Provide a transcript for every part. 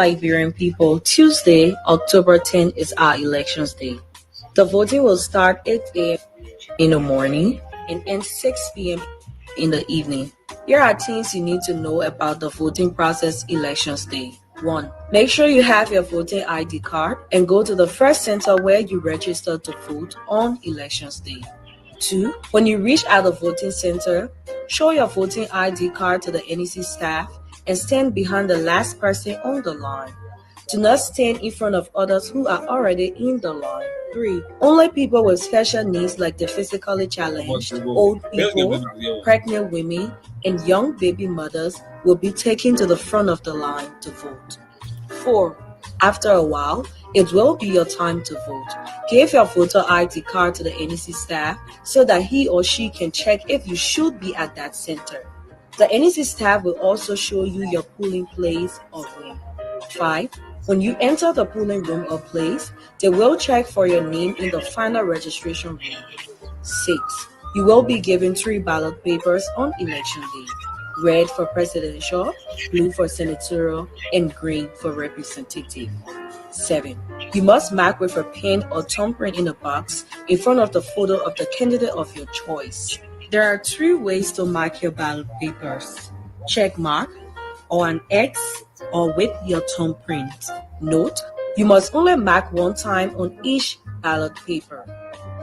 Liberian people, Tuesday, October 10th is our elections day. The voting will start 8 a.m. in the morning and end 6 p.m. in the evening. Here are things you need to know about the voting process elections day. 1. Make sure you have your voting ID card and go to the first center where you register to vote on elections day. 2. When you reach at the voting center, show your voting ID card to the NEC staff and stand behind the last person on the line. Do not stand in front of others who are already in the line. 3. Only people with special needs like the physically challenged, old people, pregnant women, and young baby mothers will be taken to the front of the line to vote. 4. After a while, it will be your time to vote. Give your voter ID card to the NEC staff so that he or she can check if you should be at that center. The NEC staff will also show you your polling place or room. 5. When you enter the polling room or place, they will check for your name in the final registration room. 6. You will be given 3 ballot papers on election day. Red for presidential, blue for senatorial, and green for representative. 7. You must mark with a pen or thumbprint in a box in front of the photo of the candidate of your choice. There are 3 ways to mark your ballot papers: check mark, or an X, or with your thumbprint. Note, you must only mark one time on each ballot paper.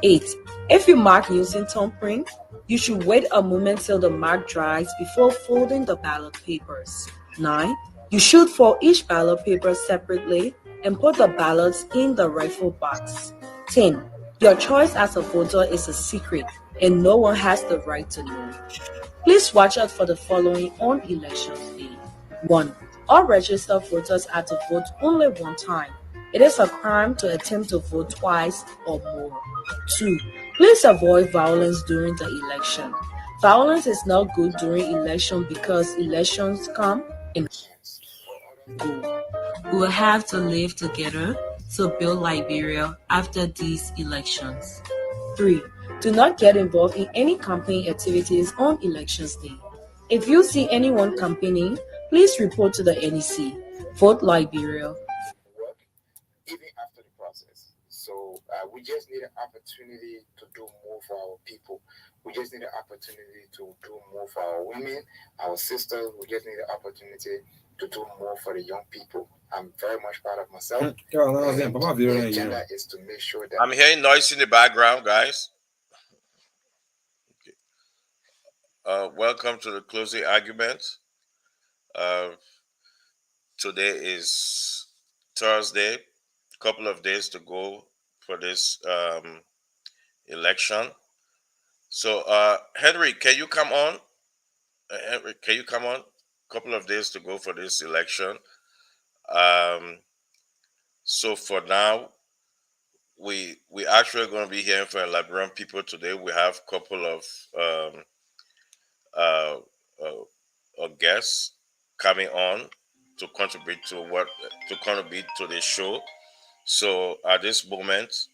8. If you mark using thumbprint, you should wait a moment till the mark dries before folding the ballot papers. 9. You should fold each ballot paper separately and put the ballots in the rifle box. 10. Your choice as a voter is a secret and no one has the right to know. Please watch out for the following on elections day. 1. All registered voters are to vote only one time. It is a crime to attempt to vote twice or more. 2. Please avoid violence during the election. Violence is not good during election because elections come and go. We will have to live together to build Liberia after these elections. 3. Do not get involved in any campaign activities on elections day. If you see anyone campaigning, please report to the NEC. Vote Liberia. Work even after the process. So we just need an opportunity to do more for our people. We just need an opportunity to do more for our women, our sisters. We just need an opportunity to do more for the young people. I'm very much proud of myself. The agenda is to make sure that I'm hearing noise in the background, guys. Okay. Welcome to the closing argument. Today is Thursday. A couple of days to go for this election. So, Henry, can you come on? Henry, can you come on? A couple of days to go for this election. So for now, we actually going to be hearing from Liberian people today. We have a couple of guests coming on to contribute to the show. So at this moment,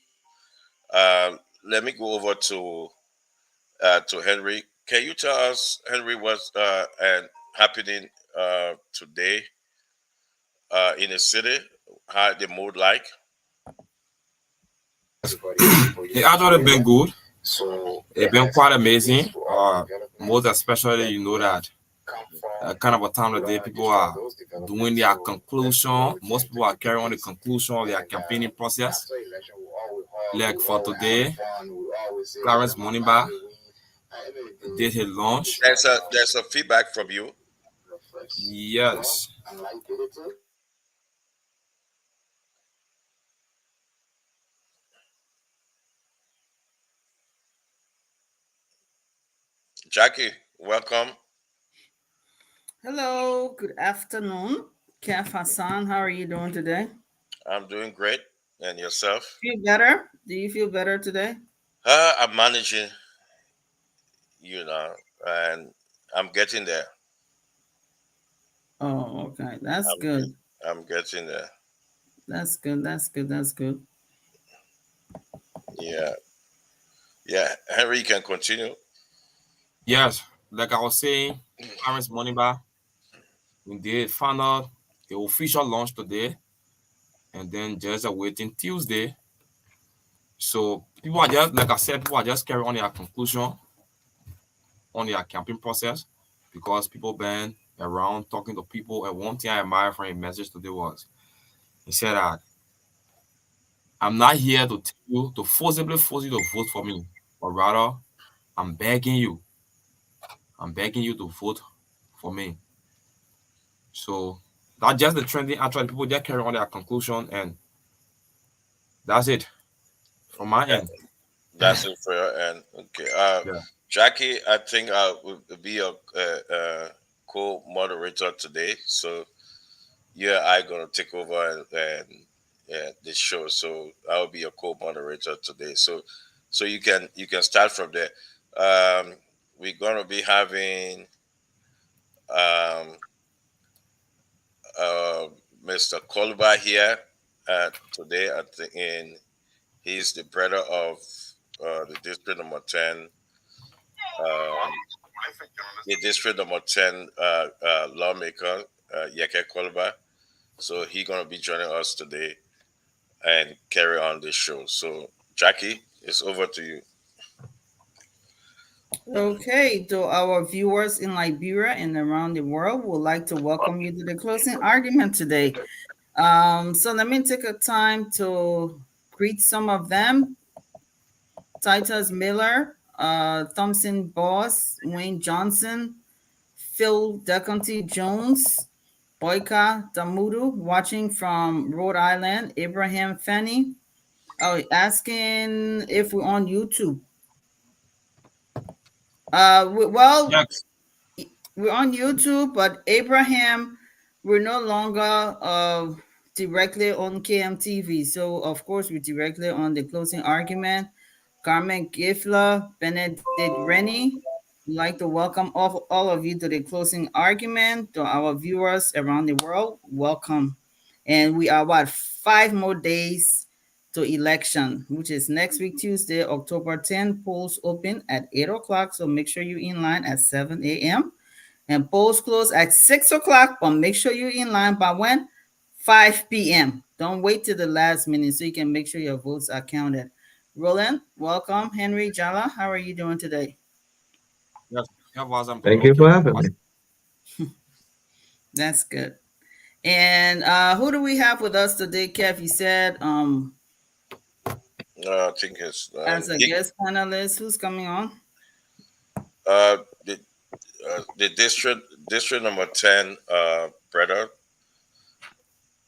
let me go over to Henry. Can you tell us, Henry, what's happening today in the city? How the mood like? It actually been good. It's been quite amazing. Most especially, you know that kind of a time of the day people are doing their conclusion. Most people are carrying on the conclusion of their campaigning process. Like for today, Clarence Moneyba did his launch. There's a feedback from you. Yes. Jackie, welcome. Hello, good afternoon. Keff Hassan, how are you doing today? I'm doing great. And yourself? Feel better? Do you feel better today? I'm managing, and I'm getting there. Oh, okay. That's good. I'm getting there. That's good. That's good. That's good. Yeah. Yeah. Henry, you can continue. Yes. Like I was saying, Clarence Moneyba, we did find out the official launch today, and then just awaiting Tuesday. So people are just, like I said, people are just carrying on their conclusion on their campaign process because people been around talking to people. And one thing I admire from a message today was he said that I'm not here to tell you to forcibly force you to vote for me, but rather I'm begging you. I'm begging you to vote for me. So that's just the trending. Actually, people just carry on their conclusion, and that's it from my Yeah, end. that's it for your end. Okay. Yeah. Jackie, I think I will be a co-moderator today. So yeah, I gonna take over and yeah this show. So I'll be a co-moderator today. So you can start from there. We're gonna be having um uh Mr. Kolba here today. I think he's the brother of the district number 10. Um, the district number 10 lawmaker, Yeke Kolba. So he's gonna be joining us today and carry on this show. So, Jackie, it's over to you. Okay, to our viewers in Liberia and around the world, would like to welcome you to the closing argument today. So let me take a time to greet some of them. Titus Miller, Thompson Boss, Wayne Johnson, Phil Deconti Jones, Boyka Damudu, watching from Rhode Island, Abraham Fanny. Oh, asking if we're on YouTube. Well, Yes. we're on YouTube, but Abraham, we're no longer directly on KMTV. So, of course, we're directly on the closing argument. Carmen Gifla, Benedict Rennie, we'd like to welcome all of you to the closing argument. To our viewers around the world, welcome. And we are, 5 more days to election, which is next week, Tuesday, October 10th. Polls open at 8 o'clock. So make sure you're in line at 7 a.m. And polls close at 6 o'clock, but make sure you're in line by when? 5 p.m. Don't wait till the last minute so you can make sure your votes are counted. Roland, welcome. Henry, Jala, how are you doing today? Yes. Yeah, was I'm Thank good. you for Okay. having me. That's good. And who do we have with us today, Kev? You said I think it's as a guest panelist, who's coming on? uh, the, the district number 10 brother,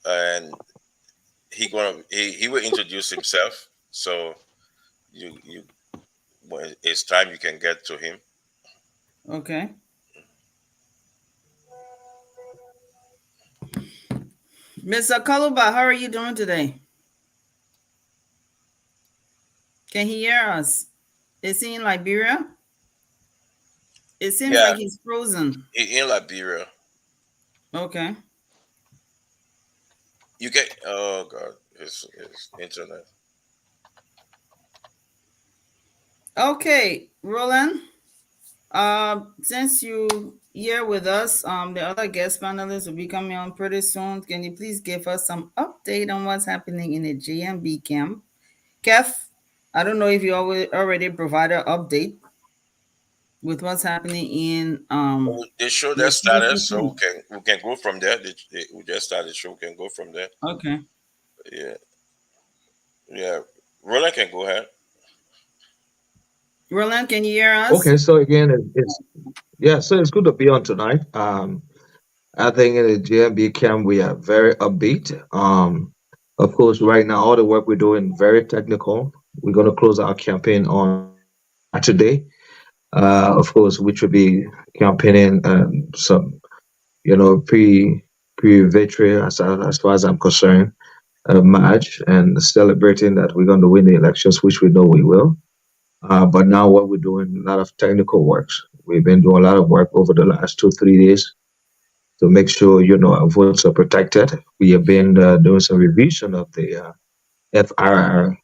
and he will introduce himself. So you when it's time you can get to him. Okay. Mr. Kaluba, how are you doing today? Can he hear us? Is he in Liberia? It seems Yeah, like he's frozen. in Liberia. Okay. You get oh god, it's internet. Okay, Roland. Since you here with us, the other guest panelists will be coming on pretty soon. Can you please give us some update on what's happening in the JMB camp? Kev, I don't know if you already provided an update with what's happening in The show your just started, closing so point. we can go from there. We just started the show. We can go from there. Okay. Yeah, yeah. Roland can go ahead. Roland, can you hear us? Okay, so again, so it's good to be on tonight. I think in the GMB camp we are very upbeat. Of course, right now all the work we're doing very technical. We're going to close our campaign on Saturday. Of course, which will be campaigning some, pre victory as far as I'm concerned, match and celebrating that we're going to win the elections, which we know we will. But now what we're doing, a lot of technical works. We've been doing a lot of work over the last 2, 3 days to make sure, our votes are protected. We have been doing some revision of the FRR,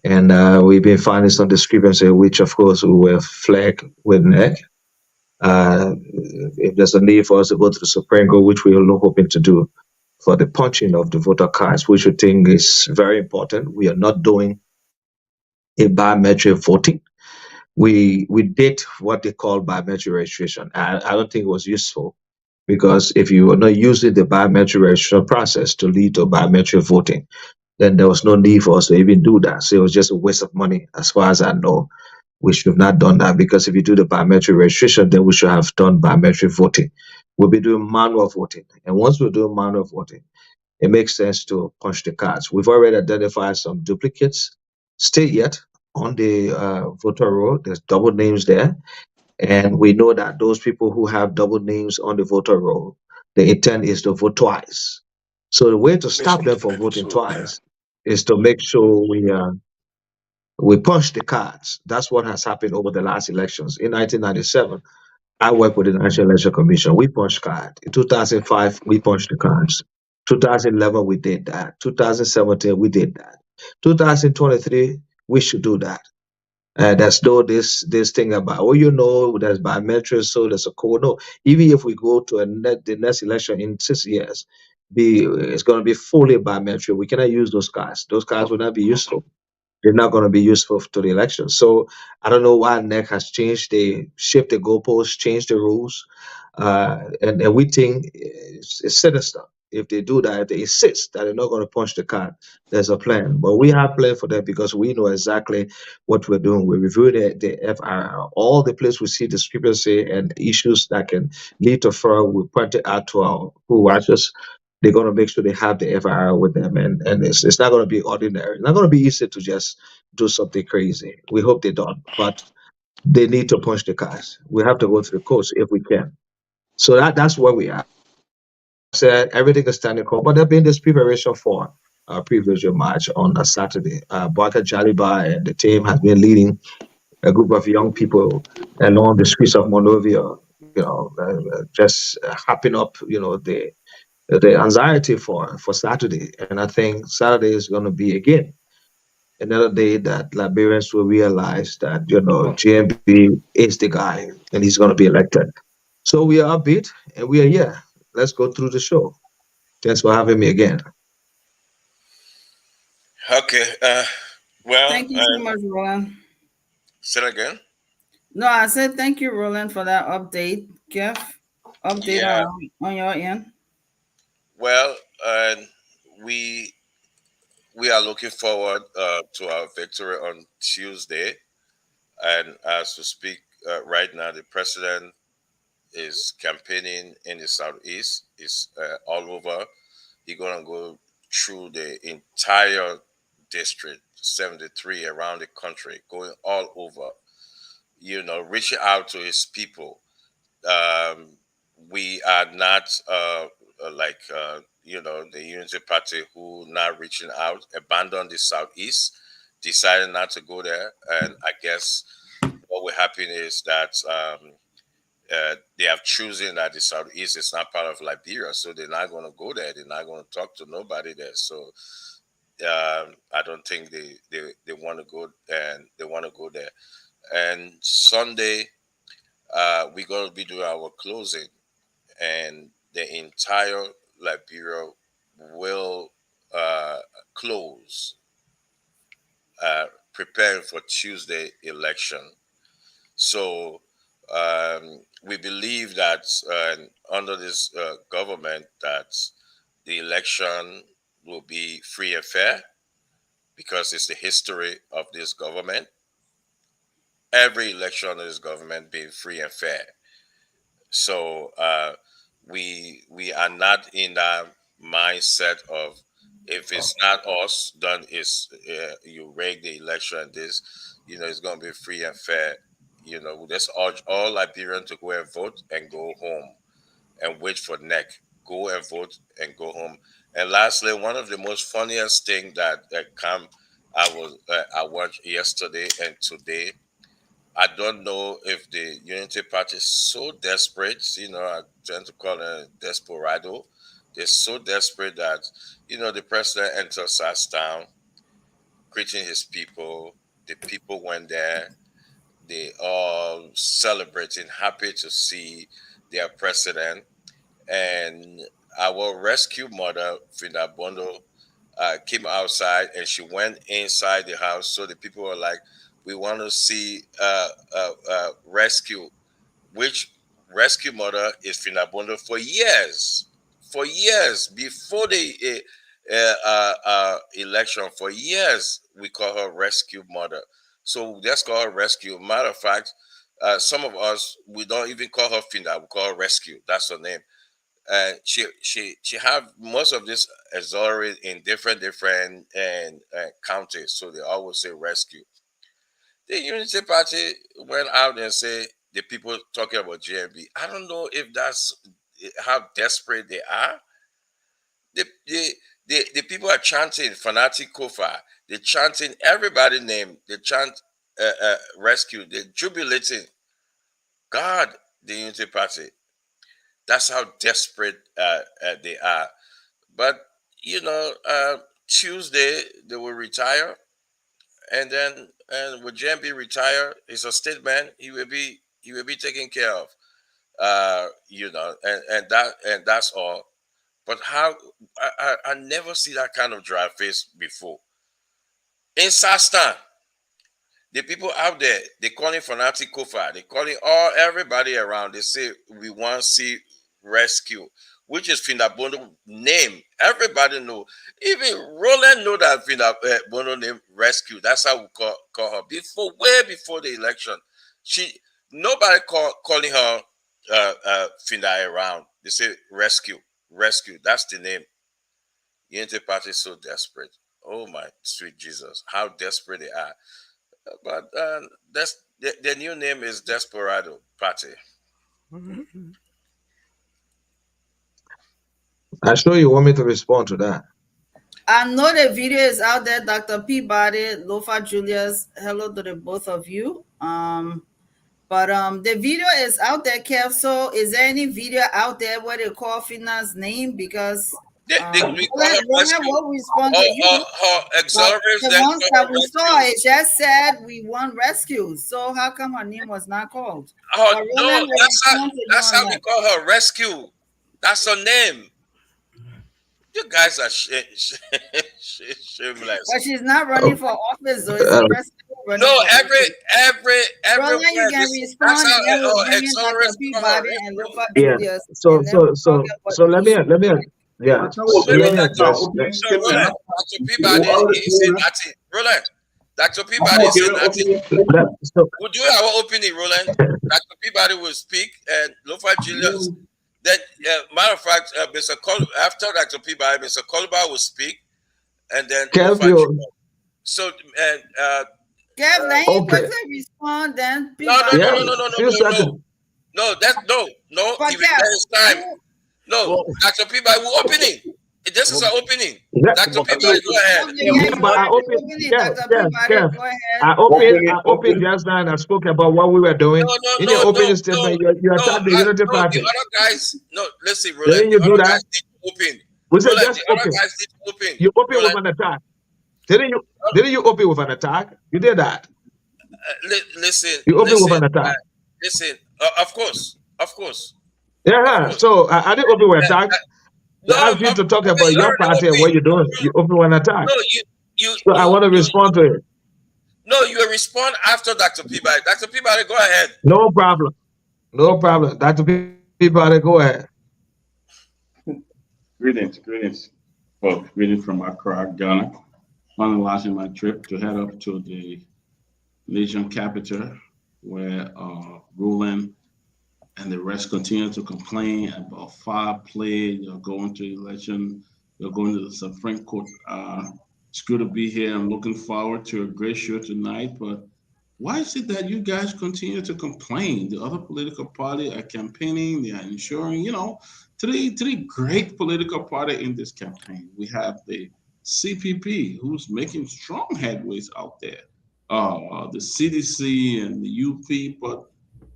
and we've been finding some discrepancy, which of course we will flag with NEC. If there's a need for us to go to the Supreme Court, which we are hoping to do, for the punching of the voter cards, which we think is very important. We are not doing a biometric voting. We did what they call biometric registration. I don't think it was useful because if you were not using the biometric registration process to lead to biometric voting, then there was no need for us to even do that. So it was just a waste of money, as far as I know. We should have not done that because if you do the biometric registration, then we should have done biometric voting. We'll be doing manual voting. And once we're doing manual voting, it makes sense to punch the cards. We've already identified some duplicates. Still yet on the voter roll, there's double names there. And we know that those people who have double names on the voter roll, the intent is to vote twice. So the way to stop them from voting twice is to make sure we punch the cards. That's what has happened over the last elections. In 1997, I worked with the National Election Commission. We punched cards. In 2005, we punched the cards. 2011, we did that. 2017, we did that. 2023, we should do that. There's no this thing about there's biometrics, so there's a code. No, even if we go to the next election in 6 years, it's going to be fully biometric. We cannot use those cards. Those cards will not be useful. They're not going to be useful to the election. So I don't know why NEC has changed. They shift the goalposts, changed the rules, and we think it's sinister if they do that. If they insist that they're not going to punch the card, there's a plan. But we have plan for that because we know exactly what we're doing. We review the FRR, all the places we see discrepancy and issues that can lead to fraud. We point it out to our who watchers. They're going to make sure they have the FIR with them, and it's not going to be ordinary. It's not going to be easy to just do something crazy. We hope they don't, but they need to punch the cards. We have to go through the courts if we can. So that's where we are. Said everything is standing cold, but there's been this preparation for a pre-visual match on a Saturday. Barker Jaliba and the team has been leading a group of young people along the streets of Monrovia, just happing up, the anxiety for Saturday. And I think Saturday is going to be again another day that Liberians will realize that GMB is the guy and he's going to be elected. So we are upbeat and we are here. Let's go through the show. Thanks for having me again. Okay. Well, Thank you so much, Roland. say it again. No, I said thank you, Roland, for that update. Kev, update Yeah. on your end. Well, we we are looking forward to our victory on Tuesday, and as we speak right now, the president is campaigning in the southeast. Is all over. He's gonna go through the entire district, 73 around the country, going all over. Reaching out to his people. Um, we are not like the Unity Party who not reaching out, abandoned the southeast, decided not to go there, and I guess what will happen is that they have chosen that the southeast is not part of Liberia, so they're not going to go there. They're not going to talk to nobody there. So I don't think they want to go and they want to go there. And Sunday, we're going to be doing our closing, and the entire Liberia will close, preparing for Tuesday election. So we believe that under this government that the election will be free and fair because it's the history of this government. Every election under this government being free and fair. So we are not in that mindset of if it's not us, then it's you rig the election. This, it's going to be free and fair. Let's urge all Liberians to go and vote and go home, and wait for neck. Go and vote and go home. And lastly, one of the most funniest thing that come, I watched yesterday and today. I don't know if the Unity Party is so desperate, I tend to call it a desperado. They're so desperate that, the president enters Town, greeting his people. The people went there. They all celebrating, happy to see their president. And our rescue mother, Finda Bondo, came outside and she went inside the house. So the people were like, "We want to see rescue." Which rescue mother is Finda Bondo for years before the election. For years, we call her rescue mother. So let's call her rescue. Matter of fact, some of us we don't even call her Finda. We call her rescue. That's her name. And she have most of this auxiliary in different and counties, so they always say rescue. The Unity Party went out and said the people talking about GMB. I don't know if that's how desperate they are. The people are chanting fanatic Kofa. They're chanting everybody name. They chant rescue. They're jubilating. God, the Unity Party. That's how desperate they are. But Tuesday they will retire, and then and when JMB retire, he's a state man. He will be taken care of. And that's all. But how I never see that kind of dry face before. In Sastan, the people out there, they calling fanatic Kofa, they calling everybody around. They say we want to see rescue, which is Finda Bondo name. Everybody know. Even Roland know that Finda Bondo name rescue. That's how we call her way before the election. She nobody calling her Finda around. They say rescue. That's the name. Unity Party is so desperate. Oh my sweet Jesus, how desperate they are. But that's the new name is Desperado Party. I sure you want me to respond to that. I know the video is out there, Dr. Peabody, Lofa Julius. Hello to the both of you. But the video is out there, Kev. So is there any video out there where they call Fina's name? Because we call her rescue. will respond to you. The ones that we saw, it just said we want rescue. So how come her name was not called? No, that's how we call her rescue. That's her name. You guys are shameless. But she's not running for office, though. It's a president. No, every Roland, you can respond. Yeah. So let me yeah. So let me address. Roland, Dr. Peabody is saying nothing. Roland, Dr. Peabody is saying nothing. We'll do our opening, Roland. Dr. Peabody will speak, and Lofa Julius. Then, matter of fact, after Dr. Peabody, Mr. Kolba will speak, and then so and Kev, let him quickly respond. Then no. It's time. No, Dr. Peabody will opening. This is our opening. Dr. Peabody, go ahead. I opened just now and I spoke about what we were doing. In your opening statement, you attacked the Unity Party. The other guys, listen, Roland. Didn't you do that? Open. We said just open. You open with an attack. Didn't you open with an attack? You did that. Listen. You open with an attack. Listen. Of course. Yeah. So I didn't open with an attack. I asked you to talk about your party and what you're doing. You open with an attack. No, I want to respond to it. No, you will respond after Dr. Peabody. Dr. Peabody, go ahead. No problem. Dr. Peabody, go ahead. Greetings, folks. Greetings from Accra, Ghana. Finalizing my trip to head up to the nation capital, where Roland and the rest continue to complain about foul play. They're going to election. They're going to the Supreme Court. It's good to be here. I'm looking forward to a great show tonight. But why is it that you guys continue to complain? The other political party are campaigning. They are ensuring, three great political party in this campaign. We have the CPP, who's making strong headways out there. The CDC and the UP, but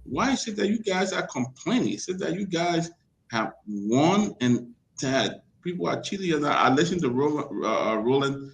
why is it that you guys are complaining? Is it that you guys have won and that people are cheating? I listened to Roland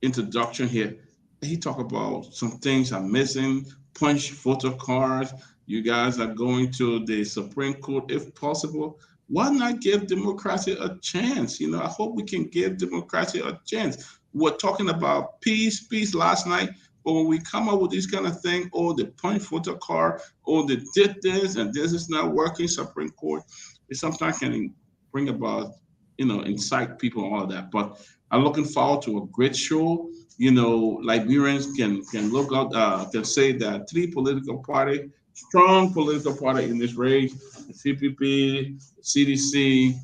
introduction here. He talked about some things are missing, punch photo cards. You guys are going to the Supreme Court if possible. Why not give democracy a chance? I hope we can give democracy a chance. We're talking about peace last night, but when we come up with this kind of thing, oh, the point photo card, oh, they did this and this is not working, Supreme Court, it sometimes can bring about, incite people and all of that. But I'm looking forward to a great show. Liberians can look out, can say that three political party, strong political party in this race, the CPP, CDC,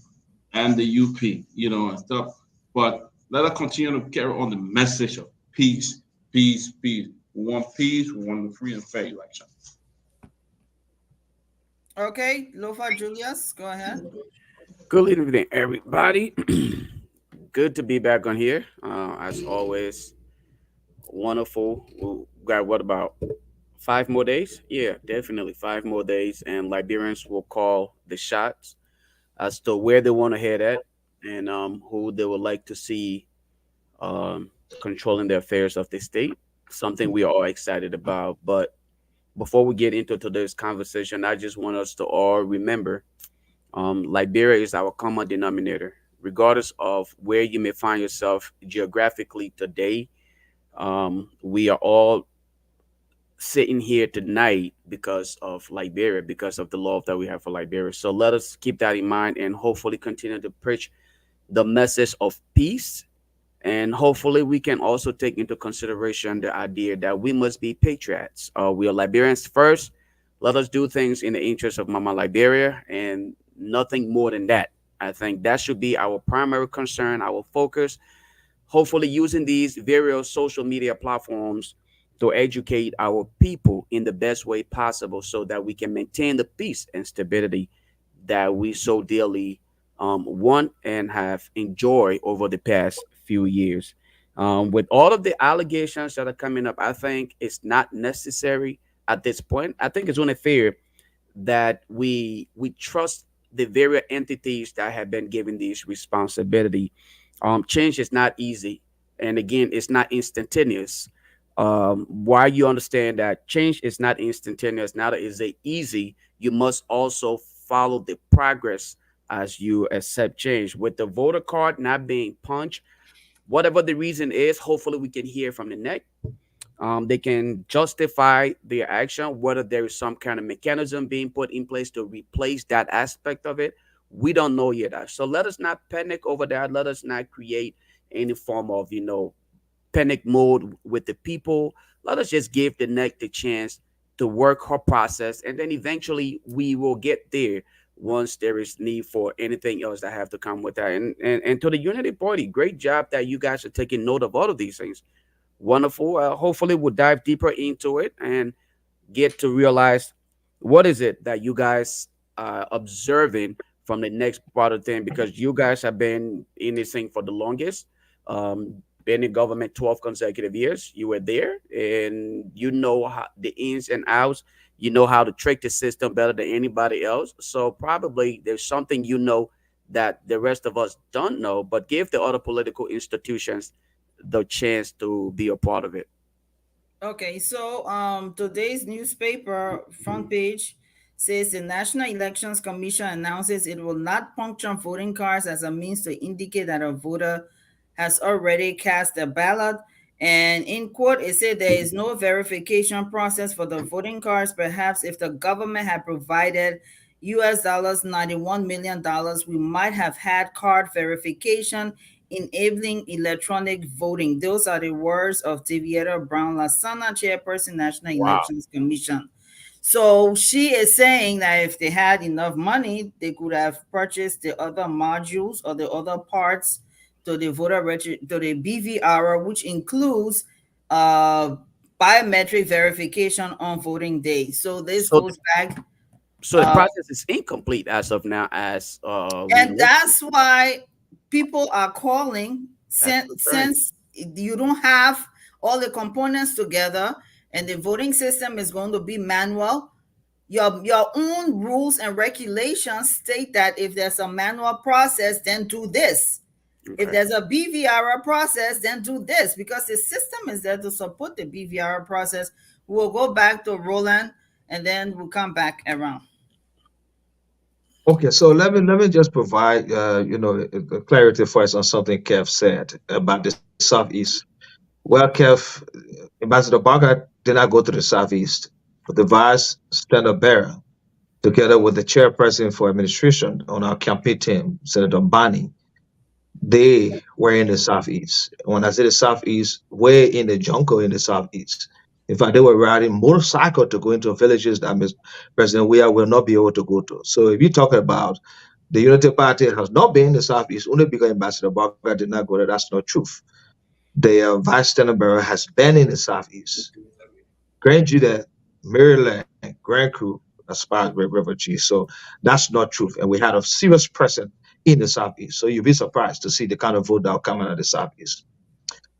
and the UP, and stuff. But let us continue to carry on the message of peace, peace, peace. We want peace. We want the free and fair election. Okay, Lofa Julius, go ahead. Good evening, everybody. Good to be back on here. As always, wonderful. We got what about 5 more days? Yeah, definitely 5 more days, and Liberians will call the shots as to where they want to head at and who they would like to see controlling the affairs of the state. Something we are all excited about. But before we get into today's conversation, I just want us to all remember Liberia is our common denominator. Regardless of where you may find yourself geographically today, we are all sitting here tonight because of Liberia, because of the love that we have for Liberia. So let us keep that in mind and hopefully continue to preach the message of peace. And hopefully we can also take into consideration the idea that we must be patriots. We are Liberians first. Let us do things in the interest of Mama Liberia and nothing more than that. I think that should be our primary concern, our focus. Hopefully using these various social media platforms to educate our people in the best way possible so that we can maintain the peace and stability that we so dearly want and have enjoyed over the past few years. With all of the allegations that are coming up, I think it's not necessary at this point. I think it's only fair that we trust the very entities that have been given this responsibility. Change is not easy, and again, it's not instantaneous. Why you understand that change is not instantaneous, neither is it easy. You must also follow the progress as you accept change. With the voter card not being punched, whatever the reason is, hopefully we can hear from the neck. They can justify their action, whether there is some kind of mechanism being put in place to replace that aspect of it. We don't know yet. So let us not panic over that. Let us not create any form of, panic mode with the people. Let us just give the neck the chance to work her process, and then eventually we will get there once there is need for anything else that have to come with that. And to the Unity Party, great job that you guys are taking note of all of these things. Wonderful. Hopefully we'll dive deeper into it and get to realize what is it that you guys are observing from the next part of the thing, because you guys have been in this thing for the longest. Been in government 12 consecutive years. You were there and you know how, the ins and outs. You know how to trick the system better than anybody else. So probably there's something that the rest of us don't know, but give the other political institutions the chance to be a part of it. Okay, so today's newspaper front page says the National Elections Commission announces it will not puncture voting cards as a means to indicate that a voter has already cast a ballot. And in quote, it said there is no verification process for the voting cards. Perhaps if the government had provided US dollars $91 million, we might have had card verification enabling electronic voting. Those are the words of Devietta Brown Lasana, chairperson, National Elections Commission. So she is saying that if they had enough money, they could have purchased the other modules or the other parts to the to the BVR, which includes biometric verification on voting day. So this goes back. So the process is incomplete as of now, and that's why people are calling since you don't have all the components together and the voting system is going to be manual. Your own rules and regulations state that if there's a manual process, then do this. Okay. If there's a BVR process, then do this, because the system is there to support the BVR process. We'll go back to Roland and then we'll come back around. Okay, so let me just provide clarity for us on something Kev said about the southeast. Well, Kev, Ambassador Barker did not go to the southeast, but the vice standard bearer, together with the chairperson for administration on our campaign team, Senator Bani, they were in the southeast. When I say the southeast, way in the jungle in the southeast. In fact, they were riding motorcycle to go into villages that President Weah will not be able to go to. So if you're talking about the Unity Party has not been in the southeast only because Ambassador Barker did not go there, that's not truth. The vice standard bearer has been in the southeast. Grand Judah, Maryland, Grand Crew, as far as River G. So that's not truth. And we had a serious presence in the southeast. So you'll be surprised to see the kind of vote that will come out of the southeast.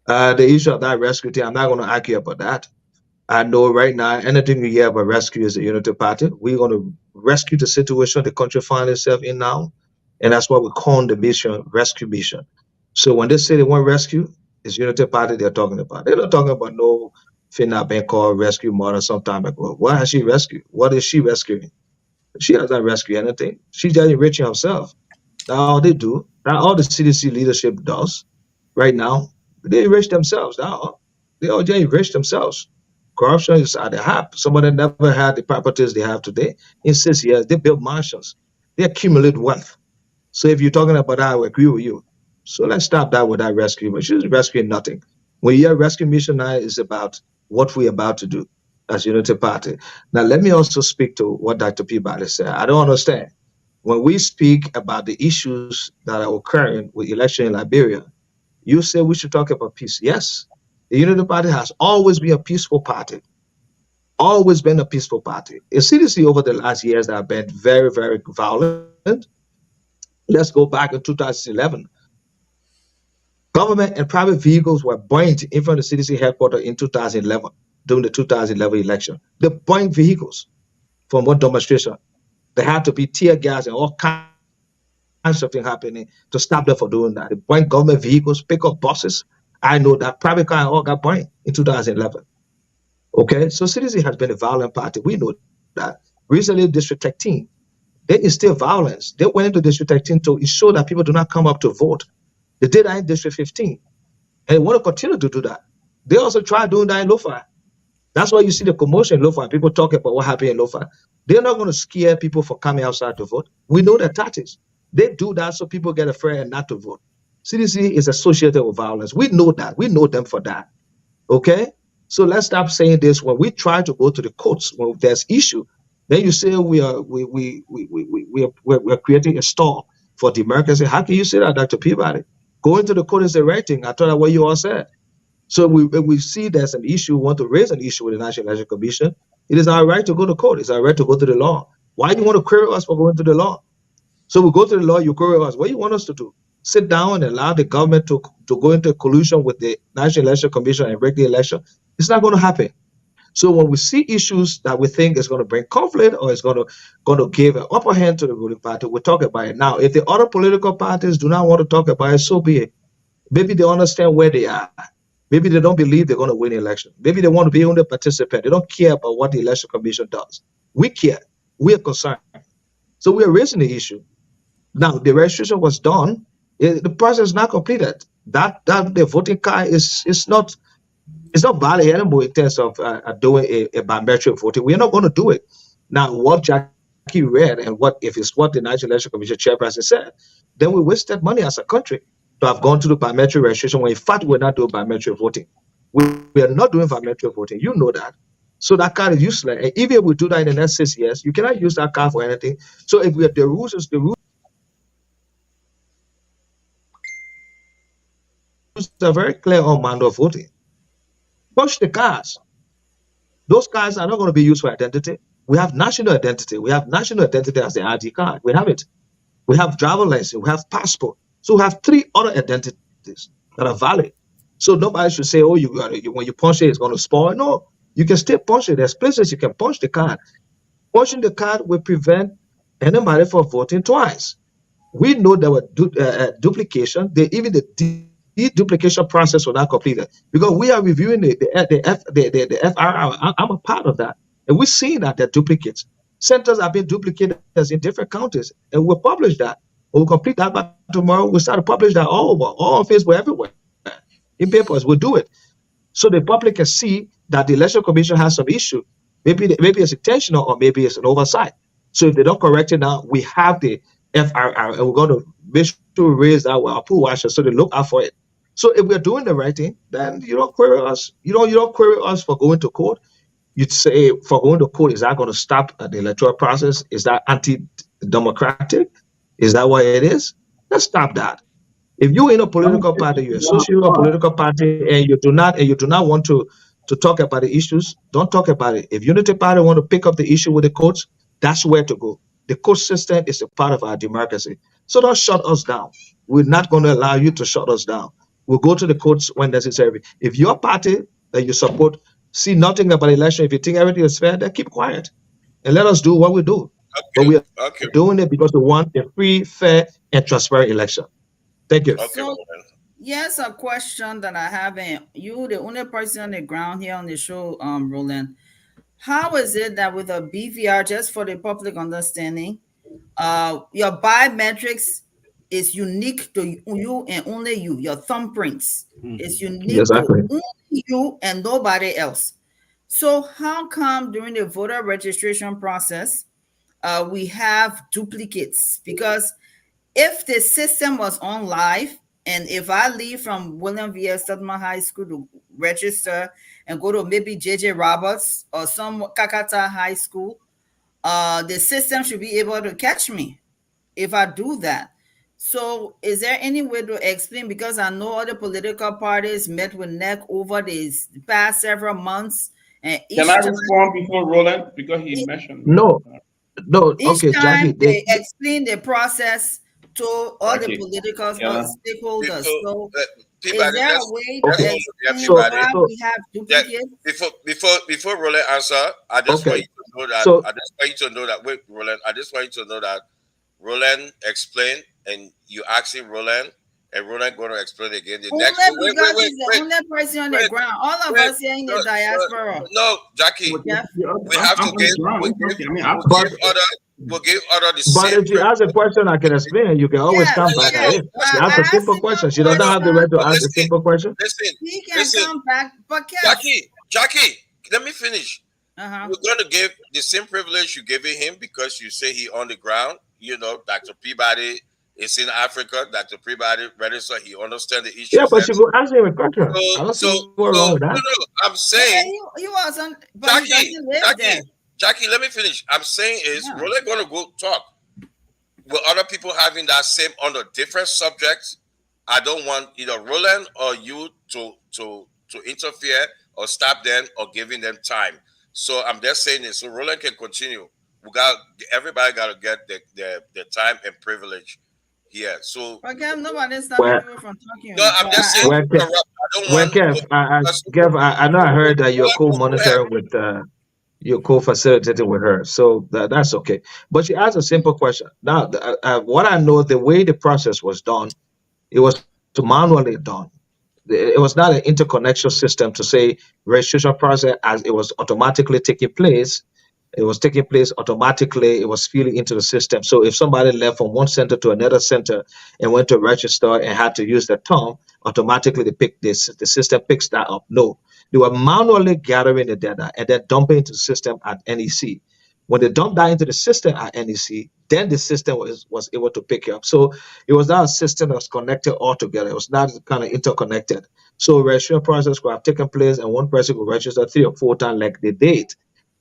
The issue of that rescue team, I'm not going to argue about that. I know right now, anything you hear about rescue is the Unity Party. We're going to rescue the situation the country finds itself in now. And that's what we call the mission, rescue mission. So when they say they want rescue, it's Unity Party they're talking about. They're not talking about no Finna been called rescue mother some time ago. What has she rescued? What is she rescuing? She hasn't rescued anything. She's just enriching herself. That's all they do. That's all the CDC leadership does right now. They enrich themselves. They all just enrich themselves. Corruption is at the top. Some of them never had the properties they have today. In 6 years, they built mansions. They accumulate wealth. So if you're talking about that, I agree with you. So let's stop that with that rescue mission. She's rescuing nothing. When your rescue mission now is about what we're about to do as Unity Party. Now, let me also speak to what Dr. Peabody said. I don't understand. When we speak about the issues that are occurring with election in Liberia, you say we should talk about peace. Yes, the Unity Party has always been a peaceful party. Always been a peaceful party. The CDC over the last years that have been very, very violent. Let's go back in 2011. Government and private vehicles were burned in front of the CDC headquarters in 2011 during the 2011 election. They burned vehicles from one demonstration. There had to be tear gas and all kinds of things happening to stop them from doing that. They burned government vehicles, pick up buses. I know that private cars all got burned in 2011. Okay, so CDC has been a violent party. We know that. Recently, District 13, they instill violence. They went into District 13 to ensure that people do not come up to vote. They did that in District 15. And they want to continue to do that. They also tried doing that in Lofa. That's why you see the commotion in Lofa. People talk about what happened in Lofa. They're not going to scare people for coming outside to vote. We know their tactics. They do that so people get afraid and not to vote. CDC is associated with violence. We know that. We know them for that. Okay? So let's stop saying this. When we try to go to the courts when there's issue, then you say we're creating a stall for democracy. How can you say that, Dr. Peabody? Going to the court is the right thing. I thought that's what you all said. So we see there's an issue, want to raise an issue with the National Election Commission. It is our right to go to court. It's our right to go to the law. Why do you want to query us for going to the law? So we go to the law, you query us. What do you want us to do? Sit down and allow the government to go into collusion with the National Election Commission and break the election? It's not going to happen. So when we see issues that we think is going to bring conflict or is going to give an upper hand to the ruling party, we talk about it. Now, if the other political parties do not want to talk about it, so be it. Maybe they understand where they are. Maybe they don't believe they're going to win the election. Maybe they want to be only a participant. They don't care about what the election commission does. We care. We are concerned. So we are raising the issue. Now, the registration was done. The process is not completed. That the voting card is not valid anymore in terms of doing a biometric voting. We are not going to do it. Now, what Jackie read and if it's what the National Election Commission chairperson said, then we wasted money as a country to have gone to the biometric registration when in fact we're not doing biometric voting. We are not doing biometric voting. You know that. So that card is useless. And even if we do that in the next 6 years, you cannot use that card for anything. So if we have the rules are very clear on manner of voting. Push the cards. Those cards are not going to be used for identity. We have national identity. We have national identity as the ID card. We have it. We have driver license. We have passport. So we have 3 other identities that are valid. So nobody should say, oh, when you punch it, it's going to spoil. No, you can still punch it. There's places you can punch the card. Punching the card will prevent anybody from voting twice. We know there were duplication. Even the deduplication process was not completed because we are reviewing the FRR. I'm a part of that. And we're seeing that they're duplicates. Centers have been duplicated in different counties, and we'll publish that. We'll complete that by tomorrow. We'll start to publish that all over, all on Facebook, everywhere. In papers, we'll do it. So the public can see that the election commission has some issue. Maybe it's intentional or maybe it's an oversight. So if they don't correct it now, we have the FRR and we're going to make sure we raise that with our pool washers so they look out for it. So if we're doing the right thing, then you don't query us. You don't query us for going to court. You'd say for going to court, is that going to stop the electoral process? Is that anti-democratic? Is that what it is? Let's stop that. If you're in a political party, you're associated with a political party, and you do not want to talk about the issues, don't talk about it. If Unity Party want to pick up the issue with the courts, that's where to go. The court system is a part of our democracy. So don't shut us down. We're not going to allow you to shut us down. We'll go to the courts when necessary. If your party that you support see nothing about election, if you think everything is fair, then keep quiet and let us do what we do. But we are Okay. doing it because we want a free, fair, and transparent election. Thank you. Okay. So, yes, a question that I have, and you, the only person on the ground here on the show, Roland. How is it that with a BVR, just for the public understanding, your biometrics is unique to you and only you. Your thumbprints is unique Exactly. to only you and nobody else. So how come during the voter registration process, we have duplicates? Because if the system was on live, and if I leave from William V.S. Sutherland High School to register and go to maybe J.J. Roberts or some Kakata High School, the system should be able to catch me if I do that. So is there any way to explain? Because I know other political parties met with NEC over these past several months. And Can I respond before Roland? Because he mentioned. No. Each Okay, time Jackie. they explain the process to all the political stakeholders. So is there a way to explain why we have duplicates? Before Roland answer, I just want you to know that. I just want you to know that. Wait, Roland. I just want you to know that Roland explained, and you asking Roland, and Roland going to explain again. The next Only because he's the only person on the ground. All of us here in the diaspora. No, Jackie. We have to give. We'll give other the But same. if she asks a question, I can explain. You can always come back at it. She asks a simple question. She doesn't have the right to ask a simple question. He can come back, but Jackie, let me finish. Uh-huh. We're going to give the same privilege you giving him because you say he on the ground. You know, Dr. Peabody is in Africa. Dr. Peabody registered. He understands the issues. Yeah, but she will ask him a question. I don't see what's wrong with that. No, I'm saying. He wasn't. But he live there. Jackie, let me finish. I'm saying is Roland going to go talk with other people having that same on a different subjects. I don't want either Roland or you to interfere or stop them or giving them time. So I'm just saying this. So Roland can continue. Everybody got to get the time and privilege here. So nobody's stopping you from talking. No, I'm just saying. I know I heard that you're co-monitoring with. You're co-facilitating with her, so that's okay. But she asked a simple question. Now, what I know, the way the process was done, it was manually done. It was not an interconnection system to say registration process as it was automatically taking place. It was taking place automatically. It was feeding into the system. So if somebody left from one center to another center and went to register and had to use the thumb, automatically the system picks that up. No, they were manually gathering the data and then dumping into the system at NEC. When they dumped that into the system at NEC, then the system was able to pick it up. So it was not a system that was connected all together. It was not kind of interconnected. So registration process could have taken place and one person could register 3 or 4 times like they did.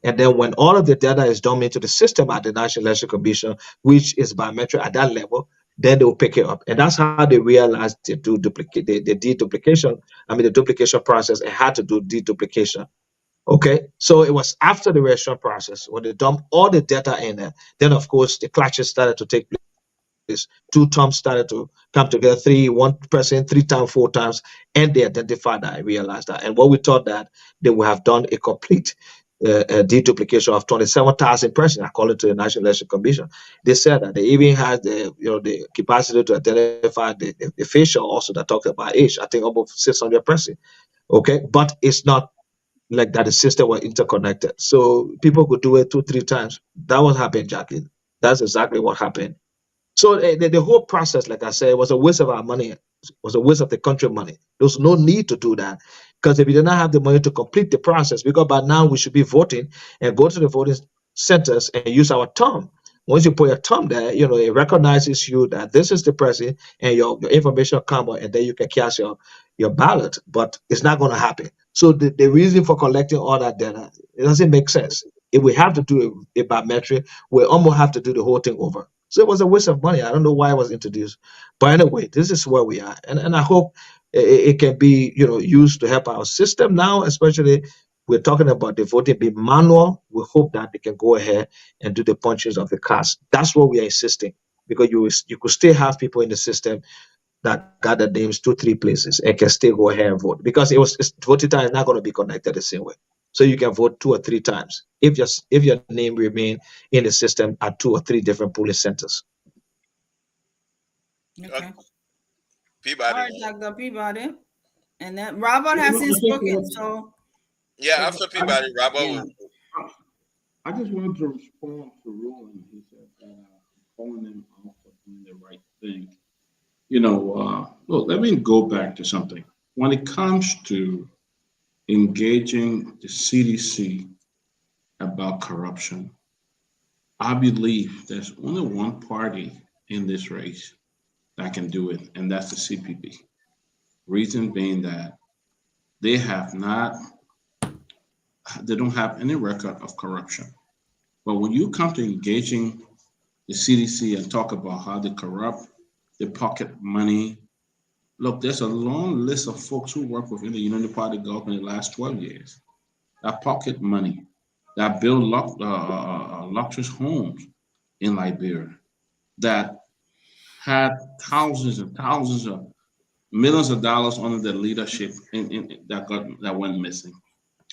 And then when all of the data is dumped into the system at the National Election Commission, which is biometric at that level, then they will pick it up. And that's how they realized to do the deduplication, the duplication process, and had to do deduplication. Okay, so it was after the registration process when they dumped all the data in there. Then, of course, the clashes started to take place. 2 thumbs started to come together, 1 person, 3 times, 4 times, and they identified that and realized that. And what we thought that they would have done a complete deduplication of 27,000 persons, according to the National Election Commission. They said that they even had the capacity to identify the facial also that talked about age. I think almost 600 persons. Okay, but it's not like that the system were interconnected. So people could do it 2, 3 times. That was happening, Jackie. That's exactly what happened. So the whole process, like I said, was a waste of our money, was a waste of the country money. There was no need to do that because if we did not have the money to complete the process, because by now we should be voting and go to the voting centers and use our thumb. Once you put your thumb there, it recognizes you that this is the person and your information come out and then you can cast your ballot. But it's not going to happen. So the reason for collecting all that data, it doesn't make sense. If we have to do a biometric, we almost have to do the whole thing over. So it was a waste of money. I don't know why it was introduced. But anyway, this is where we are. And I hope it can be, used to help our system now, especially we're talking about the voting being manual. We hope that they can go ahead and do the punches of the cards. That's what we are insisting because you could still have people in the system that got their names 2, 3 places and can still go ahead and vote because voting time is not going to be connected the same way. So you can vote 2 or 3 times if your name remain in the system at 2 or 3 different polling centers. Okay. Peabody. All right, Dr. Peabody. And then Robert You know, hasn't spoken, so Yeah, after Peabody, Robert yeah. will. I just wanted to respond to Roland. He said that calling them out for doing the right thing. Look, let me go back to something. When it comes to engaging the CDC about corruption, I believe there's only one party in this race that can do it, and that's the CPP. Reason being that they don't have any record of corruption. But when you come to engaging the CDC and talk about how they corrupt, they pocket money. Look, there's a long list of folks who work within the Union Party government in the last 12 years that pocket money, that build luxurious homes in Liberia, that had thousands and thousands of millions of dollars under their leadership that went missing.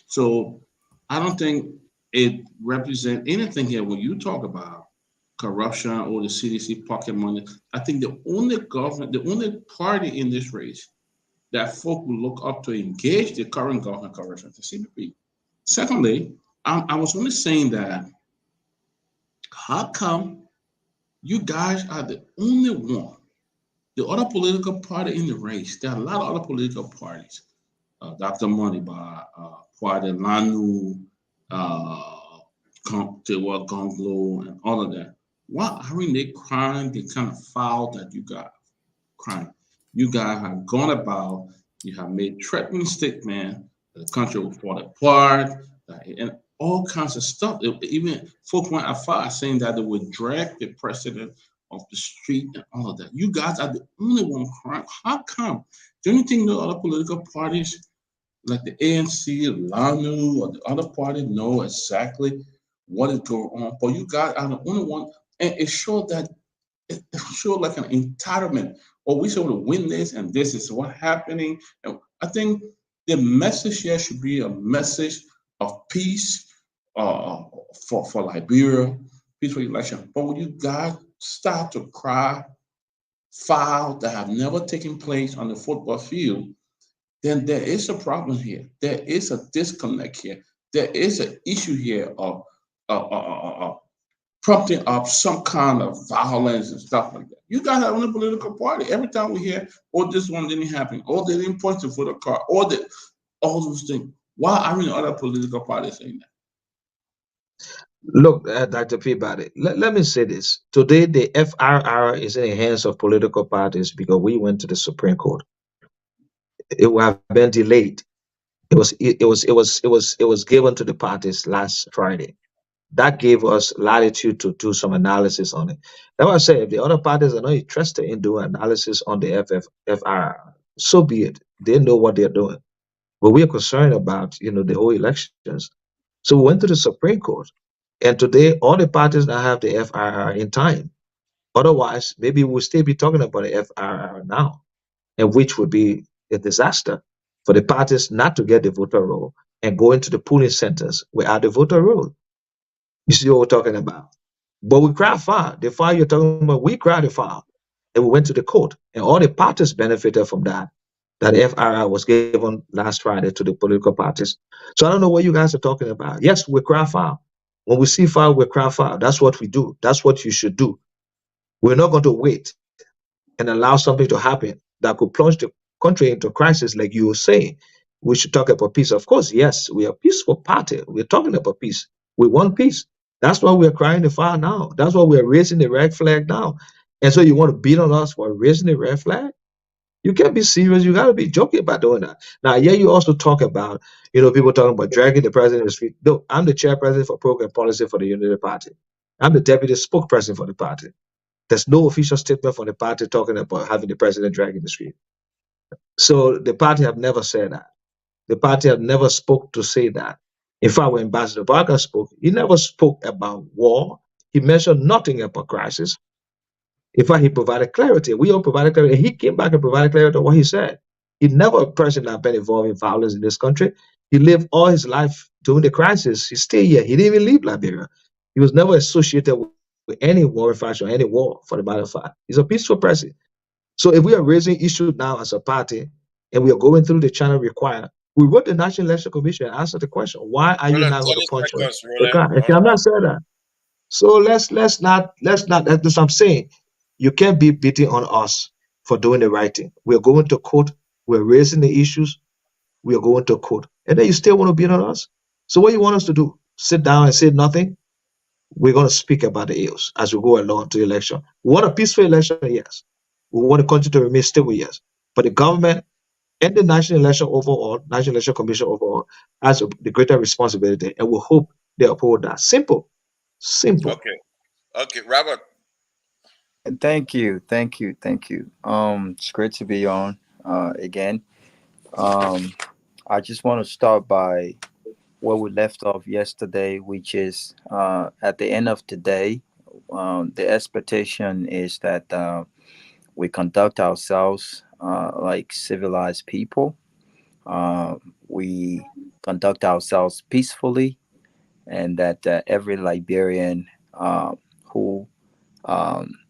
So I don't think it represents anything here when you talk about corruption or the CDC pocket money. I think the only party in this race that folk will look up to engage the current government corruption is the CPP. Secondly, I was only saying that how come you guys are the only one? The other political party in the race, there are a lot of other political parties. Dr. Moneybar, Party Lanu, Gonglo, and all of that. Why aren't they crying the kind of foul that you guys crying? You guys have gone about, you have made threatening statements, the country will fall apart, and all kinds of stuff. Even folks went as far as saying that they would drag the president off the street and all of that. You guys are the only one crying. How come? Do you think the other political parties like the ANC, LANU, or the other party know exactly what is going on? But you guys are the only one, and it showed like an entitlement. Or we should win this, and this is what's happening. And I think the message here should be a message of peace for Liberia, peaceful election. But when you guys start to cry foul that have never taken place on the football field, then there is a problem here. There is a disconnect here. There is an issue here of prompting up some kind of violence and stuff like that. You guys have a political party. Every time we hear, oh, this one didn't happen, or they didn't point for the car, or all those things. Why aren't the other political parties saying that? Look, Dr. Peabody, let me say this. Today, the FRR is in the hands of political parties because we went to the Supreme Court. It would have been delayed. It was given to the parties last Friday. That gave us latitude to do some analysis on it. That's why I say if the other parties are not interested in doing analysis on the FRR, so be it. They know what they're doing. But we are concerned about, the whole elections. So we went to the Supreme Court. And today, all the parties now have the FRR in time. Otherwise, maybe we'll still be talking about the FRR now, and which would be a disaster for the parties not to get the voter roll and go into the polling centers without the voter roll. You see what we're talking about? But we cried foul. The foul you're talking about, we cried the foul. And we went to the court, and all the parties benefited from that. that FRI was given last Friday to the political parties. So I don't know what you guys are talking about. Yes, we cry foul. When we see foul, we cry foul. That's what we do. That's what you should do. We're not going to wait and allow something to happen that could plunge the country into crisis, like you were saying. We should talk about peace. Of course, yes, we are a peaceful party. We're talking about peace. We want peace. That's why we're crying the fire now. That's why we're raising the red flag now. And so you want to beat on us for raising the red flag? You can't be serious. You got to be joking about doing that. Now, yeah, you also talk about, people talking about dragging the president in the street. No, I'm the chairperson for program policy for the Unity Party. I'm the deputy spokesperson for the party. There's no official statement from the party talking about having the president dragging the street. So the party have never said that. The party have never spoke to say that. In fact, when Ambassador Barker spoke, he never spoke about war. He mentioned nothing about crisis. In fact, he provided clarity. We all provided clarity. He came back and provided clarity on what he said. He never a person that been involved in violence in this country. He lived all his life during the crisis. He stayed here. He didn't even leave Liberia. He was never associated with any war faction, any war, for the matter of fact. He's a peaceful person. So if we are raising issues now as a party and we are going through the channel required, we wrote the National Election Commission and answered the question, why are you Roland, not going to 20 punch us? seconds, Roland. Okay, I'm not saying that. So let's not that's what I'm saying. You can't be beating on us for doing the right thing. We're going to court, we're raising the issues, we are going to court. And then you still want to beat on us? So what you want us to do? Sit down and say nothing? We're going to speak about the ills as we go along to the election. We want a peaceful election, yes. We want the country to remain stable, yes. But the government and the National Election Commission overall, has the greater responsibility, and we hope they uphold that. Simple, simple. Okay. Okay, Robert. Thank you, thank you, thank you. It's great to be on again. Um, I just want to start by where we left off yesterday, which is at the end of the day, the expectation is that we conduct ourselves like civilized people. We conduct ourselves peacefully, and that every Liberian who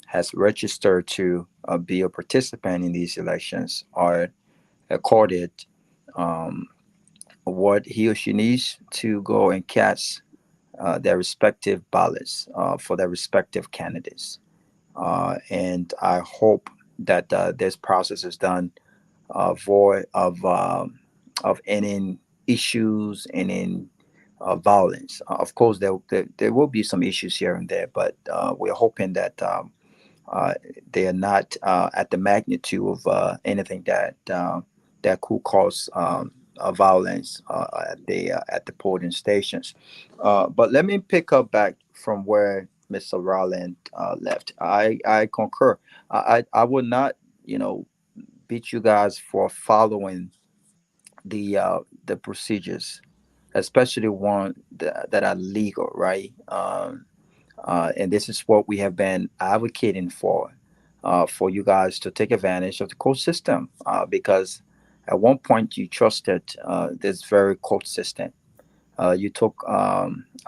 has registered to be a participant in these elections are accorded um, what he or she needs to go and cast their respective ballots for their respective candidates. And I hope that this process is done void of any issues and in violence. Of course, there will be some issues here and there, but we're hoping that uh, they are not at the magnitude of anything that could cause violence at the polling stations. But let me pick up back from where Mr. Rowland left. I concur. I would not, beat you guys for following the procedures, especially one that are legal, right? And this is what we have been advocating for you guys to take advantage of the court system, because at one point you trusted this very court system. You took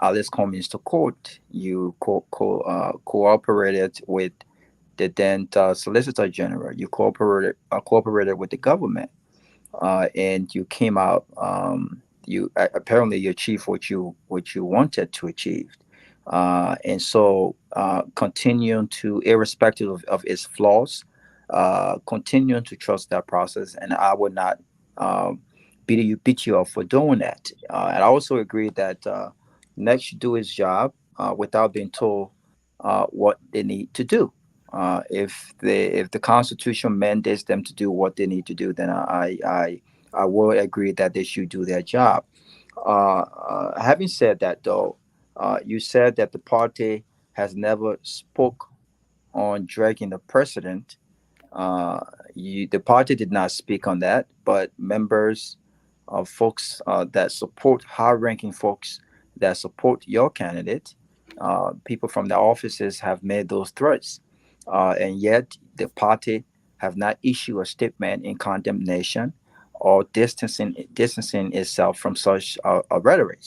Alice Cummings to court. You cooperated with the then Solicitor General. You cooperated with the government, and you came out. You apparently you achieved what you wanted to achieve, and so continuing to, irrespective of its flaws, continuing to trust that process. And I would not beat you up for doing that. And I also agree that next should do his job without being told what they need to do. If the Constitution mandates them to do what they need to do, then I will agree that they should do their job. Having said that, though, you said that the party has never spoke on dragging the president. The party did not speak on that, but members of folks that support high-ranking folks that support your candidate, people from the offices have made those threats, and yet the party have not issued a statement in condemnation or distancing itself from such rhetoric.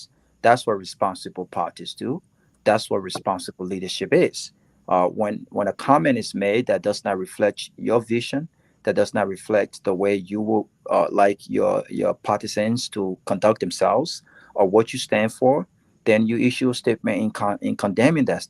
That's what responsible parties do. That's what responsible leadership is. When a comment is made that does not reflect your vision, that does not reflect the way you will like your partisans to conduct themselves or what you stand for, then you issue a statement in condemning that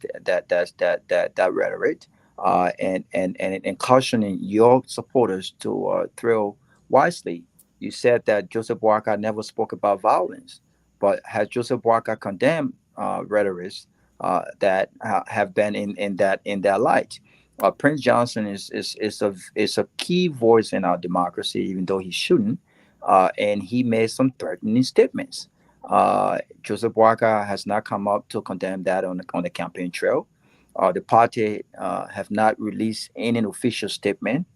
rhetoric, and cautioning your supporters to thrill wisely. You said that Joseph Walker never spoke about violence, but has Joseph Walker condemned rhetorics that have been in that light? Prince Johnson is a key voice in our democracy, even though he shouldn't, and he made some threatening statements. Joseph Walker has not come up to condemn that on the campaign trail. The party have not released any official statement.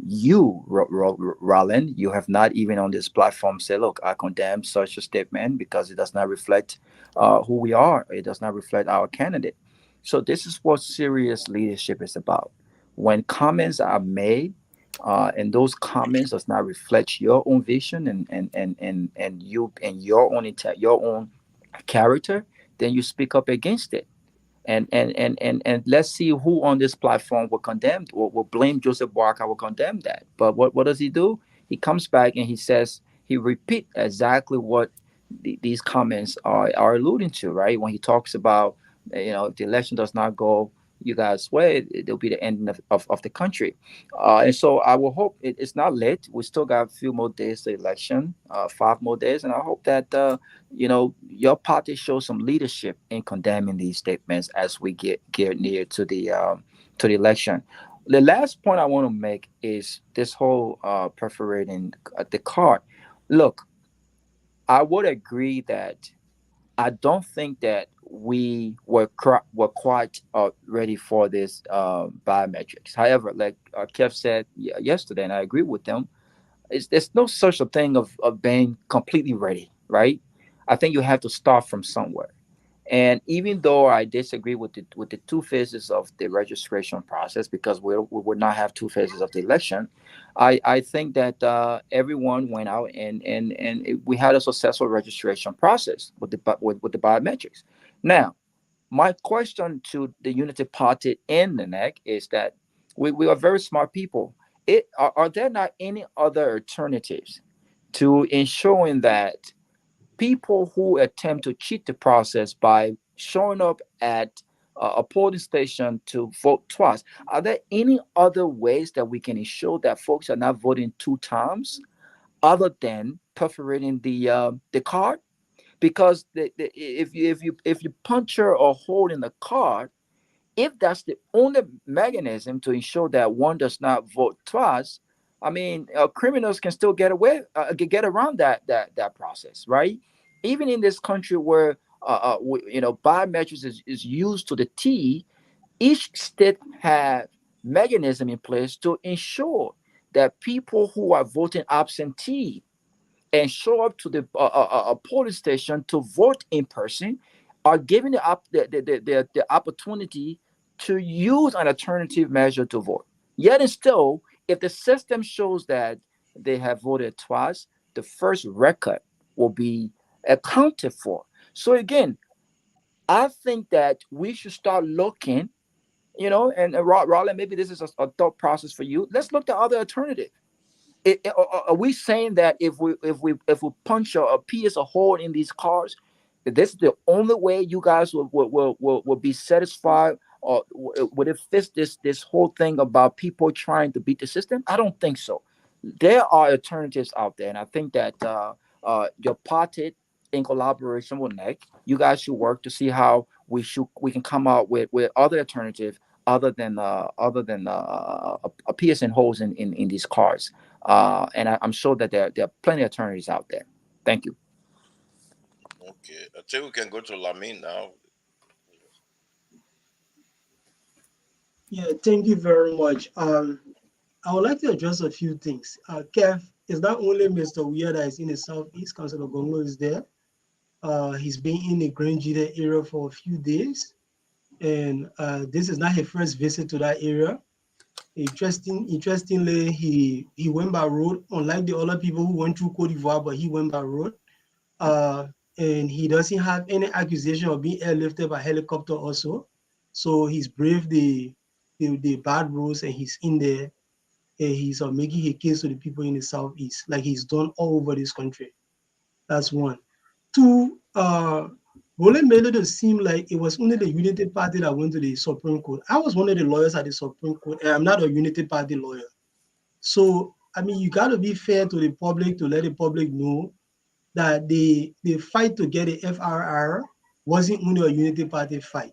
You, Roland, you have not even on this platform said, "Look, I condemn such a statement because it does not reflect who we are. It does not reflect our candidate." So this is what serious leadership is about. When comments are made, and those comments does not reflect your own vision and you and your own character, then you speak up against it. And let's see who on this platform will condemn will blame Joseph Walker, will condemn that. But what does he do? He comes back and he says he repeat exactly what these comments are alluding to, right? When he talks about if the election does not go you guys way, it'll be the ending of the country. And so I will hope it's not late. We still got a few more days to election, 5 more days, and I hope that your party shows some leadership in condemning these statements as we get near to the election. The last point I want to make is this whole perforating the card. Look, I would agree that I don't think that we were quite ready for this biometrics. However, like Kev said yesterday, and I agree with them, there's no such a thing of being completely ready, right? I think you have to start from somewhere. And even though I disagree with the two phases of the registration process, because we would not have two phases of the election, I think that everyone went out and we had a successful registration process with the biometrics. Now, my question to the Unity Party and the NEC is that we are very smart people. Are there not any other alternatives to ensuring that people who attempt to cheat the process by showing up at a polling station to vote twice, are there any other ways that we can ensure that folks are not voting 2 times other than perforating the card? Because if you puncture or hold in the card, if that's the only mechanism to ensure that one does not vote twice, I mean, criminals can still get away, get around that process, right? Even in this country where biometrics is used to the T, each state have mechanism in place to ensure that people who are voting absentee and show up to the polling station to vote in person are given the opportunity to use an alternative measure to vote. Yet and still, if the system shows that they have voted twice, the first record will be accounted for. So again, I think that we should start looking, and Roland, maybe this is a thought process for you. Let's look at other alternatives. Are we saying that if we punch or pierce a hole in these cars, that this is the only way you guys will be satisfied, or would it fit this whole thing about people trying to beat the system? I don't think so. There are alternatives out there, and I think that your party, in collaboration with NEC, you guys should work to see how we can come out with other alternative other than piercing holes in these cars. And I'm sure that there are plenty of alternatives out there. Thank you. Okay, I think we can go to Lamin now. Yeah, thank you very much. I would like to address a few things. Kev, it's not only Mr. Weir that is in the Southeast. Councilor Gongo is there. He's been in the Grand Jide area for a few days, and this is not his first visit to that area. Interestingly, he went by road, unlike the other people who went through Cote d'Ivoire, but he went by road. And he doesn't have any accusation of being airlifted by helicopter also. So he's braved the bad roads and he's in there. he's making a case to the people in the Southeast, like he's done all over this country. That's one. Two, Roland made it seem like it was only the Unity Party that went to the Supreme Court. I was one of the lawyers at the Supreme Court, and I'm not a Unity Party lawyer. So, I mean, you got to be fair to the public to let the public know that the fight to get a FRR wasn't only a Unity Party fight.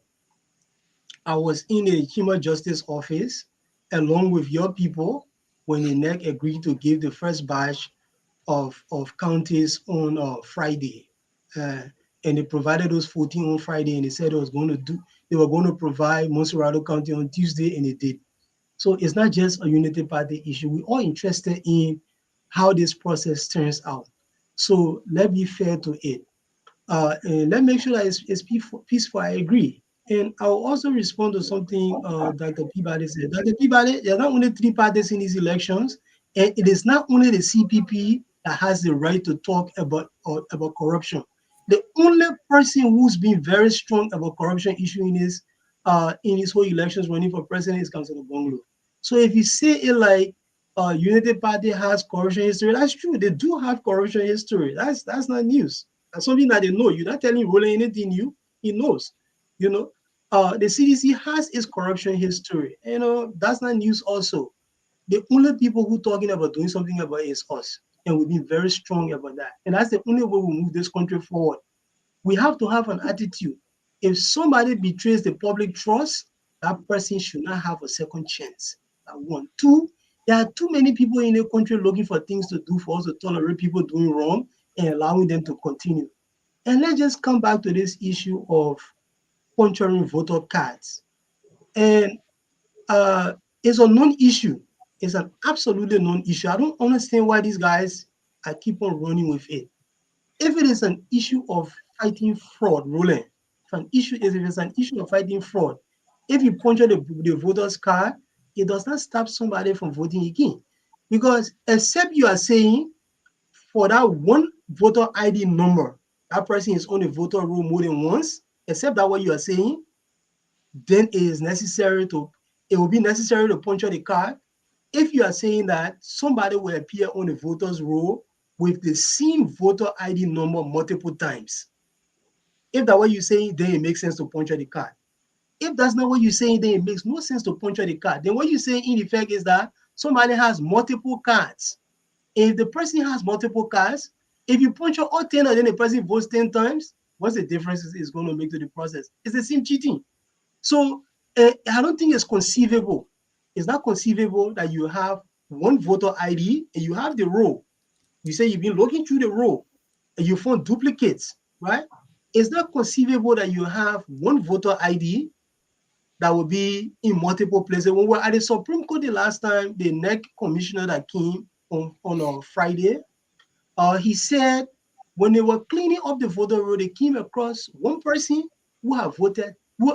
I was in the Human Justice Office along with your people when the NEC agreed to give the first batch of counties on Friday. And they provided those 14 on Friday, and they said they were going to provide Monserrado County on Tuesday, and they did. So it's not just a Unity Party issue. We're all interested in how this process turns out. So let's be fair to it. And let's make sure that it's peaceful. I agree. And I'll also respond to something Dr. Peabody said. Dr. Peabody, there are not only three parties in these elections, and it is not only the CPP that has the right to talk about corruption. The only person who's been very strong about corruption issue in his whole elections running for president is Councilor Bonglo. So if you say it like Unity Party has corruption history, that's true. They do have corruption history. That's not news. That's something that they know. You're not telling Roland anything new. He knows. You know, the CDC has its corruption history. You know, that's not news also. The only people who talking about doing something about it is us. And we've been very strong about that. And that's the only way we move this country forward. We have to have an attitude. If somebody betrays the public trust, that person should not have a second chance. That one. Two, there are too many people in the country looking for things to do for us to tolerate people doing wrong and allowing them to continue. And let's just come back to this issue of puncturing voter cards. And it's a non-issue. It's an absolutely non-issue. I don't understand why these guys are keep on running with it. If it is an issue of fighting fraud, Roland, if it's an issue of fighting fraud, if you puncture the voter's card, it does not stop somebody from voting again. Because except you are saying for that one voter ID number, that person is on the voter roll more than once, except that what you are saying, then it will be necessary to puncture the card. If you are saying that somebody will appear on the voter's roll with the same voter ID number multiple times, if that's what you're saying, then it makes sense to puncture the card. If that's not what you're saying, then it makes no sense to puncture the card. Then what you're saying in effect is that somebody has multiple cards. If the person has multiple cards, if you puncture all 10 and then the person votes 10 times, what's the difference it's going to make to the process? It's the same cheating. So I don't think it's conceivable. It's not conceivable that you have one voter ID and you have the roll. You say you've been looking through the roll and you found duplicates, right? It's not conceivable that you have one voter ID that will be in multiple places. When we were at the Supreme Court the last time, the NEC commissioner that came on a Friday, he said when they were cleaning up the voter roll, they came across one person who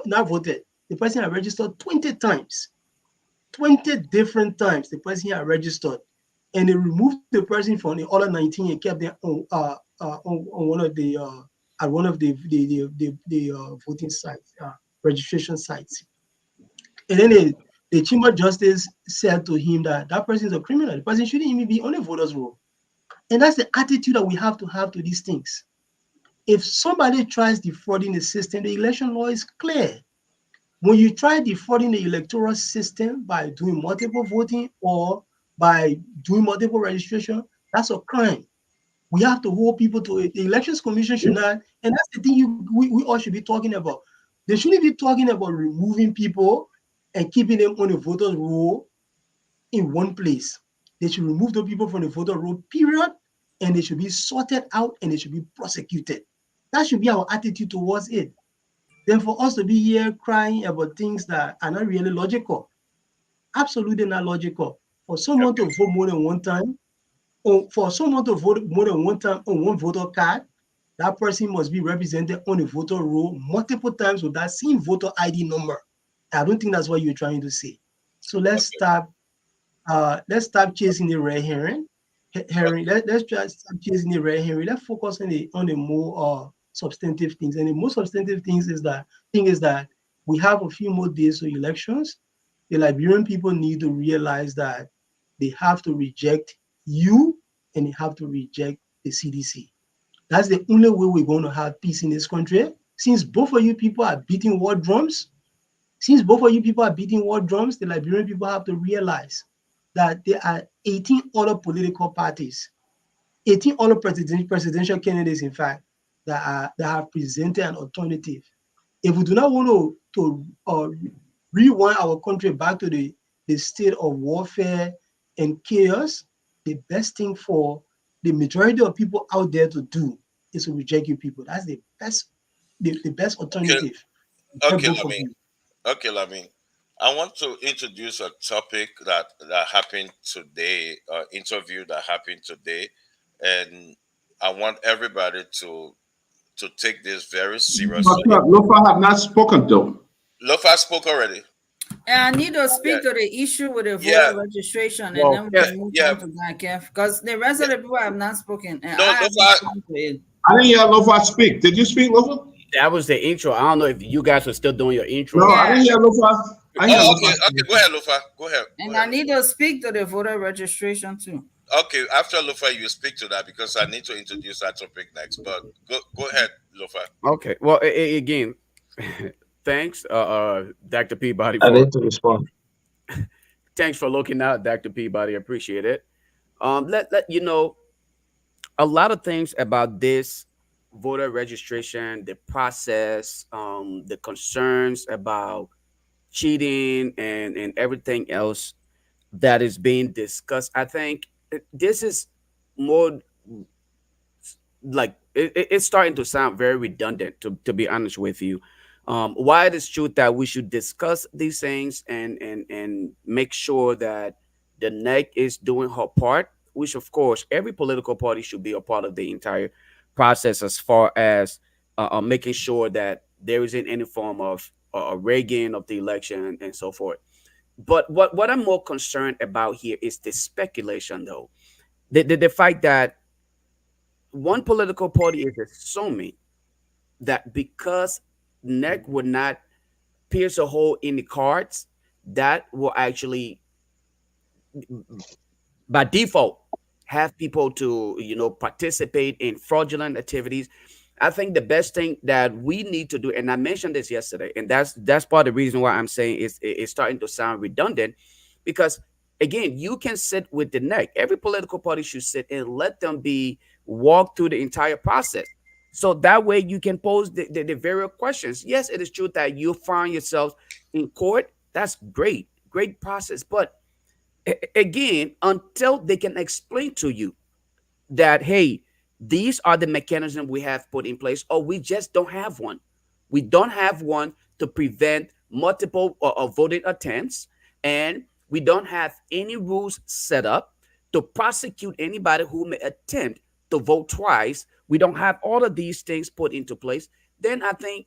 not voted. The person had registered 20 times, 20 different times. The person had registered, and they removed the person from the other 19 and kept them on one of the at one of the voting sites, registration sites. And then the Chamber of Justice said to him that person is a criminal. The person shouldn't even be on the voters roll. And that's the attitude that we have to these things. If somebody tries defrauding the system, the election law is clear. When you try defrauding the electoral system by doing multiple voting or by doing multiple registration, that's a crime. We have to hold people to it. The Elections Commission should not, and that's the thing we all should be talking about. They shouldn't be talking about removing people and keeping them on the voters roll in one place. They should remove the people from the voter roll, period, and they should be sorted out and they should be prosecuted. That should be our attitude towards it. Then for us to be here crying about things that are not really logical, absolutely not logical. For someone to vote more than one time, or for someone to vote more than one time on one voter card, that person must be represented on the voter roll multiple times with that same voter ID number. I don't think that's what you're trying to say. So let's stop chasing the red herring. Let's try stop chasing the red herring. Let's focus on the more substantive things. And the most substantive things is that we have a few more days to elections. The Liberian people need to realize that they have to reject you and they have to reject the CDC. That's the only way we're going to have peace in this country. Since both of you people are beating war drums, the Liberian people have to realize that there are 18 other political parties, 18 other presidential candidates, in fact, that have presented an alternative. If we do not want to rewind our country back to the state of warfare and chaos, the best thing for the majority of people out there to do is to reject you people. That's the best Okay, alternative. okay, Both of Lamin. you. Okay, Lamin. I want to introduce a topic that happened today, interview that happened today, and I want everybody to take this very But seriously. Lofa have not spoken though. Lofa spoke already. And I need to Yeah, speak to the issue with the voter yeah, registration, and Well, then we yeah, can move yeah, on to that, Kev, because the rest yeah. of the people have not spoken, and No, I have not Lofa. spoken to it. I didn't hear Lofa speak. Did you speak, Lofa? that was the intro. I don't know if you guys are still doing your intro. No, I Yeah, didn't hear Lofa. I hear Oh, Lofa okay, speak. okay. Go ahead, Lofa. Go ahead, go and ahead, I need Lofa. to speak to the voter registration too. Okay, after Lofa, you speak to that because I need to introduce that topic next. But go ahead, Lofa. Okay. Well, again, thanks, Dr. Peabody, I for need to respond. thanks for looking out, Dr. Peabody. Appreciate it. Let you know a lot of things about this voter registration, the process, the concerns about cheating and everything else that is being discussed. I think this is more like it's starting to sound very redundant, to be honest with you. Why it is true that we should discuss these things and make sure that the NEC is doing her part, which of course every political party should be a part of the entire process, as far as making sure that there isn't any form of rigging of the election and so forth. But what I'm more concerned about here is the speculation, though. The fact that one political party is assuming that because NEC would not pierce a hole in the cards, that will actually, by default, have people to participate in fraudulent activities. I think the best thing that we need to do, and I mentioned this yesterday, and that's part of the reason why I'm saying it's starting to sound redundant, because again, you can sit with the NEC. Every political party should sit and let them be walk through the entire process. So that way you can pose the various questions. Yes, it is true that you find yourself in court. That's great, great process. But again, until they can explain to you that, hey, these are the mechanisms we have put in place, or we just don't have one. We don't have one to prevent multiple voting attempts, and we don't have any rules set up to prosecute anybody who may attempt to vote twice. We don't have all of these things put into place. Then I think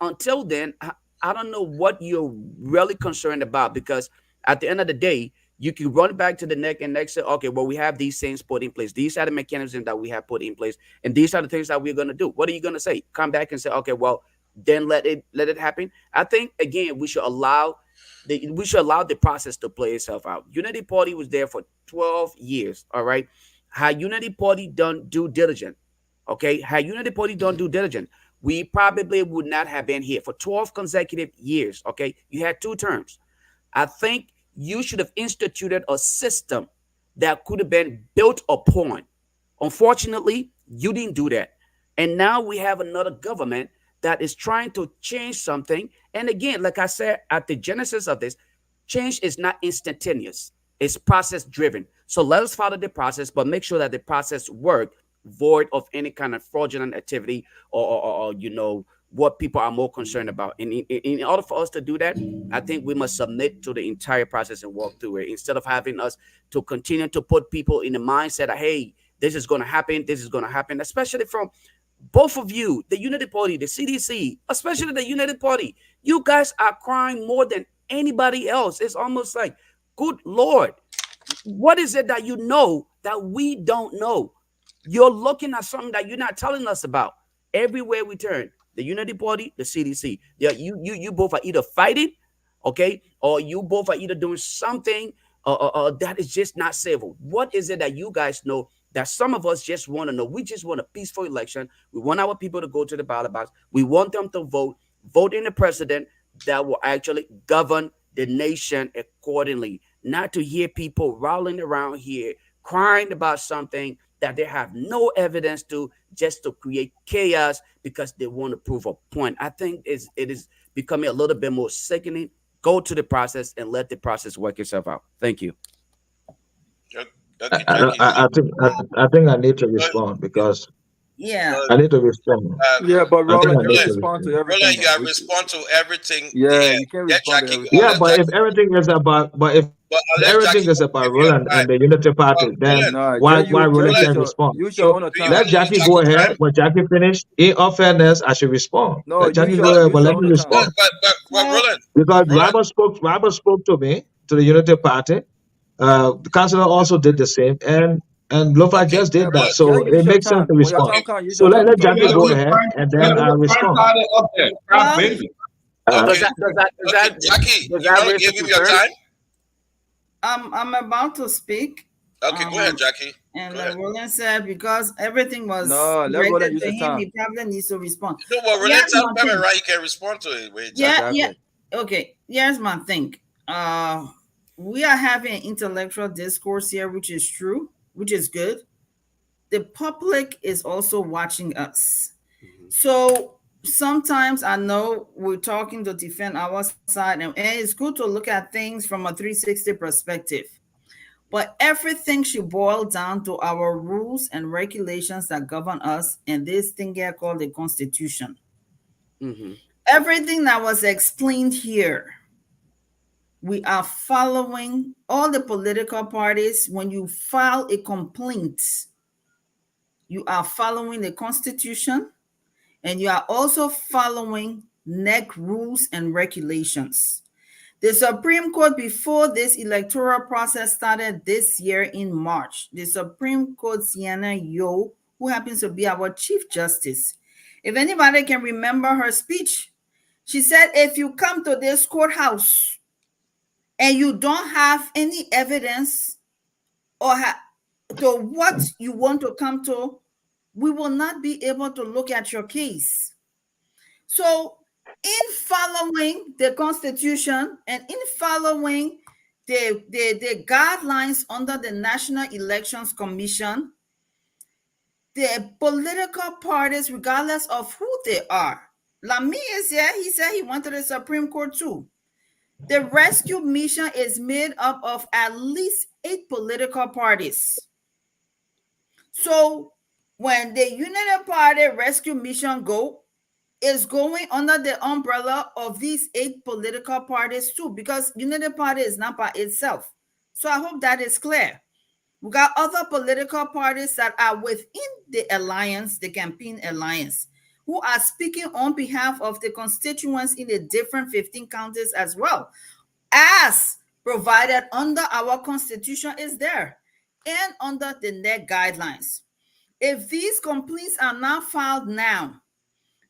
until then, I don't know what you're really concerned about, because at the end of the day, you can run back to the NEC and NEC say, okay, well, we have these things put in place. These are the mechanisms that we have put in place, and these are the things that we're going to do. What are you going to say? Come back and say, okay, well, then let it happen. I think again, we should allow the process to play itself out. Unity Party was there for 12 years. All right. Had Unity Party done due diligence, okay, had Unity Party done due diligence, we probably would not have been here for 12 consecutive years. Okay. You had 2 terms. I think you should have instituted a system that could have been built upon. Unfortunately, you didn't do that. And now we have another government that is trying to change something. And again, like I said at the genesis of this, change is not instantaneous, it's process driven. So let us follow the process, but make sure that the process work void of any kind of fraudulent activity, or what people are more concerned about. And in order for us to do that, I think we must submit to the entire process and walk through it, instead of having us to continue to put people in the mindset of, hey, this is going to happen, this is going to happen, especially from both of you, the Unity Party, the CDC, especially the Unity Party. You guys are crying more than anybody else. It's almost like, good Lord, what is it that you know that we don't know? You're looking at something that you're not telling us about. Everywhere we turn, the Unity Party, the CDC, yeah, you both are either fighting, okay, or you both are either doing something that is just not civil? What is it that you guys know that some of us just want to know? We just want a peaceful election. We want our people to go to the ballot box. We want them to vote in a president that will actually govern the nation accordingly, not to hear people rolling around here crying about something that they have no evidence to, just to create chaos because they want to prove a point. I think it is becoming a little bit more sickening. Go to the process and let the process work itself out. Thank you. Okay, Jackie. I think I need to respond because I need to respond. Yeah, but I think Roland I need can't to respond to respond. everything. Roland, you Though. gotta respond to everything. Yeah, you can't Let respond to Jackie. everything. Yeah, Let but if Jackie. everything is about, But unless everything Jackie is will about give you Roland a time. and the Unity Party, then Roland, No, why Roland just can't respond? use your So own do you let time. want to use Jackie go Jackie ahead. time? When Jackie finish, in all fairness, I should respond. No, Let Jackie use go your ahead, but let own me time. respond But Roland, because Roland. Robert spoke to me, to the Unity Party. The councillor also did the same, and Lofa Okay, just Yeah, did that. but Roland. just So use it your makes sense time. to When your respond. time comes, use So your time to let talk. Jackie Yeah, go we're ahead, trying, and then we're I trying respond. to up there. Stop Well, busy. Okay, Does okay, that Jackie, does you that want to raise a give him your concern? time? I'm about to speak. Okay, go ahead, Jackie. And Go like ahead. Roland said, because everything was No, let Roland directed use to his him, time. he probably needs to respond. No, but Roland, Here's tell my him thing. right. He can respond to it. Wait, Yeah, Jackie. yeah. Exactly. Okay, here's my thing. We are having intellectual discourse here, which is true, which is good. The public is also watching us. So sometimes I know we're talking to defend our side, and it's good to look at things from a 360 perspective. But everything should boil down to our rules and regulations that govern us and this thing here called the Constitution. Mm-hmm. Everything that was explained here, we are following all the political parties. When you file a complaint, you are following the Constitution, and you are also following NEC rules and regulations. The Supreme Court, before this electoral process started this year in March, the Supreme Court's Nyenwolo, who happens to be our Chief Justice, if anybody can remember her speech, she said, if you come to this courthouse and you don't have any evidence or to what you want to come to, we will not be able to look at your case. So, in following the Constitution and in following the guidelines under the National Elections Commission, the political parties, regardless of who they are, Lamy is here, he said he went to the Supreme Court too. The rescue mission is made up of at least 8 political parties. So when the Unity Party rescue mission is going under the umbrella of these 8 political parties too, because Unity Party is not by itself. So I hope that is clear. We got other political parties that are within the alliance, the campaign alliance, who are speaking on behalf of the constituents in the different 15 counties as well, as provided under our constitution is there and under the NEC guidelines. If these complaints are not filed now,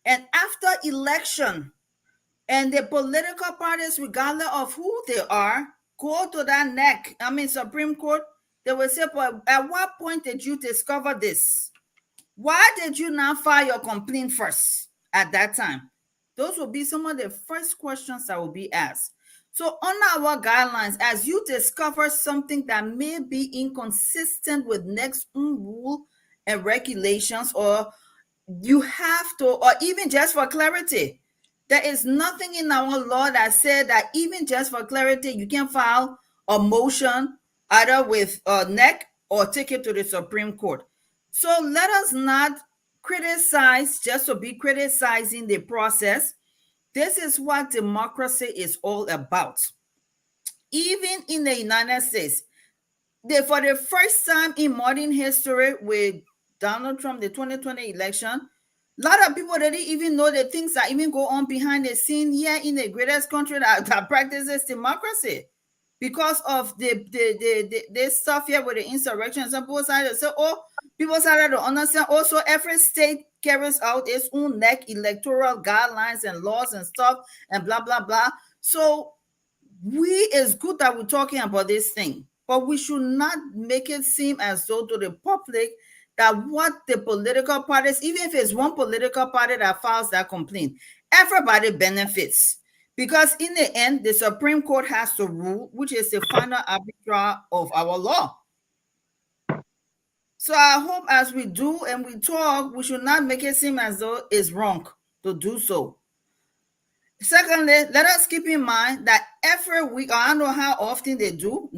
and after election, and the political parties, regardless of who they are, go to that Supreme Court, they will say, but at what point did you discover this? Why did you not file your complaint first at that time? Those will be some of the first questions that will be asked. So on our guidelines, as you discover something that may be inconsistent with next rule and regulations, or you have to, or even just for clarity, there is nothing in our law that said that even just for clarity, you can file a motion either with NEC or take it to the Supreme Court. So let us not criticize just to be criticizing the process. This is what democracy is all about. Even in the United States, for the first time in modern history with Donald Trump, the 2020 election, a lot of people didn't even know the things that even go on behind the scene here in the greatest country that practices democracy. Because of this stuff here with the insurrection, some people started to say, people started to understand also every state carries out its own NEC electoral guidelines and laws and stuff and blah, blah, blah. So it's good that we're talking about this thing, but we should not make it seem as though to the public that what the political parties, even if it's one political party that files that complaint, everybody benefits. Because in the end, the Supreme Court has to rule, which is the final arbiter of our law. So I hope as we do and we talk, we should not make it seem as though it's wrong to do so. Secondly, let us keep in mind that every week, I don't know how often they do,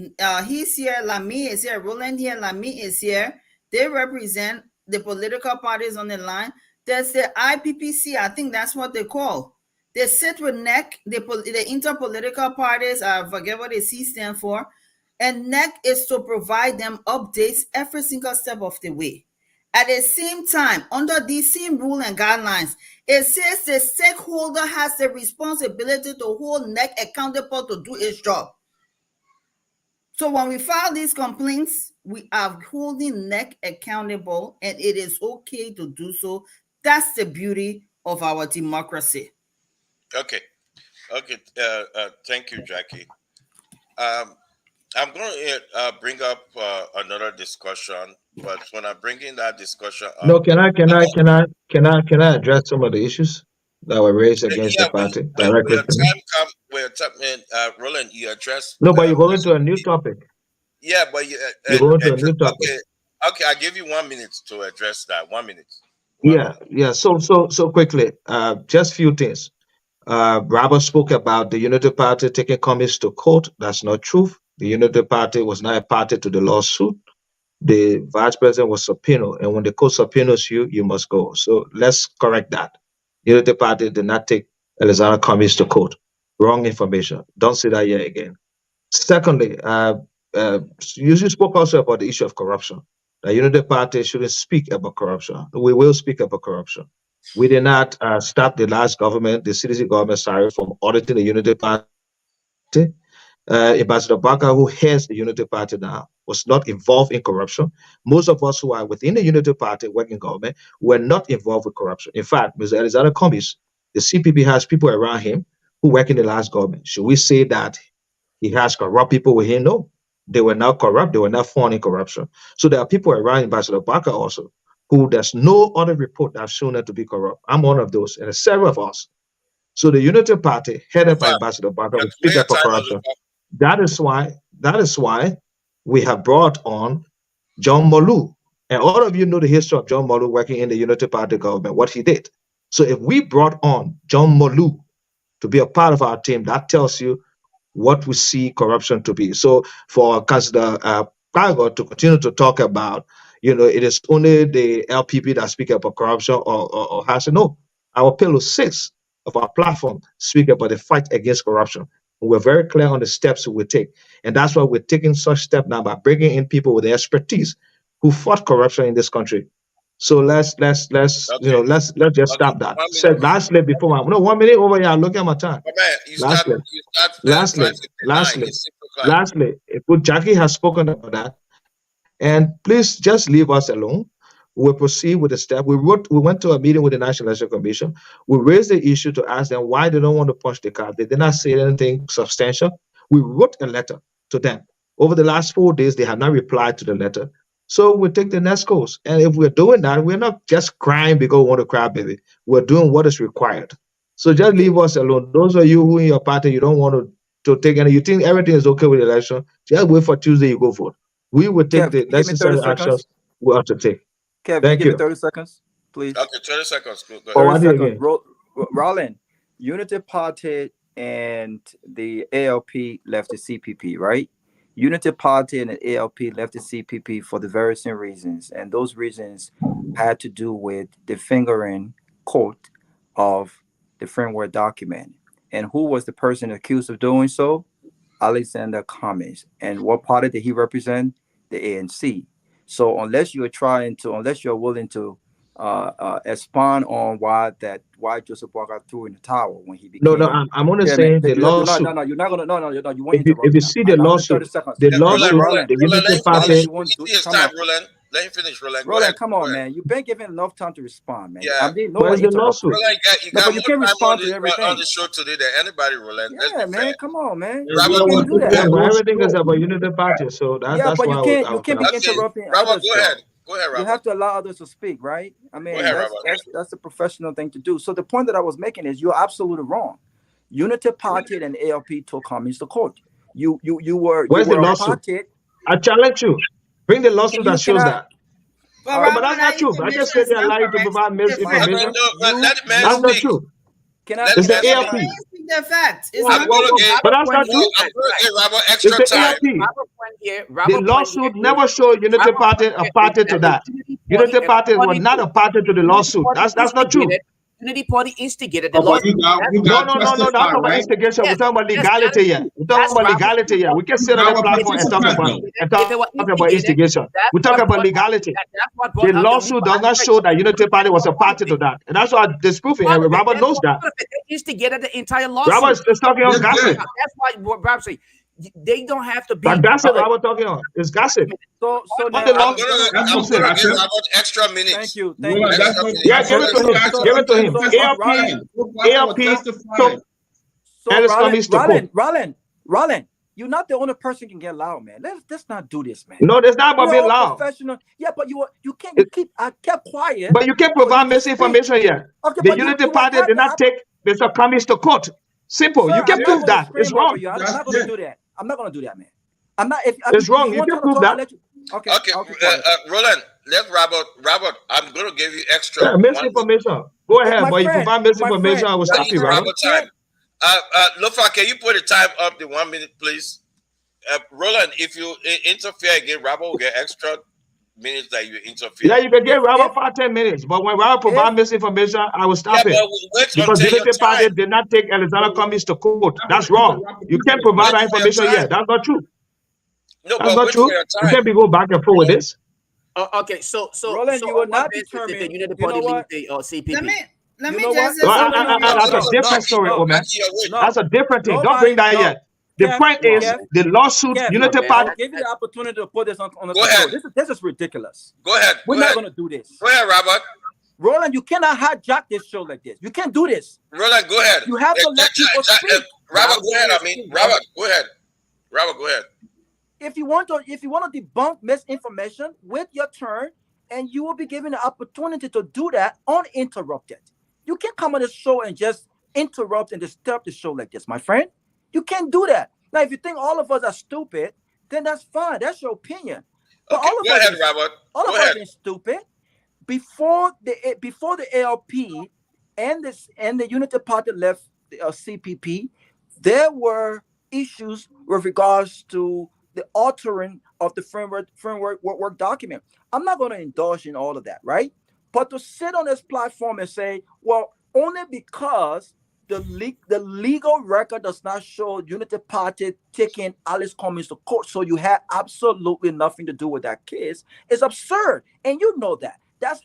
he's here, Lamy is here, Roland here, Lamy is here. They represent the political parties on the line. There's the IPPC, I think that's what they call. They sit with NEC, the interpolitical parties, I forget what the C stand for, and NEC is to provide them updates every single step of the way. At the same time, under these same rules and guidelines, it says the stakeholder has the responsibility to hold NEC accountable to do its job. So when we file these complaints, we are holding NEC accountable, and it is okay to do so. That's the beauty of our democracy. Okay. Thank you, Jackie. I'm going to bring up another discussion, but when I bring in that discussion, No, can I address some of the issues that were raised against the party directly? Roland, you addressed. No, but you're going to a new topic. Yeah, but you're going to a new topic. Okay, I'll give you 1 minute to address that. 1 minute. Yeah. So quickly, just few things. Robert spoke about the Unity Party taking commies to court. That's not true. The Unity Party was not a party to the lawsuit. The vice president was subpoenaed, and when the court subpoenas you, you must go. So let's correct that. Unity Party did not take Alexander Cummings to court. Wrong information. Don't say that here again. Secondly, you spoke also about the issue of corruption. The Unity Party shouldn't speak about corruption. We will speak about corruption. We did not stop the last government, the CDC government, from auditing the Unity Party. Ambassador Barker, who heads the Unity Party now, was not involved in corruption. Most of us who are within the Unity Party working government were not involved with corruption. In fact, Mr. Alexander Cummings, the CPP has people around him who work in the last government. Should we say that he has corrupt people with him? No, they were not corrupt. They were not found in corruption. So there are people around Ambassador Barker also who there's no other report that have shown them to be corrupt. I'm one of those, and several of us. So the Unity Party, headed by Ambassador Barker, will speak up for corruption. That is why we have brought on John Molu. And all of you know the history of John Molu working in the Unity Party government, what he did. So if we brought on John Molu to be a part of our team, that tells you what we see corruption to be. So for Councillor Pago to continue to talk about, it is only the LPP that speak about corruption or has to know. Our pillar 6 of our platform speak about the fight against corruption. We're very clear on the steps we take. And that's why we're taking such steps now by bringing in people with expertise who fought corruption in this country. So let's just stop that. So lastly, before 1 minute over here, look at my time. Lastly, Jackie has spoken about that. And please just leave us alone. We'll proceed with the step. We went to a meeting with the National Election Commission. We raised the issue to ask them why they don't want to punch the card. They did not say anything substantial. We wrote a letter to them. Over the last 4 days, they have not replied to the letter. So we'll take the next course. And if we're doing that, we're not just crying because we want to cry, baby. We're doing what is required. So just leave us alone. Those of you who in your party, you don't want to take any, you think everything is okay with the election, just wait for Tuesday, you go vote. We will take the necessary actions we have to take. Kev, give me 30 seconds, please. Okay, 30 seconds. Go ahead. 30 seconds. Roland, Unity Party and the ALP left the CPP, right? Unity Party and the ALP left the CPP for the very same reasons. And those reasons had to do with the fingering court of the framework document. And who was the person accused of doing so? Alexander Cummings. And what party did he represent? The ANC. So unless you're willing to expound on why Joseph Walker threw in the towel when he became. No, I'm only saying the lawsuit. No, you're not gonna. No, you want if you see the lawsuit, the Unity Party. Let him finish, Roland. Go Roland, ahead. come on, man. You've been given enough time to respond, man. Yeah. I mean, no Where's one the interrupted. lawsuit? Roland, you No, got but you more can't time respond to on everything. the show today than anybody, Roland. Let's Yeah, be man. fair. Come on, man. Robert, You can't do that. Yeah, but everything is about unity party, so Yeah, that's but why you can't be Okay, interrupting Robert, others. go Though. ahead. Go ahead, You Robert. have to allow others to speak, right? I mean, ahead, that's the professional thing to do. So the point that I was making is you're absolutely wrong. Unity Party and ALP took homage to court. You were Where's the a lawsuit? party. I challenge you. Bring the lawsuit that shows that. But But that's not true. I just said they're lying to provide misinformation. Let the man That's not speak. true. Can I? It's can the I- ALP. The fact. It's I'm not going to give But that's not true. Robert It's extra the time. ALP. The lawsuit never showed Unity Party a party to that. Unity Party was not a party to the lawsuit. That's not true. Unity Party instigated the Oh, but lawsuit. you got No. That's testify, about right? instigation. We're Yes, talking about yes, legality here. We're talking about legality here. We can sit on the Robert platform and talk about instigation. We're talking about legality. The lawsuit does not show that Unity Party was a party to that. And that's why disproving. And Robert knows that. They instigated the entire lawsuit. Robert is talking on gossip. That's why Rob say they don't have to be. But gossip, Robert talking on. It's gossip. So What now, the I'm lawsuit? going to give Robert extra minutes. thank you. Yeah, give it to him. Give it to him. ALP took Ellis Cummings to court. Roland, you're not the only person can get loud, man. Let's not do this, man. No, there's not about We're being all loud. professional. Yeah, but I kept quiet. But you can't provide misinformation here. Okay, The but Unity Party did not take Mr. Cummings to court. Simple. Sir, You can I'm prove not that. gonna It's scream over wrong. you. I'm not going to do that. I'm not going to do that, man. I'm not. It's wrong. You can prove that. Okay. Okay, Roland, let Robert, I'm going to give you extra. Yeah, misinformation. Go ahead, but you provide misinformation, I will stop you, right? Time. Lofa, can you put the time up to 1 minute, please? Roland, if you interfere again, Robert will get extra minutes that you interfere. Yeah, you can give Robert 5-10 minutes, but when Robert provides misinformation, I will stop it. Because the Unity Party did not take Alexander Cummings to court. That's wrong. You can't provide that information yet. That's not true. No, that's not true. You can't be going back and forth with this. Okay, so Roland, you will not determine determine. the Unity Party leave the CPP. Let me You know just what? That's a different story, man. That's a different thing. Don't bring that yet. The Keff, point is, Keff, the lawsuit, Keff, Unity I'll Party. give you the opportunity to put this on the Go ahead. show. This is ridiculous. Go ahead. We're Go not ahead. going to do this. Go ahead, Robert. Roland, you cannot hijack this show like this. You can't do this. Roland, go ahead. You have to let people speak. Robert, go ahead. Robert, go ahead. Robert, go ahead. If you want to debunk misinformation, wait your turn, and you will be given the opportunity to do that uninterrupted. You can't come on the show and just interrupt and disturb the show like this, my friend. You can't do that. Now, if you think all of us are stupid, then that's fine. That's your opinion. But Okay, go ahead, Robert. All of us are stupid. Before the ALP and the Unity Party left the CPP, there were issues with regards to the altering of the framework work document. I'm not going to indulge in all of that, right? But to sit on this platform and say, well, only because the legal record does not show Unity Party taking Alice Cummings to court, so you had absolutely nothing to do with that case, is absurd, and you know that. That's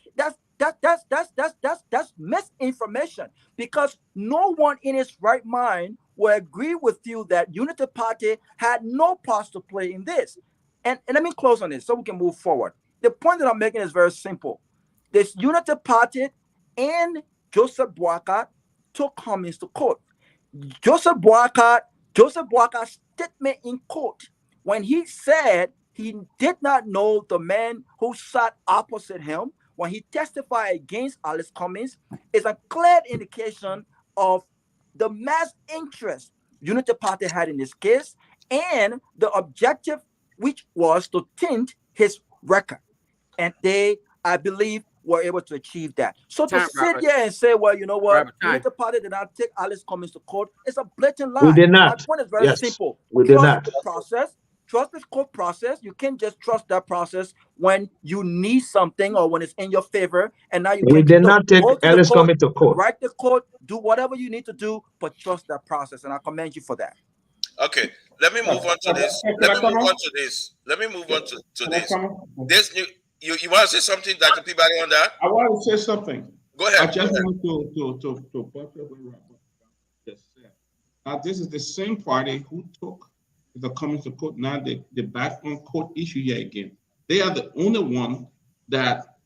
misinformation, because no one in his right mind will agree with you that Unity Party had no part to play in this. And let me close on this so we can move forward. The point that I'm making is very simple. This Unity Party and Joseph Boakai took Cummings to court. Joseph Boakai's statement in court, when he said he did not know the man who sat opposite him, when he testified against Alice Cummings, is a clear indication of the mass interest Unity Party had in this case and the objective, which was to tint his record. And they, I believe, were able to achieve that. So to sit here and say, well, you know what, Unity Party did not take Alice Cummings to court, it's a blatant lie. We did not. My point is very simple. We did not. Trust the court process. You can't just trust that process when you need something or when it's in your favor. And now we did not take Alice Cummings to court. Write the court, do whatever you need to do, but trust that process. And I commend you for that. Okay, let me move on to this. Let me move on to this. This new, you want to say something, Dr. Peabody, on that? I want to say something. Go ahead. I just want to buttress what Robert just said. Now, this is the same party who took the Cummings to court. Now they back on court issue here again. They are the only one that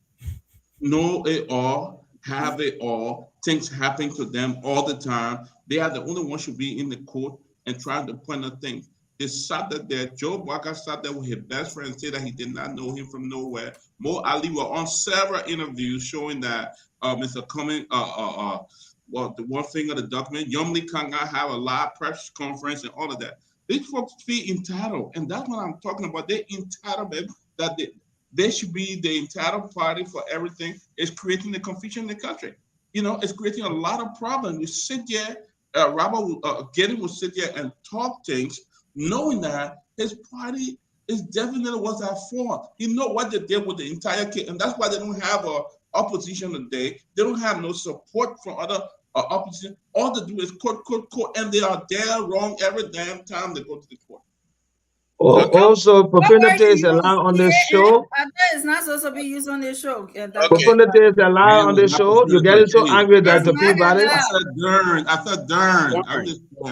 know it all, have it all, things happen to them all the time. They are the only ones should be in the court and try to point out things. They sat there. Joe Barker sat there with his best friend and said that he did not know him from nowhere. Mo Ali were on several interviews showing that Mr. Cummings, well, the one thing of the document, Yumli Kanga have a live press conference and all of that. These folks feel entitled, and that's what I'm talking about. They're entitled, that they should be the entitled party for everything. It's creating the confusion in the country. You know, it's creating a lot of problems. You sit there, Robert Getty will sit there and talk things, knowing that his party is definitely was at fault. You know what they did with the entire case, and that's why they don't have a opposition today. They don't have no support from other opposition. All they do is court, and they are there wrong every damn time they go to the court. Also, profanity is allowed on this show. It's not supposed to be used on this show. Profanity is allowed on this show. You're getting so angry that the Peabody. I said darn.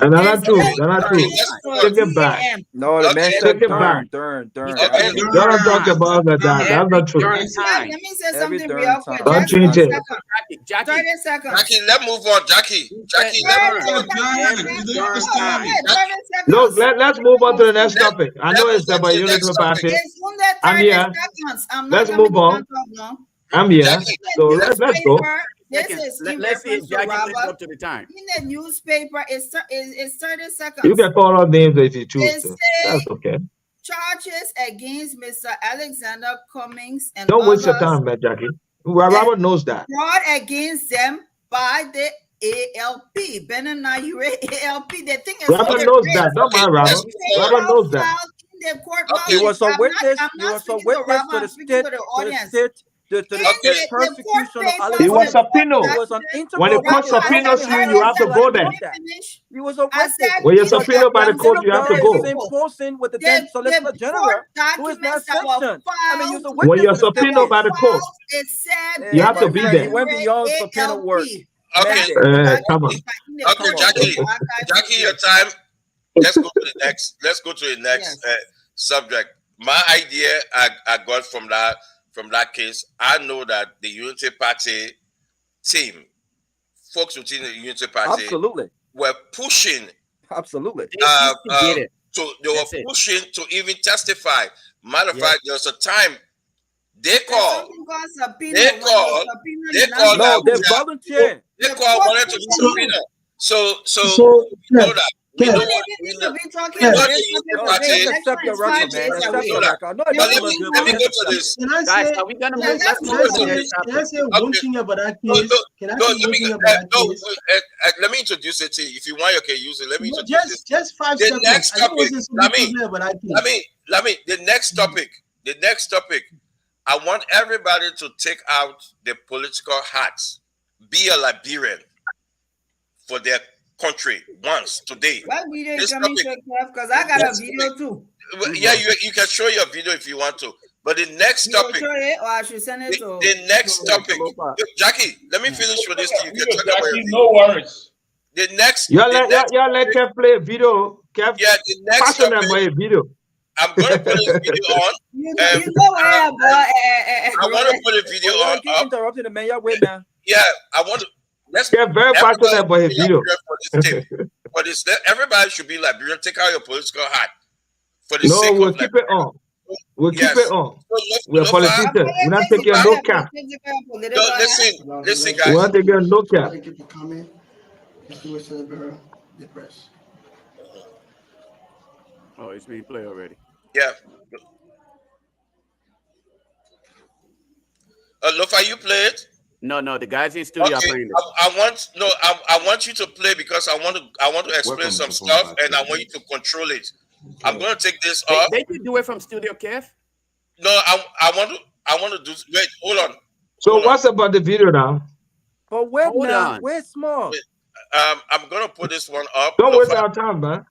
And that's not true. That's not true. Take it back. No, the man said darn. Don't talk about that. That's not true. Let me say something real quick. Don't change it. 30 seconds. Jackie, let's move on. Jackie, let's move on. Look, let's move on to the next topic. I know it's about unity party. I'm here. Let's move on. I'm here. So let's go. This is let's see, Jackie, let's go up to the time. In the newspaper, it's 30 seconds. You can call out names if you choose to. That's okay. Charges against Mr. Alexander Cummings and don't waste your time, man, Jackie. Robert knows that. Brought against them by the ALP, Ben and Nayure ALP. The thing is, Robert knows that. Don't mind Robert. Robert knows that. He was a witness. He was a witness to the state, persecution of Alexander. He was subpoenaed. When the court subpoenas you have to go there. He was a witness. When you're subpoenaed by the court, you have to go. Imposing with the then Solicitor General, who is not sanctioned. I mean, you're a witness. When you're subpoenaed by the court, you have to be there. He went beyond subpoena work. Okay, come on. Okay, Jackie, your time. Let's go to the next subject. My idea I got from that case. I know that the Unity Party team, folks within the Unity Party, were pushing. Absolutely. They were pushing to even testify. Matter of fact, there was a time they called. They volunteered. They called wanted to be subpoena. So you know that. We know what let me go to this. Guys, are we gonna move? Let's move to this. Can I say one thing about that case? Let me introduce it to you. If you want, you can use it. Let me introduce it. Just 5 the seconds. Next topic. The next topic. I want everybody to take out the political hats. Be a Liberian for their country once today. What video is coming to because I got a video too. Yeah, you can show your video if you want to. But the next topic, show it, or I should send it to the next topic. Jackie, let me finish with this. You can talk about it. No worries. The next, y'all let Keff play a video. Keff, the next topic, video. I'm gonna put this video on. I want to put a video on. Interrupting the man, y'all wait, man. Yeah, I want to. Let's get very passionate about his video. For this, everybody should be Liberian. Take out your political hat. For the sake we'll of keep it on. We'll keep it on. We're politicians. We're not taking no cap. Listen, guys. We're not taking no cap. Thank you for coming. The press. Oh, it's being played already. Yeah. Lofa, you play it? No, the guys in studio are playing it. I want you to play because I want to explain some stuff and I want you to control it. I'm going to take this off. They can do it from studio, Kev. No, I want to do. Wait, hold on. So what's about the video now? But wait now, wait small. I'm going to put this one up. Don't waste our time, man.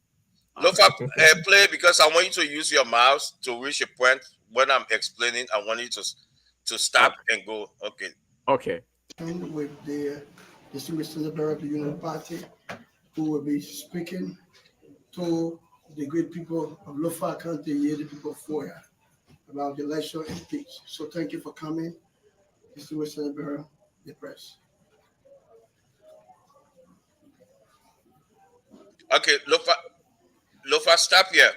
Lofa, play because I want you to use your mouse to reach a point when I'm explaining. I want you to stop and go. Okay. With the distinguished senator of the Union Party, who will be speaking to the great people of Lofa County, the people of Foya. about the election and peace. So thank you for coming, distinguished Senator, the press. Okay, Lofa, stop here.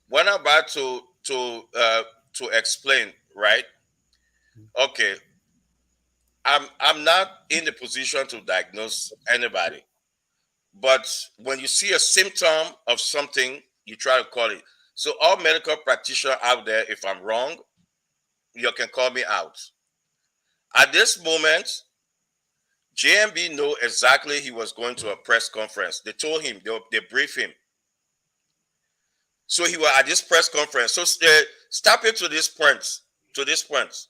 What I'm about to explain, right? Okay, I'm not in the position to diagnose anybody, but when you see a symptom of something, you try to call it. So all medical practitioners out there, if I'm wrong, you can call me out. At this moment, JMB know exactly he was going to a press conference. They told him, they briefed him. So he was at this press conference. So stop it to this point.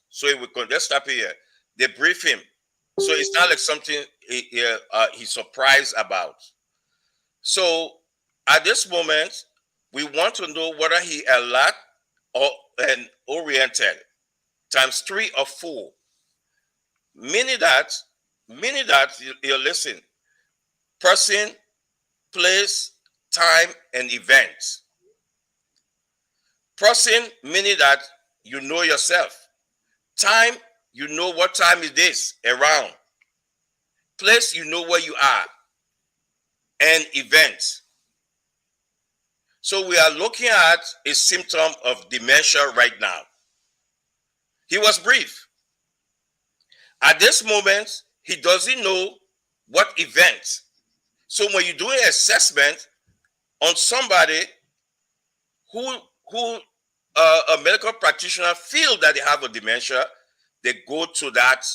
So he would let's stop it here. They brief him. So it's not like something he's surprised about. So at this moment, we want to know whether he alert or and oriented times 3 or 4. Meaning that you listen. Person, place, time, and event. Person, meaning that you know yourself. Time, you know what time it is around. Place, you know where you are. And event. So we are looking at a symptom of dementia right now. He was brief. At this moment, he doesn't know what event. So when you're doing assessment on somebody who a medical practitioner feel that they have a dementia, they go to that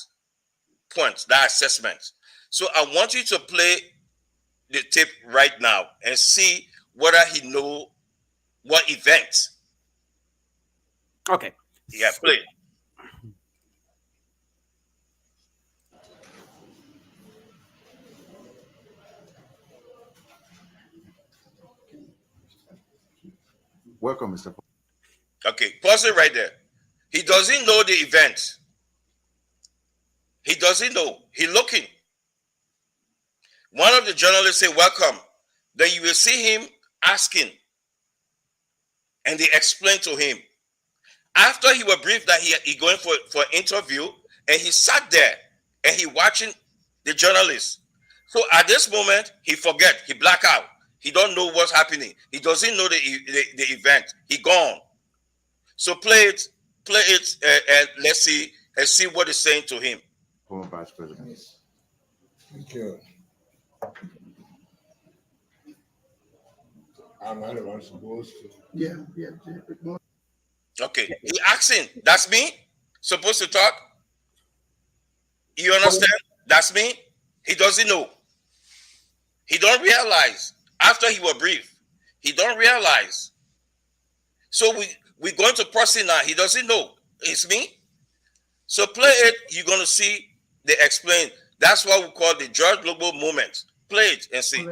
point, that assessment. So I want you to play the tape right now and see whether he know what event. Okay. Yeah, play. Welcome, Mr. Okay, pause it right there. He doesn't know the event. He doesn't know. He looking. One of the journalists say, welcome. Then you will see him asking. And they explain to him. After he was briefed that he going for interview, and he sat there and he watching the journalist. So at this moment, he forget, he black out. He don't know what's happening. He doesn't know the event. He gone. So play it, and let's see what it's saying to him. Former Vice President. Thank you. I'm not even supposed to. Yeah. Okay, he asking, that's me? Supposed to talk? You understand? That's me? He doesn't know. He don't realize. After he was briefed, he don't realize. So we're going to proceed now. He doesn't know. It's me. So play it. You're going to see they explain. That's what we call the George Global moment. Play it and see.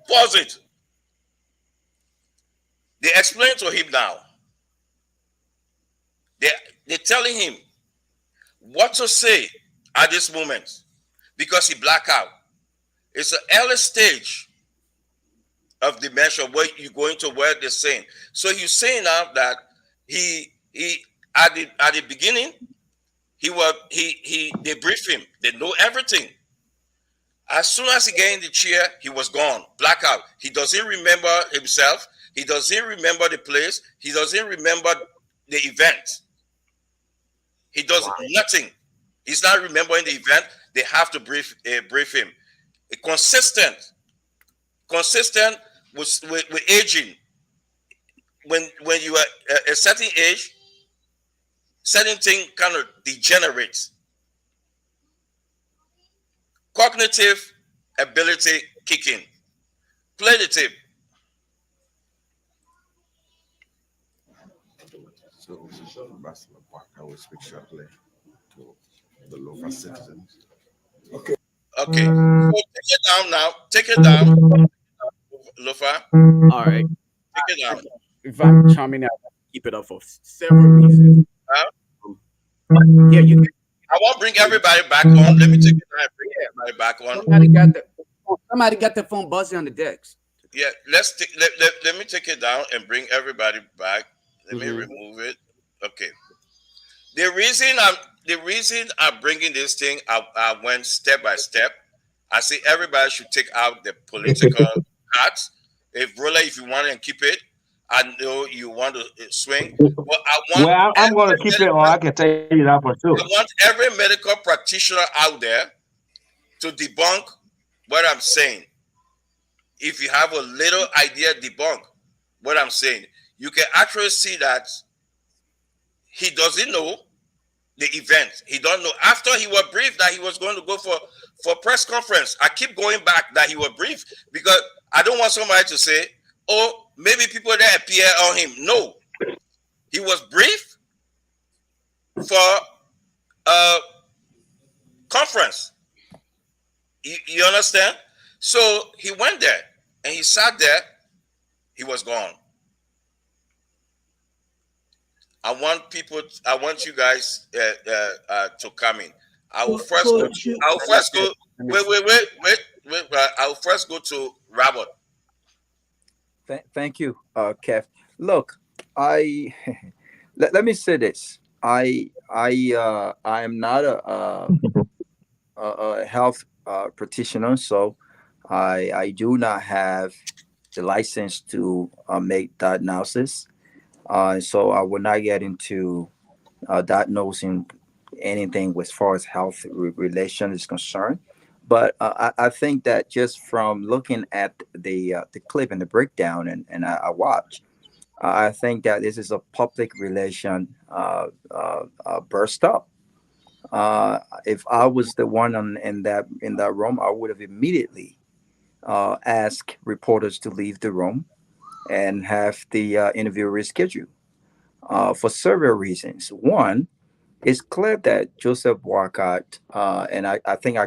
Pause it. They explain to him now. They're telling him what to say at this moment because he black out. It's an early stage of dementia where you're going to where they're saying. So he's saying now that he at the beginning they brief him. They know everything. As soon as he get in the chair, he was gone, blackout. He doesn't remember himself. He doesn't remember the place. He doesn't remember the event. He does nothing. He's not remembering the event. They have to brief him. Consistent with aging. When you are a certain age, certain thing kind of degenerates. Cognitive ability kicking. Play the tape. So, Ambassador Park, I will speak shortly to the local citizens. Okay. So take it down now. Take it down, Lofa. All right. Take it down. If I'm chiming out, keep it up for several reasons. Yeah, you can I want to bring everybody back on. Let me take it now and bring everybody back on. Somebody got the phone buzzing on the decks. Yeah, let me take it down and bring everybody back. Let me remove it. Okay. The reason I'm bringing this thing, I went step by step. I say everybody should take out the political hats. If you want to keep it, I know you want to swing. But Well, I'm going to keep it on. I can tell you that for sure. I want every medical practitioner out there to debunk what I'm saying. If you have a little idea, debunk what I'm saying. You can actually see that he doesn't know the event. He don't know. After he was briefed that he was going to go for press conference, I keep going back that he was briefed because I don't want somebody to say, oh, maybe people that appear on him. No. He was briefed for a conference. You understand? So he went there and he sat there. He was gone. I want you guys to come in. I will first go. Wait. I will first go to Robert. Thank you, Kev. Look, I let me say this. I am not a health practitioner, so I do not have the license to make diagnosis. So I will not get into diagnosing anything as far as health relation is concerned. But I think that just from looking at the clip and the breakdown, and I watch, I think that this is a public relation burst up. If I was the one in that room, I would have immediately asked reporters to leave the room and have the interview rescheduled for several reasons. One, it's clear that Joseph Walcott, and I think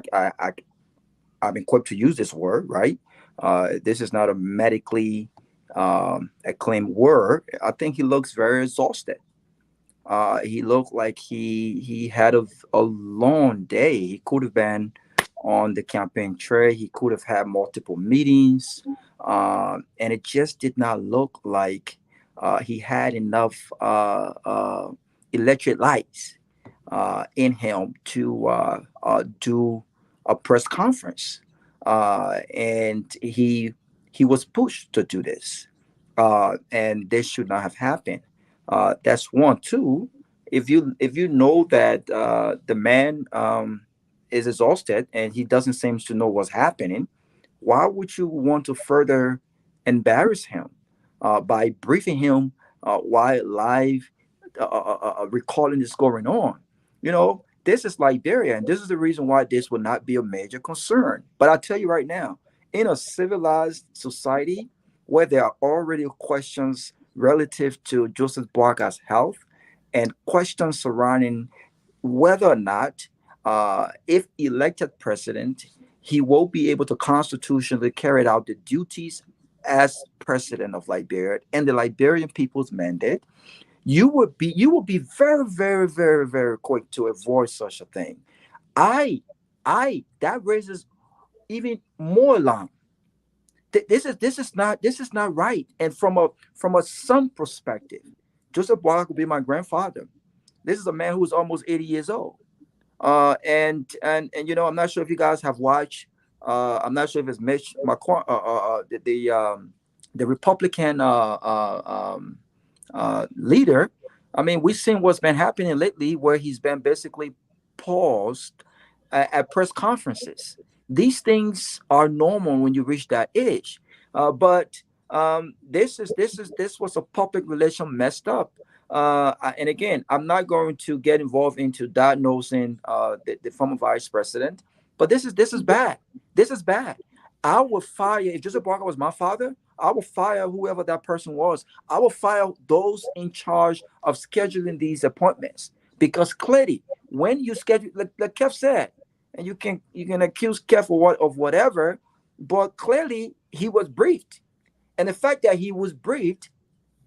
I'm equipped to use this word, right? This is not a medically acclaimed word. I think he looks very exhausted. He looked like he had a long day. He could have been on the campaign trail. He could have had multiple meetings, and it just did not look like he had enough electric lights in him to do a press conference, and he was pushed to do this, and this should not have happened. That's one. Two, if you know that the man is exhausted and he doesn't seem to know what's happening, why would you want to further embarrass him by briefing him while live recalling this going on? This is Liberia, and this is the reason why this will not be a major concern. But I'll tell you right now, in a civilized society where there are already questions relative to Joseph Boakar's health and questions surrounding whether or not, if elected president, he will be able to constitutionally carry out the duties as president of Liberia and the Liberian people's mandate. You would be very, very, very, very quick to avoid such a thing. That raises even more alarm. This is not right. And from a son perspective, Joseph Boakai would be my grandfather. This is a man who is almost 80 years old. And I'm not sure if you guys have watched. I'm not sure if it's Mitch McCall, the Republican leader. I mean, we've seen what's been happening lately, where he's been basically paused at press conferences. These things are normal when you reach that age, but this was a public relation messed up. And again, I'm not going to get involved into diagnosing the former vice president, but this is bad. This is bad. I would fire, if Joseph Barker was my father, I would fire whoever that person was. I would fire those in charge of scheduling these appointments, because clearly, when you schedule, like Keff said, and you can accuse Keff of whatever, but clearly he was briefed, and the fact that he was briefed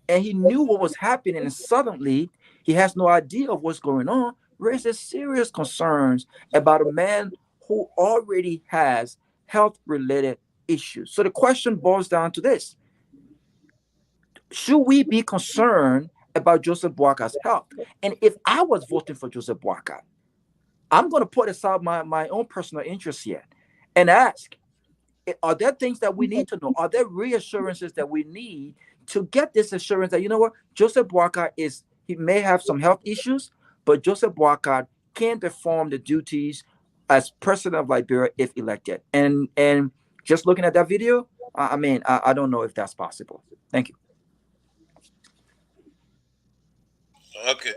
and he knew what was happening, and suddenly he has no idea of what's going on, raises serious concerns about a man who already has health related issues. So the question boils down to this: should we be concerned about Joseph Boakar's health? And if I was voting for Joseph Boakar, I'm going to put aside my own personal interests here and ask, are there things that we need to know? Are there reassurances that we need to get this assurance that, you know what, Joseph Boakar he may have some health issues, but Joseph Boakar can perform the duties as president of Liberia if elected. And just looking at that video, I don't know if that's possible. Thank you. Okay.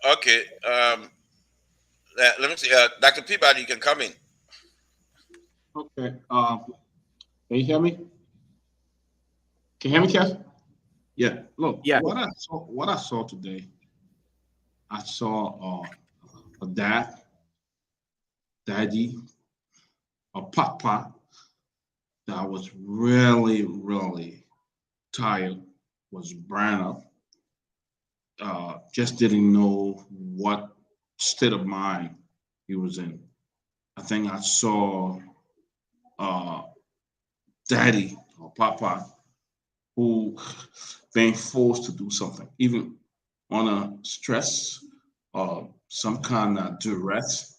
Okay. Let me see. Dr. Peabody, you can come in. Okay. Can you hear me? Can you hear me, Keff? Yeah. Look. Yeah. What I saw today, I saw a daddy, a papa that was really, really tired, was burned up, just didn't know what state of mind he was in. I think I saw daddy or papa who being forced to do something, even on a stress or some kind of duress,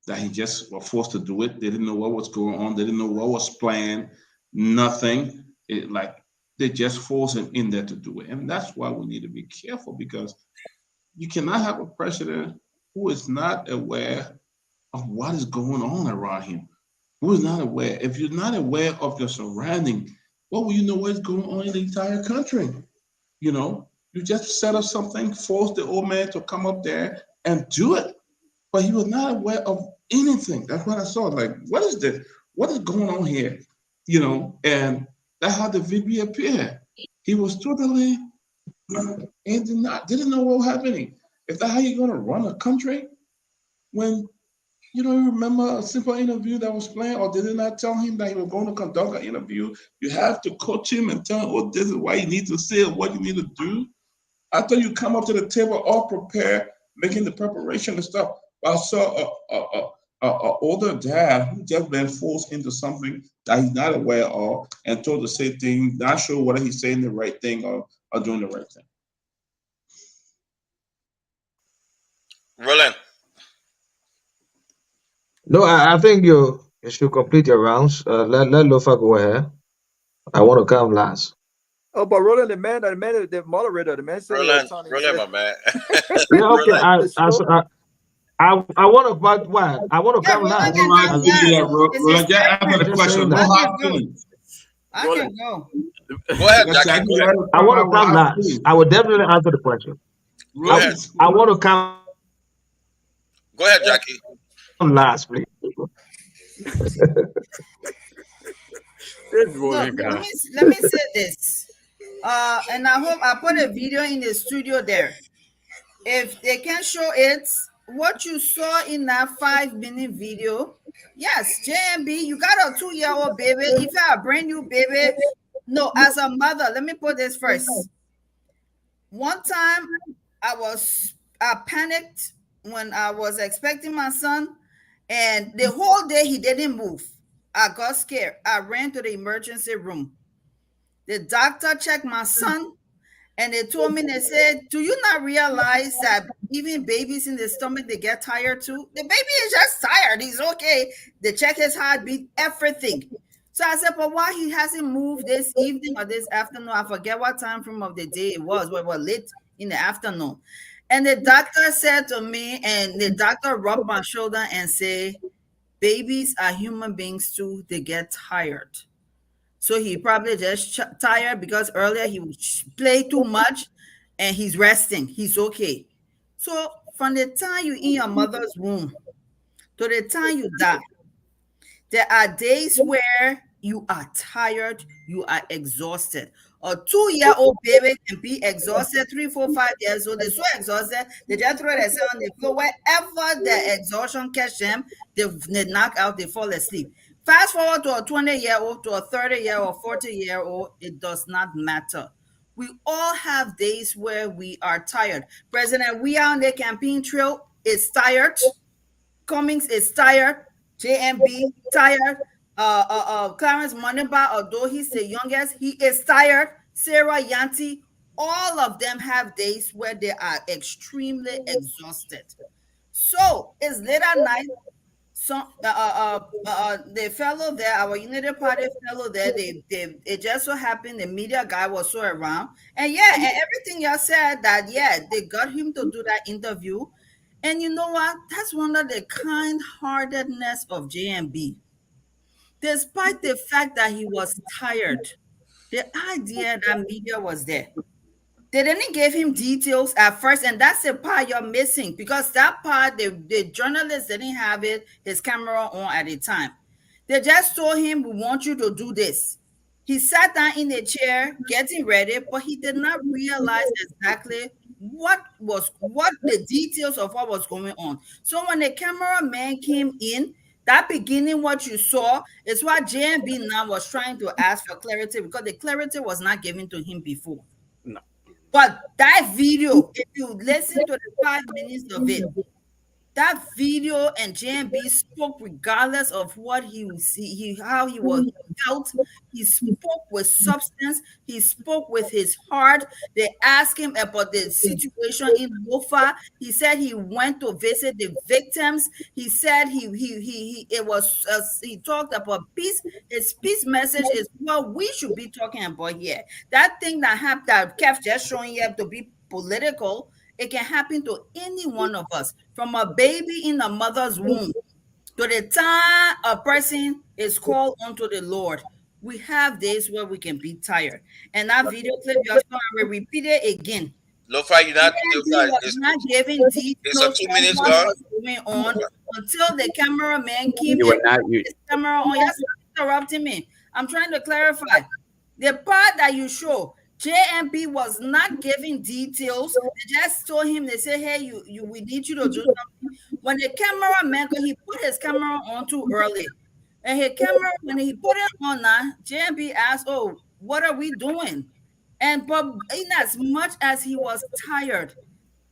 that he just was forced to do it. They didn't know what was going on. They didn't know what was planned. Nothing. They just forced him in there to do it. And that's why we need to be careful, because you cannot have a president who is not aware of what is going on around him, who is not aware. If you're not aware of your surrounding, what will you know what's going on in the entire country? You just set up something, force the old man to come up there and do it. But he was not aware of anything. That's what I saw. Like, what is this? What is going on here? And that's how the VP appeared. He was totally and didn't know what was happening. Is that how you're going to run a country when you don't remember a simple interview that was planned, or did they not tell him that he was going to conduct an interview? You have to coach him and tell him, oh, this is why you need to say, what you need to do. I thought you come up to the table all prepared, making the preparation and stuff. I saw a older dad who just been forced into something that he's not aware of and told to say things, not sure whether he's saying the right thing or doing the right thing. Roland. No, I think you should complete your rounds. Let Lofa go ahead. I want to come last. Oh, but Roland, the moderator, the man said Roland, my man. Yeah, okay. I want to, but what? I want to come last. Roland, just answer the question. No hard feelings. I can go. Go ahead, Jackie. I want to come last. I will definitely answer the question. I want to come. Go ahead, Jackie. Last, please. Look, let me say this. And I hope I put a video in the studio there. If they can show it, what you saw in that 5-minute video, yes, JMB, you got a 2-year-old baby. If you have a brand new baby, no, as a mother, let me put this first. One time I panicked when I was expecting my son, and the whole day he didn't move. I got scared. I ran to the emergency room. The doctor checked my son, and they told me, they said, do you not realize that even babies in the stomach, they get tired too? The baby is just tired. He's okay. They check his heartbeat, everything. So I said, but why he hasn't moved this evening or this afternoon? I forget what time frame of the day it was, but it was late in the afternoon. And the doctor said to me, and the doctor rubbed my shoulder and said, babies are human beings too. They get tired. So he probably just tired because earlier he played too much and he's resting. He's okay. So from the time you're in your mother's womb to the time you die, there are days where you are tired, you are exhausted. A 2-year-old baby can be exhausted, 3, 4, 5 years old. They're so exhausted, they just throw themselves on the floor. Wherever the exhaustion catch them, they knock out, they fall asleep. Fast forward to a 20-year-old, to a 30-year-old, 40-year-old, it does not matter. We all have days where we are tired. President, we are on the campaign trail is tired. Cummings is tired. JMB tired. Clarence Moneba, although he's the youngest, he is tired. Sarah Yanti, all of them have days where they are extremely exhausted. So it's late at night. So the fellow there, our Unity Party fellow there, it just so happened the media guy was so around, and yeah, and everything y'all said that they got him to do that interview, and you know what? That's one of the kind-heartedness of JMB. Despite the fact that he was tired, the idea that media was there. They didn't give him details at first, and that's the part you're missing, because that part, the journalists didn't have his camera on at the time. They just told him, we want you to do this. He sat down in a chair getting ready, but he did not realize exactly what the details of what was going on. So when the cameraman came in, that beginning, what you saw is what JMB now was trying to ask for clarity, because the clarity was not given to him before. No. But that video, if you listen to the 5 minutes of it, that video and JMB spoke regardless of what how he felt. He spoke with substance. He spoke with his heart. They asked him about the situation in Lofa. He said he went to visit the victims. He said he talked about peace. His peace message is what we should be talking about here. That thing that happened, that Keff just showing you to be political, it can happen to any one of us, from a baby in a mother's womb to the time a person is called unto the Lord. We have days where we can be tired. And that video clip, just going to repeat it again. Lofa, you're not giving details it's 2 minutes what gone. was going on until the cameraman came You in. were not His camera on. Yes, interrupting me. I'm trying to clarify. The part that you show, JMB was not giving details. They just told him, they say, hey, we need you to do something. When the cameraman, he put his camera on too early. And his camera, when he put it on now, JMB asked, oh, what are we doing? And but in as much as he was tired,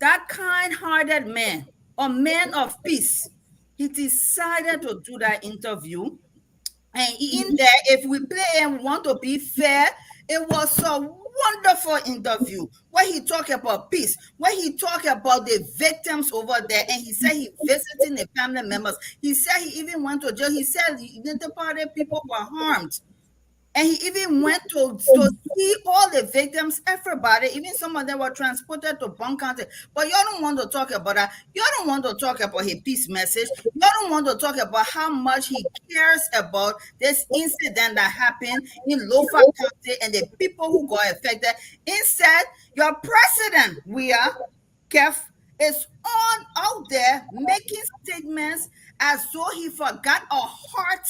that kind-hearted man, a man of peace, he decided to do that interview. And in there, if we play and want to be fair, it was a wonderful interview where he talked about peace, where he talked about the victims over there, and he said he visiting the family members. He said he even went to jail. He said the party people were harmed. And he even went to see all the victims, everybody, even some of them were transported to Bond County. But y'all don't want to talk about that. Y'all don't want to talk about his peace message. Y'all don't want to talk about how much he cares about this incident that happened in Lofa County and the people who got affected. Instead, your president, Keff, is out there making statements as though he forgot a heart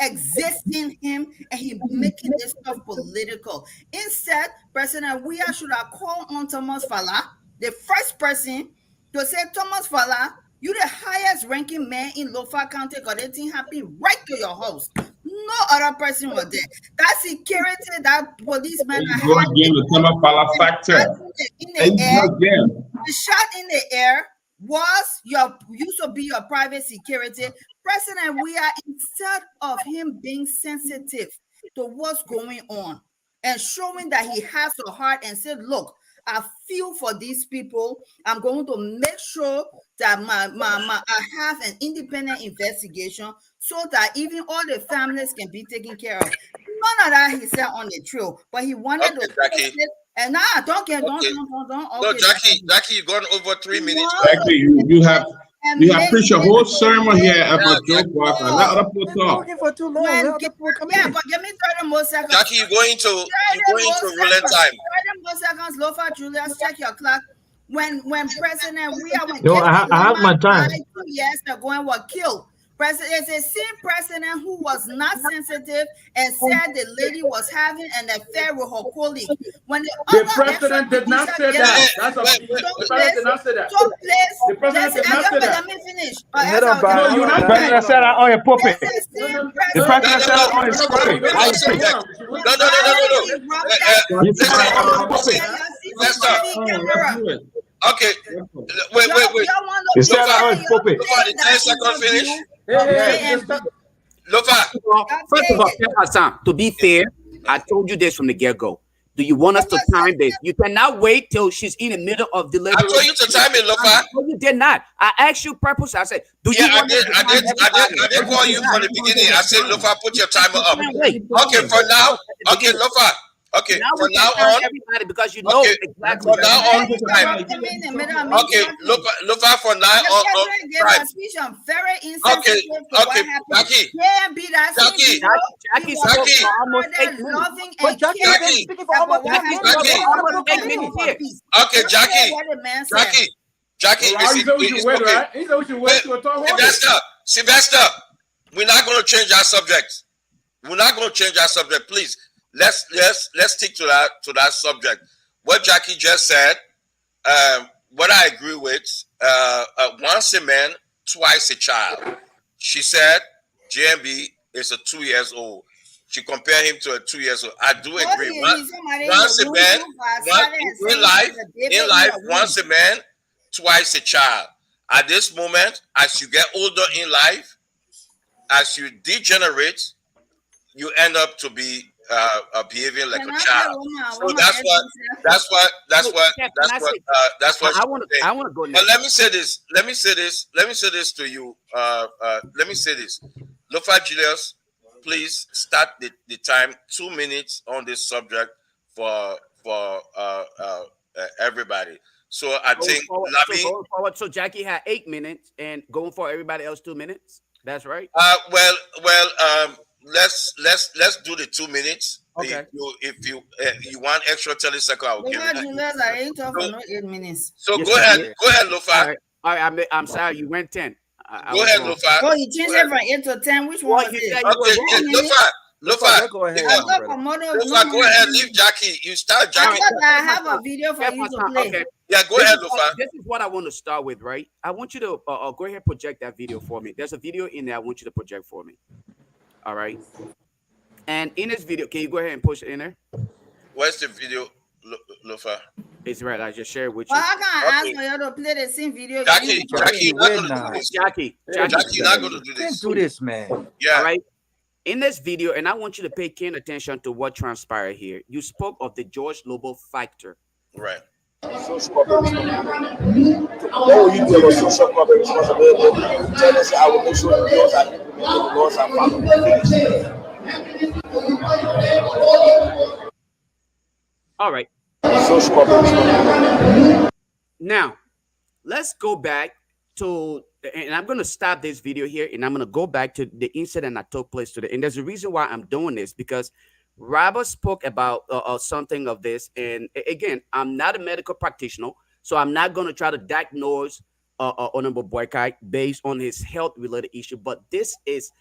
exists in him, and he making this stuff political. Instead, President Weah should have called on Thomas Fala, the first person, to say, Thomas Fala, you the highest ranking man in Lofa County, got anything happen right to your house. No other person was there. That security, that policeman, go again with Thomas Fala factor. The shot in the air was used to be your private security. President Weah, instead of him being sensitive to what's going on and showing that he has a heart and said, look, I feel for these people. I'm going to make sure that I have an independent investigation so that even all the families can be taken care of. None of that he said on the trail, but he wanted to Jackie. and don't. No, Jackie, you've gone over 3 minutes. Jackie, you have preached a whole sermon here about Joe Parker. Let other people talk. For too long. But give me 30 more seconds. Jackie, you're going to rolling time. 30 more seconds, Lofa Julius, check your clock. When President Weah I have my time. 2 years ago and were killed. It's a same president who was not sensitive and said the lady was having an affair with her colleague. When the president did not say that. That's the president did not say that. The president did not say that. Let me finish. No, you're not. The president said that on your puppet. The president said that on his puppet. No. Okay, wait. He said that on his puppet. The 10 seconds finish. First of all, Keff Hassan, to be fair, I told you this from the get-go. Do you want us to time this? You cannot wait till she's in the middle of delivery. I told you to time it, Lofa. No, you did not. I asked you purpose. I said, do you want us to time I did call you from the beginning. I said, Lofa, put your timer up. Okay, for now. Okay, Lofa. Okay, now from now on, everybody, because you know exactly. From now on, time. Okay, Lofa, for now on, time. Very insensitive to what happened. Jackie spoke for almost 8 minutes. But Jackie speaking for almost 8 minutes here. Okay, Jackie. Sylvester, we're not going to change our subject. Please. Let's stick to that subject. What Jackie just said, what I agree with, once a man, twice a child. She said JMB is a 2 years old. She compared him to a 2 years old. I do agree. Once a man, in life, once a man, twice a child. At this moment, as you get older in life, as you degenerate, you end up to be behaving like a child. So that's what I want to go next. But let me say this to you. Let me say this. Lofa Julius, please start the time 2 minutes on this subject for everybody. So I think going forward, so Jackie had 8 minutes, and going for everybody else 2 minutes. That's right. Let's do the 2 minutes. Okay. If you want extra 30 seconds, I will give it. So go ahead, Lofa. All right, I'm sorry, you went 10. Go ahead, Lofa. Oh, you changed it from 8 to 10. Which one? Lofa, go ahead. Lofa, go ahead. Leave Jackie. You start Jackie. I have a video for you to play. Okay. Yeah, go ahead, Lofa. This is what I want to start with, right? I want you to go ahead and project that video for me. There's a video in there I want you to project for me. All right. And in this video, can you go ahead and push it in there? Where's the video, Lofa? It's right. I just shared with you. Well, I can't ask for you to play the same video. Jackie, Jackie, you're not going to do this. Can't do this, man. Yeah. All right. In this video, and I want you to pay keen attention to what transpired here. You spoke of the George Lobo factor. Right. Social responsibility. What will you do about social responsibility? Tell us I will make sure the laws are implemented, the laws are followed. All right. Social responsibility. Now, let's go back to, and I'm going to stop this video here, and I'm going to go back to the incident that took place today. And there's a reason why I'm doing this, because Robert spoke about something of this. And again, I'm not a medical practitioner, so I'm not going to try to diagnose Honorable Boykai based on his health-related issue. But this is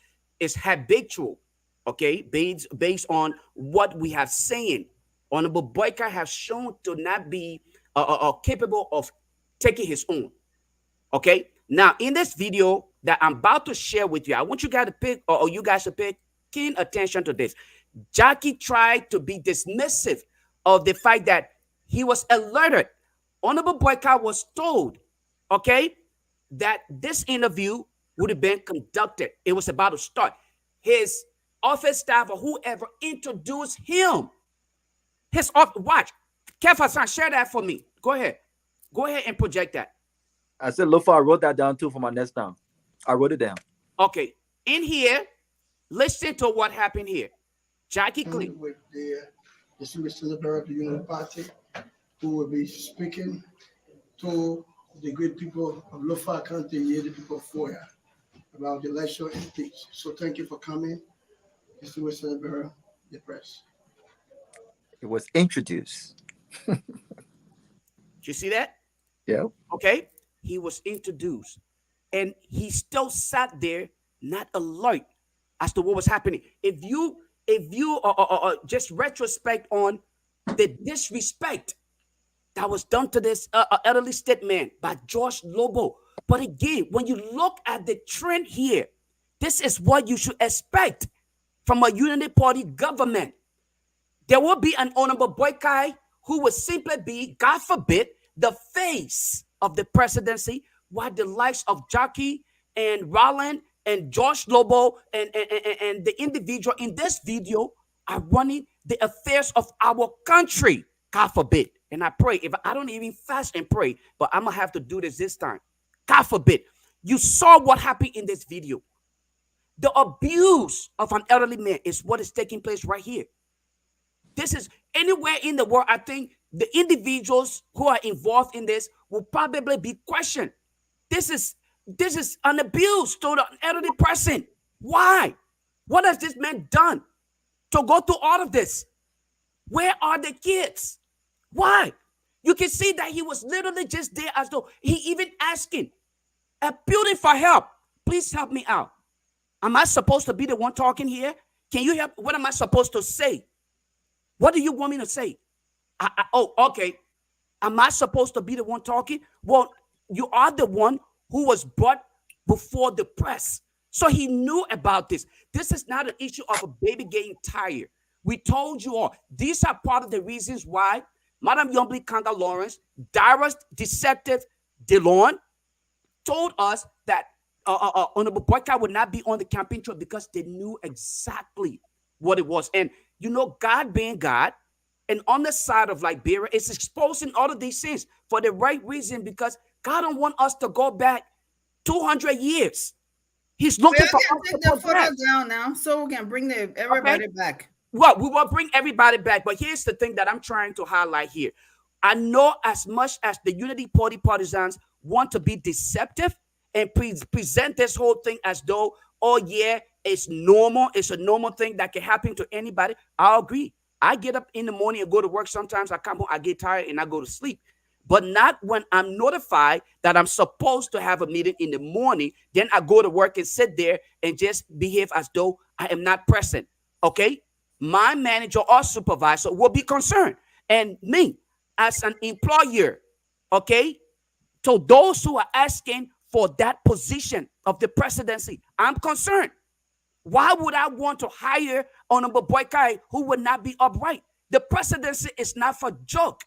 habitual, okay, based on what we have seen. Honorable Boykai has shown to not be capable of taking his own. Okay. Now, in this video that I'm about to share with you, I want you guys to pay keen attention to this. Jackie tried to be dismissive of the fact that he was alerted. Honorable Boykai was told, okay, that this interview would have been conducted. It was about to start. His office staff or whoever introduced him. His office, watch. Keff Hassan, share that for me. Go ahead. Go ahead and project that. I said, Lofa, I wrote that down too for my next time. I wrote it down. Okay. In here, listen to what happened here. Jackie Clee. With the distinguished member of the Union Party, who will be speaking to the great people of Lofa County, the people of Foya, about the election and things. So thank you for coming, distinguished member of the press. It was introduced. Did you see that? Yeah. Okay. He was introduced, and he still sat there, not alert as to what was happening. If you just retrospect on the disrespect that was done to this elderly statesman by George Lobo. But again, when you look at the trend here, this is what you should expect from a unity party government. There will be an honorable boycott who will simply be, God forbid, the face of the presidency, while the likes of Jackie and Roland and George Lobo and the individual in this video are running the affairs of our country. God forbid. And I pray, if I don't even fast and pray, but I'm going to have to do this time. God forbid. You saw what happened in this video. The abuse of an elderly man is what is taking place right here. This is anywhere in the world. I think the individuals who are involved in this will probably be questioned. This is an abuse to an elderly person. Why? What has this man done to go through all of this? Where are the kids? Why? You can see that he was literally just there as though he even asking, appealing for help. Please help me out. Am I supposed to be the one talking here? Can you help? What am I supposed to say? What do you want me to say? Oh, okay. Am I supposed to be the one talking? Well, you are the one who was brought before the press. So he knew about this. This is not an issue of a baby getting tired. We told you all. These are part of the reasons why Madam Yombly Kanga Lawrence, Darius Deceptive DeLon, told us that Honorable Boycott would not be on the campaign trail because they knew exactly what it was. And you know, God being God, and on the side of Liberia, it's exposing all of these things for the right reason, because God don't want us to go back 200 years. He's looking for us to take the photo down now so we can bring everybody back. Well, we will bring everybody back, but here's the thing that I'm trying to highlight here. I know as much as the Unity Party partisans want to be deceptive and present this whole thing as though, oh yeah, it's normal. It's a normal thing that can happen to anybody. I agree. I get up in the morning and go to work. Sometimes I come home, I get tired and I go to sleep. But not when I'm notified that I'm supposed to have a meeting in the morning. Then I go to work and sit there and just behave as though I am not present. Okay? My manager or supervisor will be concerned. And me, as an employer, okay, to those who are asking for that position of the presidency, I'm concerned. Why would I want to hire Honorable Boykai who would not be upright? The presidency is not for joke.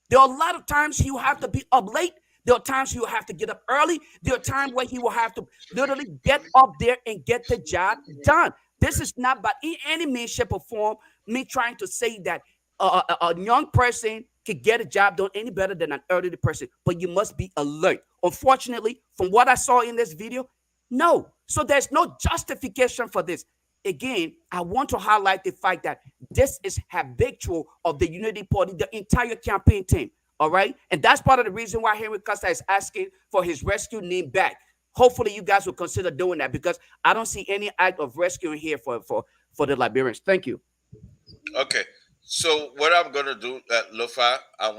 There are a lot of times you have to be up late. There are times you have to get up early. There are times where he will have to literally get up there and get the job done. This is not by any means, shape, or form me trying to say that a young person can get a job done any better than an elderly person, but you must be alert. Unfortunately, from what I saw in this video, no. So there's no justification for this. Again, I want to highlight the fact that this is habitual of the Unity Party, the entire campaign team. All right. And that's part of the reason why Henry Costa is asking for his rescue name back. Hopefully you guys will consider doing that, because I don't see any act of rescuing here for the Liberians. Thank you. Okay. So what I'm gonna do, Lofa, I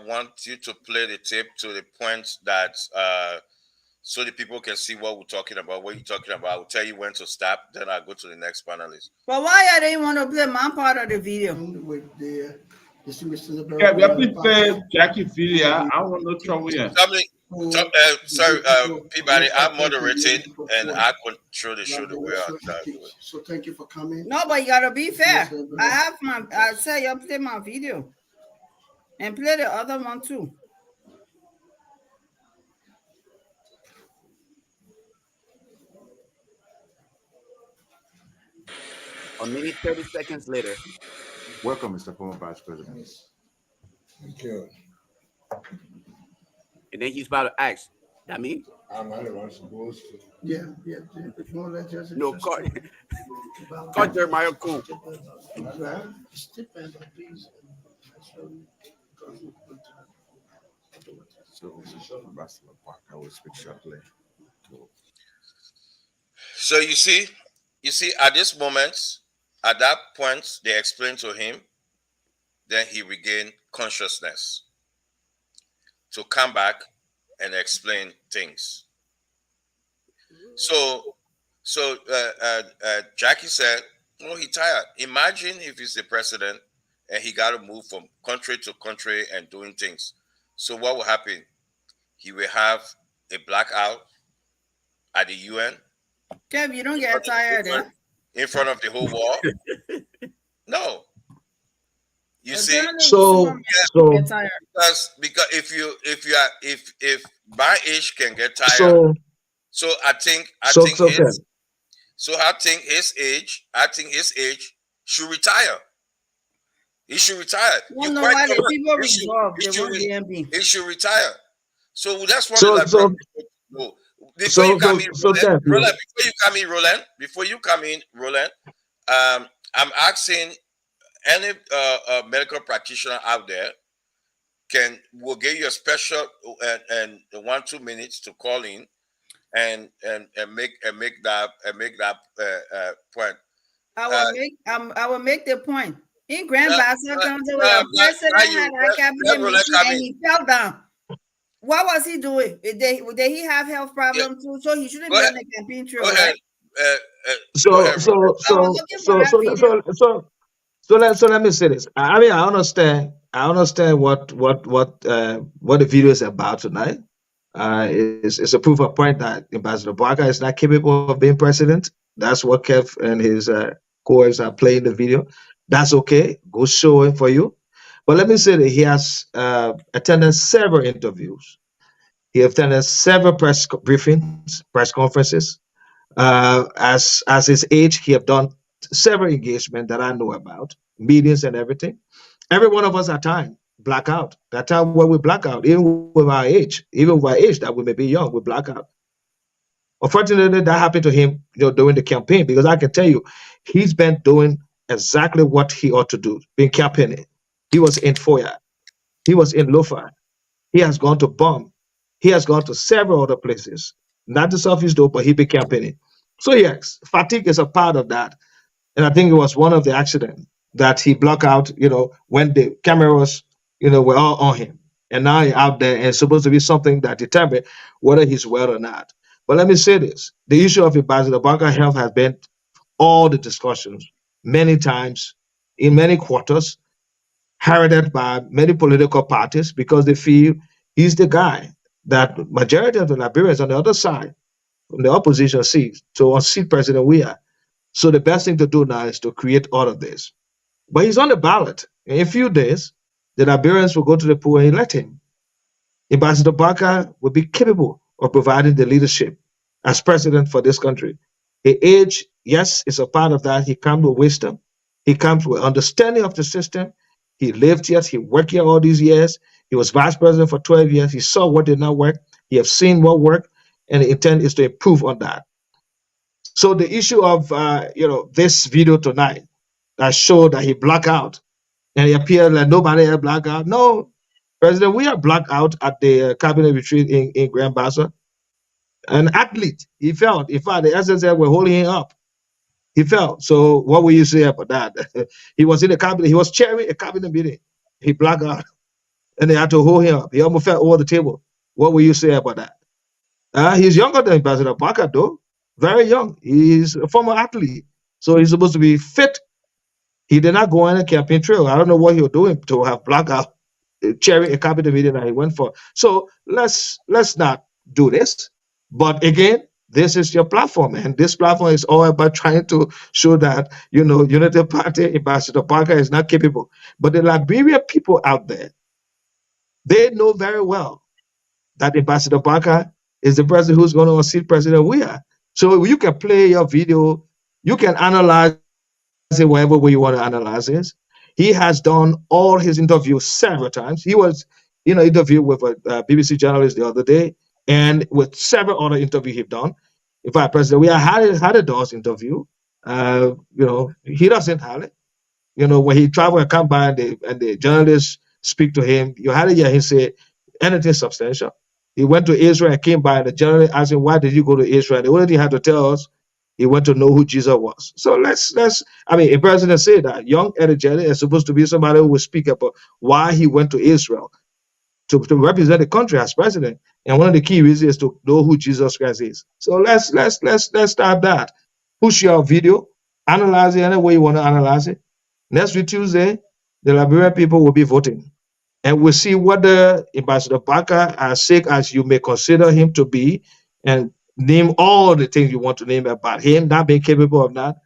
want you to play the tape to the point that so the people can see what we're talking about, what you're talking about. I'll tell you when to stop, then I'll go to the next panelist. But why I didn't want to play my part of the video? Yeah, we have to play Jackie video. I want no trouble here. Sorry, Peabody, I'm moderating and I control the show the way I do it. So thank you for coming. No, but you gotta be fair. I say you play my video and play the other one too. A minute, 30 seconds later. Welcome, Mr. Former Vice President. Thank you. And then he's about to ask, that mean? I'm not supposed to. Yeah. No, cut Jeremiah Cool. So, Ambassador Park, I will speak shortly. So you see, at this moment, at that point, they explained to him, then he regained consciousness to come back and explain things. So So Jackie said, "No, he tired. Imagine if he's the president and he got to move from country to country and doing things. So what will happen? He will have a blackout at the UN. Kev, you don't get tired, eh? In front of the whole world. No. You see, because if my age can get tired, so I think his age should retire. He should retire. Well, no, why the people resolve? They want DMB. He should retire. So that's one of the before you come in, Roland, I'm asking any medical practitioner out there will give you a special and 1-2 minutes to call in and make that point. I will make the point. In Grand Bassa County, where the president had a cabinet meeting and he fell down. What was he doing? Did he have health problems too? So he shouldn't be on the campaign trail. Right? So let me say this. I mean, I understand what the video is about tonight. It's a proof of point that Ambassador Barker is not capable of being president. That's what Kev and his cohorts are playing the video. That's okay. Go show it for you. But let me say that he has attended several interviews. He attended several press briefings, press conferences. As his age, he have done several engagements that I know about, meetings and everything. Every one of us at time black out. That time when we black out, even with our age that we may be young, we black out. Unfortunately, that happened to him, during the campaign, because I can tell you, he's been doing exactly what he ought to do, being campaigning. He was in Foya. He was in Lofa. He has gone to Bum. He has gone to several other places. Not the Southeast though, but he been campaigning. So yes, fatigue is a part of that. And I think it was one of the accidents that he blocked out, when the cameras, were all on him. And now he's out there and it's supposed to be something that determines whether he's well or not. But let me say this. The issue of Ambassador Barker health has been all the discussions many times in many quarters, heralded by many political parties because they feel he's the guy that majority of the Liberians on the other side, from the opposition seats, to unseat President Weah. So the best thing to do now is to create all of this. But he's on the ballot. In a few days, the Liberians will go to the poll and elect him. Ambassador Barker will be capable of providing the leadership as president for this country. His age, yes, is a part of that. He comes with wisdom. He comes with understanding of the system. He lived here. He worked here all these years. He was vice president for 12 years. He saw what did not work. He has seen what worked, and the intent is to improve on that. So the issue of this video tonight that showed that he blacked out and he appeared like nobody had blacked out. No, President, we are blacked out at the cabinet retreat in Grand Bassa. An athlete, he fell. In fact, the SSL were holding him up. He fell. So what will you say about that? He was in the cabinet. He was chairing a cabinet meeting. He blacked out, and they had to hold him up. He almost fell over the table. What will you say about that? He's younger than Ambassador Barker, though. Very young. He's a former athlete, so he's supposed to be fit. He did not go on a campaign trail. I don't know what he was doing to have blacked out, chairing a cabinet meeting that he went for. So let's not do this. But again, this is your platform, and this platform is all about trying to show that Unity Party Ambassador Barker is not capable. But the Liberian people out there, they know very well that Ambassador Barker is the person who's going to unseat President Weah. So you can play your video, you can analyze it whatever way you want to analyze it. He has done all his interviews several times. He was, interviewed with a BBC journalist the other day, and with several other interviews he's done. In fact, President Weah had a Dawes interview. He doesn't have it. When he travel and come by and the journalists speak to him, you had to hear him say anything substantial. He went to Israel and came by, and the journalist asked him, why did you go to Israel? The only thing he had to tell us, he went to know who Jesus was. So a president said that young, energetic is supposed to be somebody who will speak about why he went to Israel to represent the country as president. And one of the key reasons is to know who Jesus Christ is. So let's start that. Push your video, analyze it any way you want to analyze it. Next week Tuesday, the Liberian people will be voting. And we'll see whether Ambassador Parker, as sick as you may consider him to be, and name all the things you want to name about him, not being capable of that,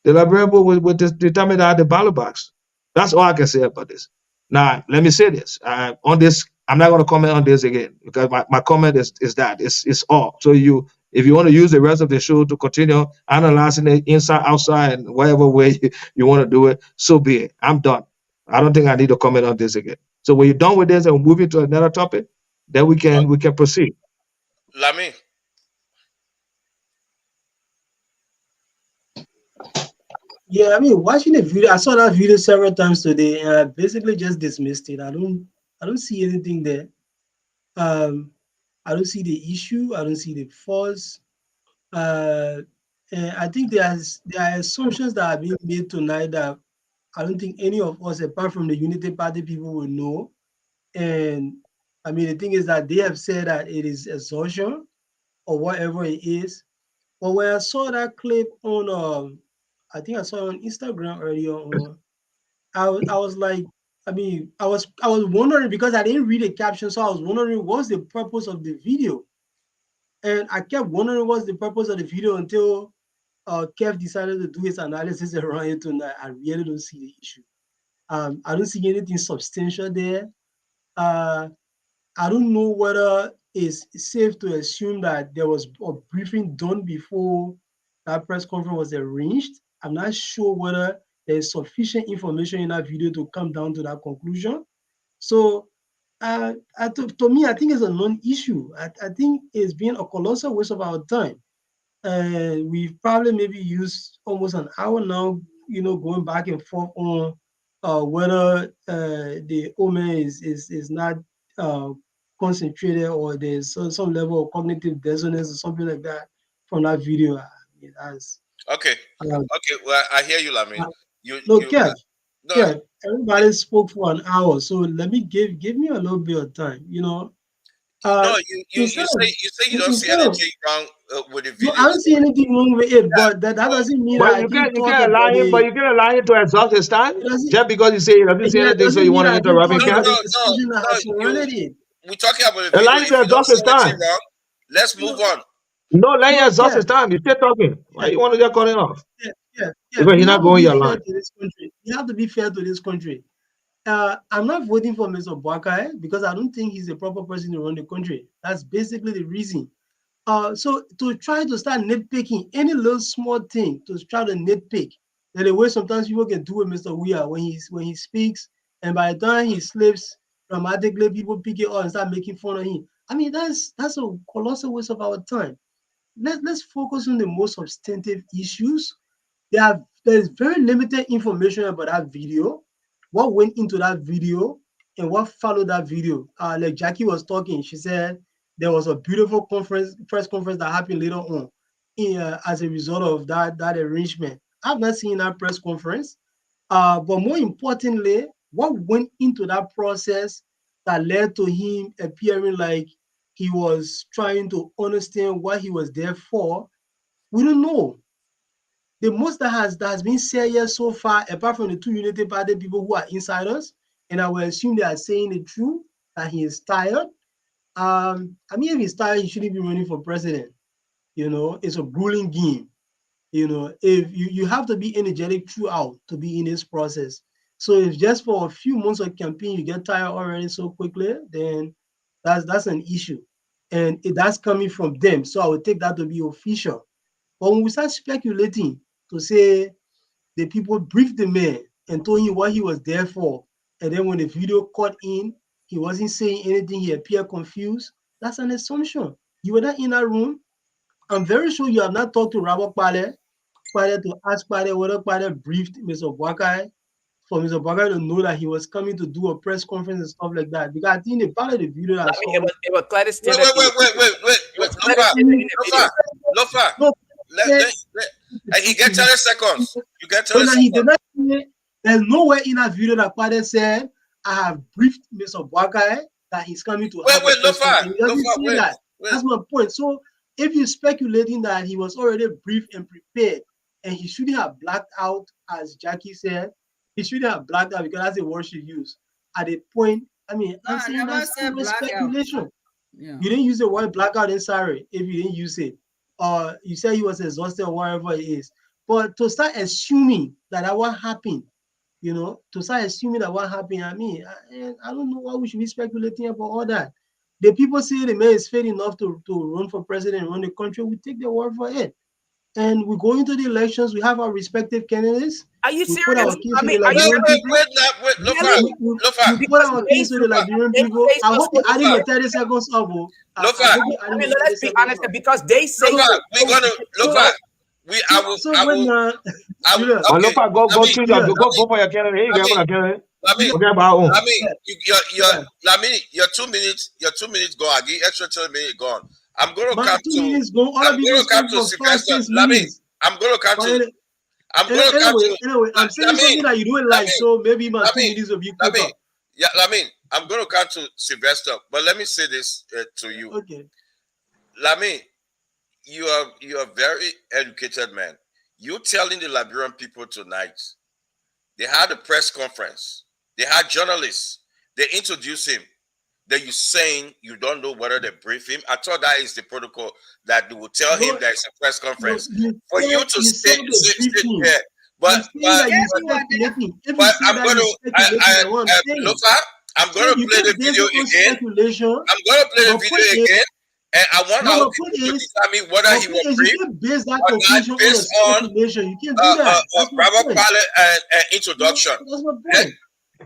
the Liberian will determine that at the ballot box. That's all I can say about this. Now, let me say this. On this, I'm not going to comment on this again because my comment is that it's all. So if you want to use the rest of the show to continue analyzing it inside, outside, and whatever way you want to do it, so be it. I'm done. I don't think I need to comment on this again. So when you're done with this and we're moving to another topic, then we can proceed. Lami. Yeah, I mean, watching the video, I saw that video several times today, and I basically just dismissed it. I don't see anything there. I don't see the issue. I don't see the force. And I think there are assumptions that are being made tonight that I don't think any of us, apart from the Unity Party people, will know. And I mean, the thing is that they have said that it is exhaustion or whatever it is. But when I saw that clip on, I think I saw it on Instagram earlier on, I was like, I mean, I was wondering because I didn't read the caption, so I was wondering what's the purpose of the video. And I kept wondering what's the purpose of the video until Kev decided to do his analysis around it tonight. I really don't see the issue. I don't see anything substantial there. I don't know whether it's safe to assume that there was a briefing done before that press conference was arranged. I'm not sure whether there's sufficient information in that video to come down to that conclusion. So to me, I think it's a non-issue. I think it's been a colossal waste of our time. We've probably maybe used almost an hour now, going back and forth on whether the Omen is not concentrated or there's some level of cognitive dissonance or something like that from that video. Okay. Well, I hear you, Lami. Kev, everybody spoke for an hour, so let me give me a little bit of time. No, you say you don't see anything wrong with the video. No, I don't see anything wrong with it, but that doesn't mean but that you can't allow him. But you can't allow him to exhaust his time just because you say he doesn't see anything, so you want to interrupt him. No. We're talking about the allow him to exhaust his time. Let's move on. No, let him exhaust his time. He's still talking. Why you want to get cut off? Yeah. Because he's not going your line. You have to be fair to this country. I'm not voting for Mr. Boakai because I don't think he's a proper person to run the country. That's basically the reason. So to try to start nitpicking any little small thing, to try to nitpick, the way sometimes people can do with Mr. Weir when he speaks, and by the time he slips dramatically, people pick it up and start making fun of him. I mean, that's a colossal waste of our time. Let's focus on the most substantive issues. There's very limited information about that video, what went into that video, and what followed that video. Like Jackie was talking, she said there was a beautiful press conference that happened later on as a result of that arrangement. I've not seen that press conference, but more importantly, what went into that process that led to him appearing like he was trying to understand what he was there for, we don't know. The most that has been said here so far, apart from the two Unity Party people who are insiders, and I will assume they are saying the truth, that he is tired. I mean, if he's tired, he shouldn't be running for president. It's a grueling game. If you have to be energetic throughout to be in this process. So if just for a few months of campaign you get tired already so quickly, then that's an issue, and that's coming from them. So I would take that to be official. But when we start speculating to say the people briefed the man and told him what he was there for, and then when the video caught in, he wasn't saying anything, he appeared confused, that's an assumption. You were not in that room. I'm very sure you have not talked to Robert Pale to ask Pale whether Pale briefed Mr. Boakai, for Mr. Boakai to know that he was coming to do a press conference and stuff like that. Because I think the part of the video that I saw... Wait. Lofa. Let he get 30 seconds. You get 30 seconds. There's nowhere in that video that Pale said, I have briefed Mr. Boakai that he's coming to Wait, have a wait, press conference. He doesn't Lofa, say that. wait. That's my point. So if you're speculating that he was already briefed and prepared, and he shouldn't have blacked out, as Jackie said, he shouldn't have blacked out because that's the word she used. At a point, I mean, I'm saying that's speculation. Yeah. You didn't use the word blackout in sorry if you didn't use it. Or you said he was exhausted or whatever it is. But to start assuming that what happened, you know, to start assuming that what happened, I mean, I don't know why we should be speculating about all that. The people say the man is fit enough to run for president and run the country. We take their word for it. And we go into the elections. We have our respective candidates. Are you we serious? Put our case I to mean, the Liberian people. Lofa. We put our case to the Liberian people. I hope you're adding your 30 seconds up. I mean, let's be honest, because they say we're gonna Lofa. Lofa, go for your candidate. Your 2 minutes. Your 2 minutes go. I give extra 2 minutes gone. I'm gonna come to. I'm gonna come to Sylvester. I'm gonna come to. Anyway, I'm saying something that you don't like, so maybe my 2 minutes will be quicker. Yeah, I'm gonna come to Sylvester, but let me say this to you. Okay. Lami, you are a very educated man. You telling the Liberian people tonight, they had a press conference, they had journalists, they introduced him. That you saying you don't know whether they brief him. I thought that is the protocol that they will tell him there is a press conference. For you to sit there. But I'm gonna play the video again. I'm gonna play the video again. And I want our people to determine whether he was briefed or not based on Robert Pilot and introduction.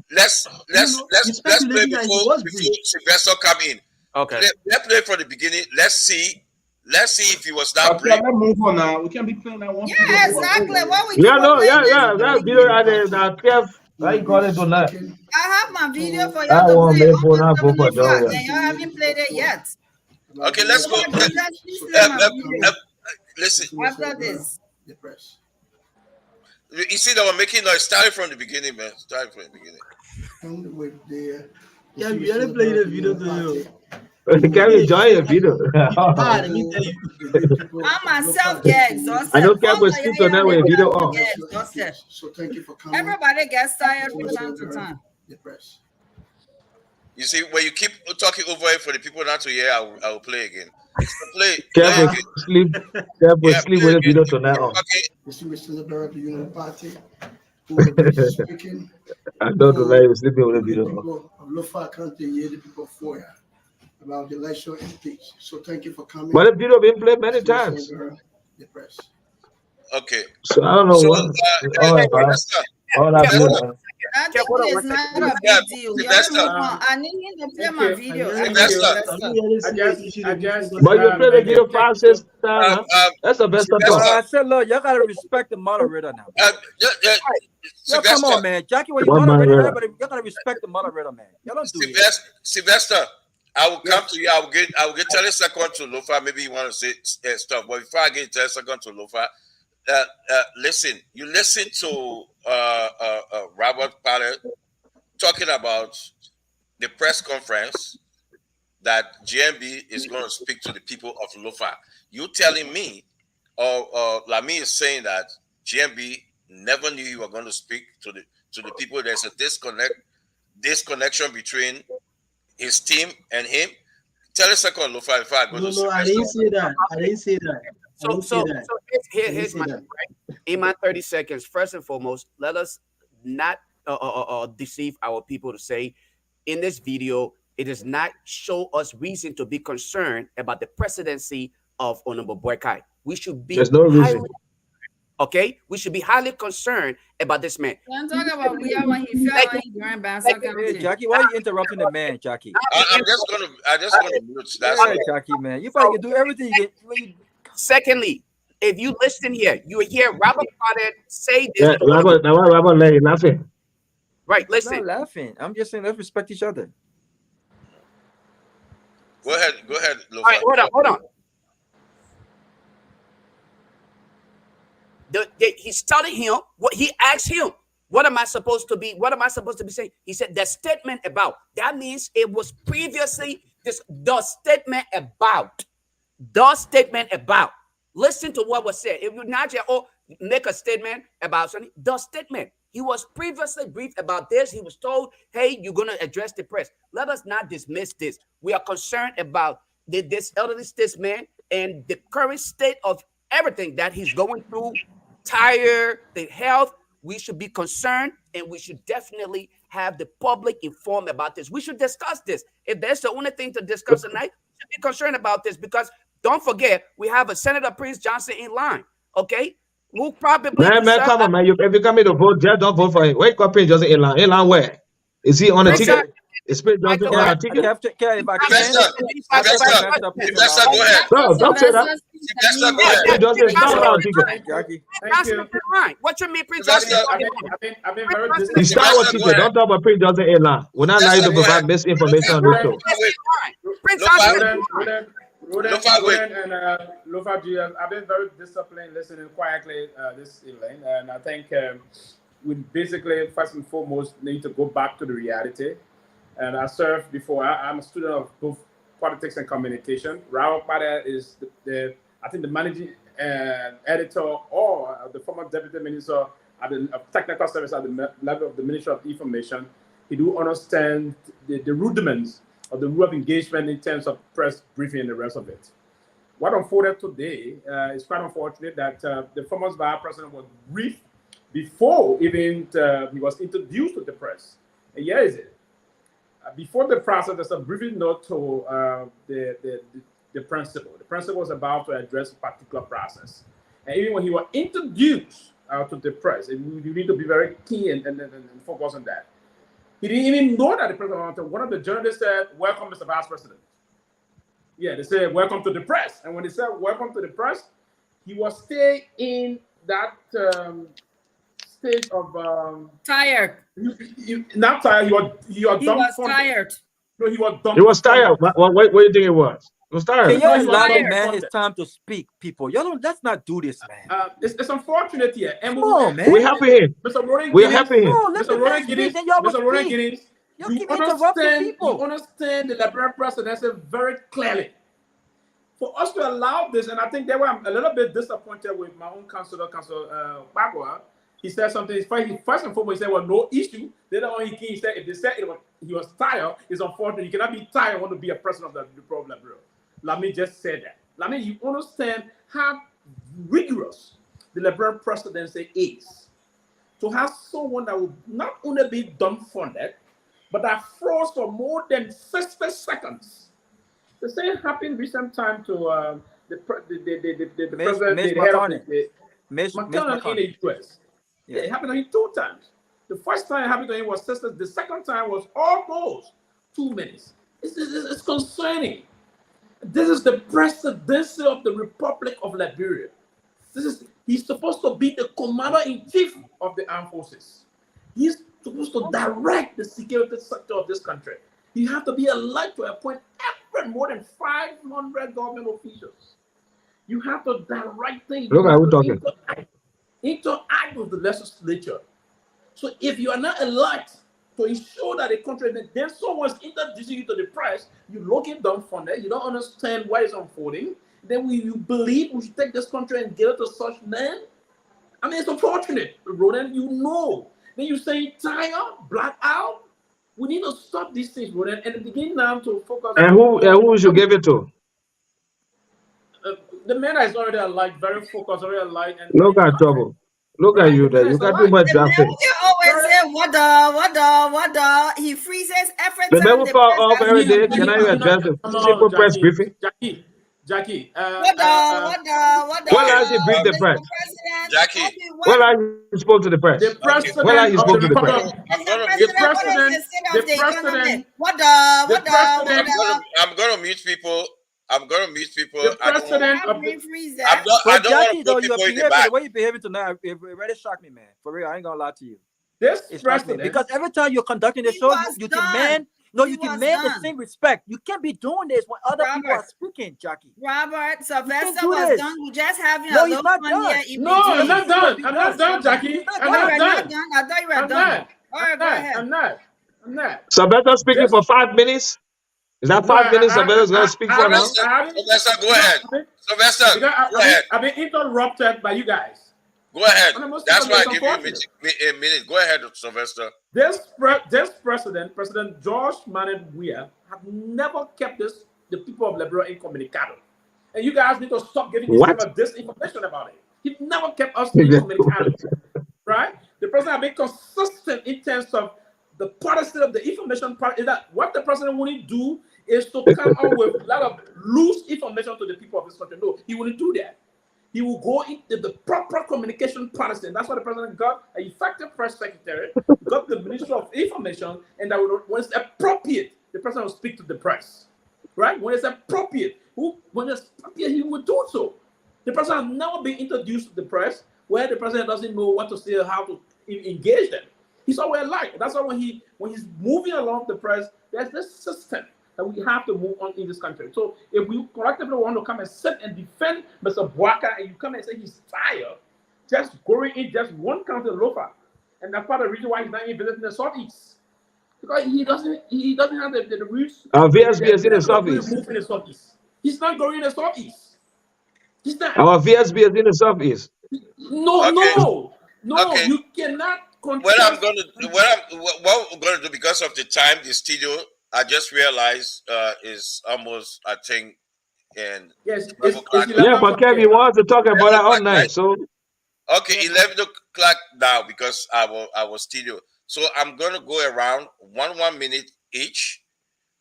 Let's play before Sylvester come in. Okay. Let's play from the beginning. Let's see if he was not briefed. Let's move on now. We can't be playing that one. Yeah, exactly. What we That video that Keff, how you call it tonight? I have my video for y'all to play. And y'all haven't played it yet. Okay, let's go. Listen. After this. You see that we're making noise. Starting from the beginning, man. Starting from the beginning. Yeah, we already played the video to you. Can we enjoy a video? I myself get exhausted. I know Keff will sleep tonight with a video on. So thank you for coming. Everybody gets tired from time to time. You see, when you keep talking over it for the people not to hear, I will play again. So Keff will sleep with a video tonight on. This is the leader of the Union Party who will be speaking. I don't know why he was sleeping with a video on. People of Lofa County, the people for you about the election and things. So thank you for coming. But the video been played many times. Okay. So I don't know what. All that video. That is not a big deal. I need him to play my video. But you play the video 5-6 times. That's the best of all. I said, look, y'all gotta respect the moderator now. Yo, come on, man. Jackie, when you moderate, everybody, y'all gotta respect the moderator, man. Y'all don't do it. Sylvester, I will come to you. I will get 30 seconds to Lofa. Maybe you want to say stuff, but before I get 30 seconds to Lofa, listen. You listen to Robert Pilot talking about the press conference that GMB is going to speak to the people of Lofa. You telling me, or Lami is saying that GMB never knew you were going to speak to the people. There's a disconnection between his team and him. Tell us second, Lofa, before I go to No, I didn't say that. So here's my right. In my 30 seconds, first and foremost, let us not deceive our people to say in this video, it does not show us reason to be concerned about the presidency of Honorable McCay. We should be There's no reason. Okay, we should be highly concerned about this man. I'm talking about when he fell and he ran back. Hey, Jackie, why are you interrupting the man, Jackie? I'm just gonna mute. That's right, Jackie, man. You probably can do everything. Secondly, if you listen here, you will hear Robert Potter say this. Yeah, Robert laughing. Right, listen. I'm not laughing. I'm just saying let's respect each other. Go ahead, Lofa. All right, hold on. He's telling him what he asked him. What am I supposed to be? What am I supposed to be saying? He said the statement about. That means it was previously the statement about. The statement about. Listen to what was said. If you not yet make a statement about something, the statement. He was previously briefed about this. He was told, hey, you're going to address the press. Let us not dismiss this. We are concerned about this elderly statesman and the current state of everything that he's going through, tired, the health. We should be concerned, and we should definitely have the public informed about this. We should discuss this. If that's the only thing to discuss tonight, we should be concerned about this, because don't forget, we have a Senator Prince Johnson in line, okay? Who probably Man, come on, man. If you come in to vote, just don't vote for him. Wait, Prince Johnson in line. In line where? Is he on a ticket? Is Prince Johnson on a ticket? Investor, go ahead. No, don't say that. Investor, go ahead. Prince Johnson is not on a ticket. Jackie. What you mean, Prince Johnson? He's not on a ticket. Don't talk about Prince Johnson in line. We're not allowed to provide misinformation on this show. Prince Johnson. Roden and Lofa G, I've been very disciplined, listening quietly this evening, and I think we basically, first and foremost, need to go back to the reality. And I served before. I'm a student of both politics and communication. Rahul Pada is I think the managing editor or the former deputy minister of technical service at the level of the Ministry of Information. He do understand the rudiments of the rule of engagement in terms of press briefing and the rest of it. What unfolded today is quite unfortunate that the former vice president was briefed before even he was introduced to the press. And here is it. Before the process, there's a briefing note to the principal. The principal was about to address a particular process. And even when he was introduced to the press, and you need to be very keen and focus on that. He didn't even know that the president wanted. One of the journalists said, "Welcome, Mr. Vice President." Yeah, they said, "Welcome to the press." And when they said, "Welcome to the press," he was still in that state of tired. Not tired. He was tired. No, he was dumb. He was tired. What do you think it was? He was tired. Can you allow the man his time to speak, people? Y'all don't. Let's not do this, man. It's unfortunate here. And come on, man. We're happy here. Mr. Roden We're happy here. Mr. Roden Giddens, you understand the Liberal presidency very clearly. For us to allow this, and I think they were a little bit disappointed with my own Councilor Bagua. He said something. First and foremost, he said, "Well, no issue." Then he said, "If they said he was tired, it's unfortunate. You cannot be tired and want to be a president of the problem, bro." Let me just say that. Let me you understand how rigorous the Liberal presidency is. To have someone that will not only be dumbfounded, but that froze for more than 60 seconds. The same happened recent time to the president, the head of the McCay in the US. Yeah, it happened to him 2 times. The first time it happened to him was sisters. The second time was almost 2 minutes. It's concerning. This is the presidency of the Republic of Liberia. He's supposed to be the commander-in-chief of the armed forces. He's supposed to direct the security sector of this country. You have to be allowed to appoint more than 500 government officials. You have to direct things. Look, we're talking. Interact with the legislature. So if you are not allowed to ensure that the country, then someone's introducing you to the press, you're looking dumbfounded, you don't understand what is unfolding, then you believe we should take this country and give it to such men? I mean, it's unfortunate, Roden, you know. Then you say tired, black out. We need to stop these things, Roden, and begin now to focus. And who should give it to? The man is already alive, very focused, already alive. And look at trouble. Look at you there. You got too much graphic. You always say, what the? He freezes every time. The never fall off every day. Can I address the simple press briefing? Jackie. What the? When last he briefed the press? Jackie. When last he spoke to the press? The president. When last he spoke to the press? I'm going to mute people. The president of the I don't Jackie, want to put people in the back. The way you behaving tonight, it really shocked me, man. For real, I ain't gonna lie to you. This president, because every time you're conducting the show, you demand No, you demand the same respect. You can't be doing this when other people are speaking, Jackie. Robert, Sylvester was done. We're just having a little fun here. No, I'm not done. I'm not done, Jackie. I'm not done. I thought you were done. All right, go ahead. I'm not. Sylvester speaking for 5 minutes. Is that 5 minutes Sylvester's going to speak for now? Sylvester, go ahead. Sylvester, go ahead. I've been interrupted by you guys. Go ahead. That's why I give you a minute. Go ahead, Sylvester. This president, President George Manuel Weah, have never kept the people of Liberia incommunicado. And you guys need to stop giving this disinformation about it. He never kept us incommunicado. Right? The president has been consistent in terms of the policy of the information part. Is that what the president wouldn't do is to come out with a lot of loose information to the people of this country. No, he wouldn't do that. He will go into the proper communication policy. And that's why the president got an effective press secretary, got the Minister of Information, and that when it's appropriate, the president will speak to the press. Right? When it's appropriate, he will do so. The president has never been introduced to the press where the president doesn't know what to say or how to engage them. He's always like. That's why when he's moving along the press, there's this system that we have to move on in this country. So if we collectively want to come and sit and defend Mr. Bwaka, and you come and say he's tired, just going in just one county Lofa, and that's part of the reason why he's not even visiting the Southeast. Because he doesn't have the roots. VSB is in the Southeast. He's not going in the Southeast. He's not. Our VSB is in the Southeast. No, you cannot. What we're going to do because of the time, the studio, I just realized is almost, I think, in 12 o'clock. Yeah, but Kevin wants to talk about that all night. So okay, 11 o'clock now because I was studio. So I'm going to go around 1 minute each,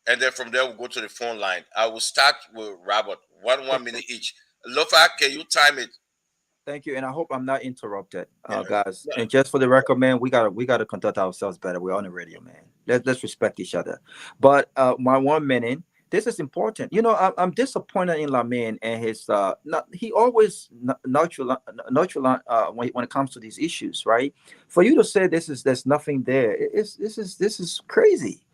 and then from there we'll go to the phone line. I will start with Robert. 1 minute each. Lofa, can you time it? Thank you, and I hope I'm not interrupted, guys. And just for the record, man, we gotta conduct ourselves better. We're on the radio, man. Let's respect each other. But my 1 minute, this is important. You know, I'm disappointed in Lamin and his. He always nonchalant when it comes to these issues, right? For you to say there's nothing there, this is crazy.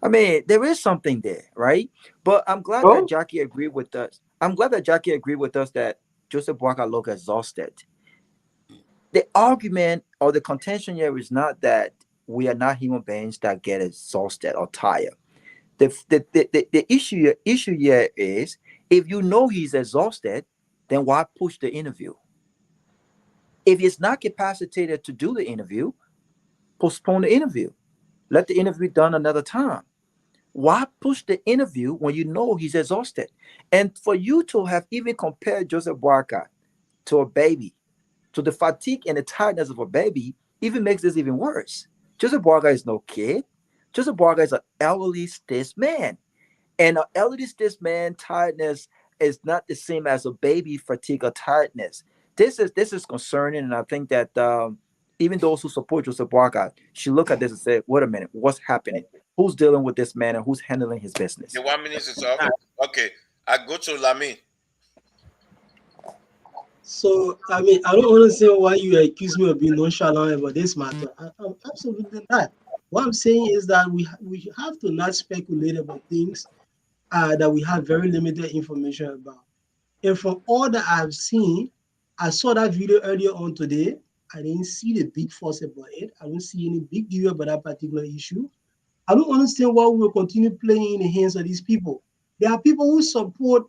I mean, there is something there, right? But I'm glad that Jackie agreed with us. That Joseph Bwaka looked exhausted. The argument or the contention here is not that we are not human beings that get exhausted or tired. The issue here is if you know he's exhausted, then why push the interview? If he's not capacitated to do the interview, postpone the interview. Let the interview be done another time. Why push the interview when you know he's exhausted? And for you to have even compared Joseph Bwaka to a baby, to the fatigue and the tiredness of a baby, even makes this even worse. Joseph Bwaka is no kid. Joseph Bwaka is an elderly stiff man. And an elderly stiff man tiredness is not the same as a baby fatigue or tiredness. This is concerning, and I think that even those who support Joseph Bwaka should look at this and say, wait a minute, what's happening? Who's dealing with this man and who's handling his business? The 1 minute is up. Okay, I go to Lami. So, I mean, I don't understand why you accuse me of being nonchalant about this matter. I'm absolutely not. What I'm saying is that we have to not speculate about things that we have very limited information about. And from all that I've seen, I saw that video earlier on today. I didn't see the big fuss about it. I don't see any big deal about that particular issue. I don't understand why we will continue playing in the hands of these people. There are people who support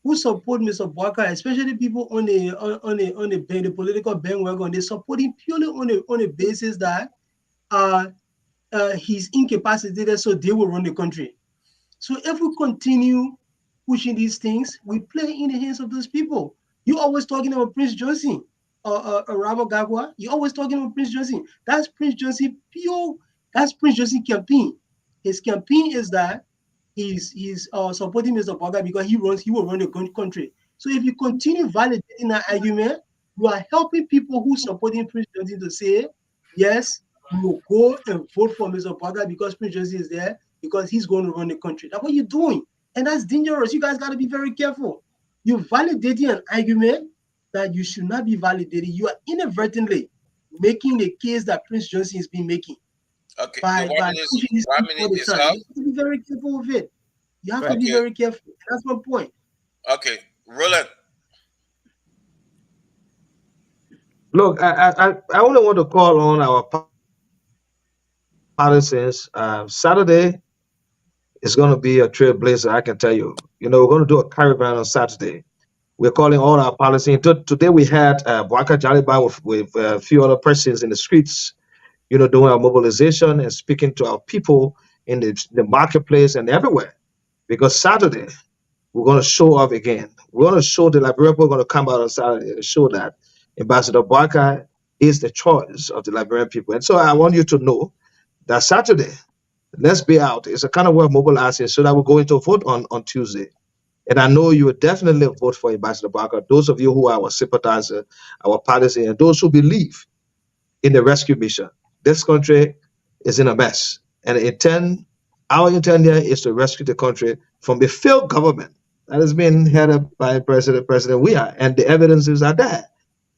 Mr. Bwaka, especially people on the political bandwagon. They support him purely on the basis that he's incapacitated, so they will run the country. So if we continue pushing these things, we play in the hands of those people. You always talking about Prince Johnson, Robert Gagwa. You always talking about Prince Johnson. That's Prince Johnson pure. That's Prince Johnson campaign. His campaign is that he's supporting Mr. Bwaka because he will run the country. So if you continue validating that argument, you are helping people who supporting Prince Johnson to say, yes, you will go and vote for Mr. Bwaka because Prince Johnson is there because he's going to run the country. That's what you're doing. And that's dangerous. You guys got to be very careful. You're validating an argument that you should not be validating. You are inadvertently making the case that Prince Johnson has been making. Okay, 1 minute is up. be very careful with it. You have to be Okay. very careful. That's my point. Okay, Roland. Look, I only want to call on our partisans. Saturday is going to be a trailblazer, I can tell you. You know, we're going to do a caravan on Saturday. We're calling all our policy. Today we had Bwaka Jaliba with a few other persons in the streets, you know, doing our mobilization and speaking to our people in the marketplace and everywhere. Because Saturday, we're going to show off again. We're going to show the Liberian people are going to come out on Saturday and show that Ambassador Bwaka is the choice of the Liberian people. And so I want you to know that Saturday, let's be out. It's a kind of way of mobilizing so that we're going to vote on Tuesday. And I know you will definitely vote for Ambassador Barker. Those of you who are our sympathizer, our partisan, and those who believe in the rescue mission. This country is in a mess. And our intent here is to rescue the country from the failed government that has been headed by President Weah. And the evidences are there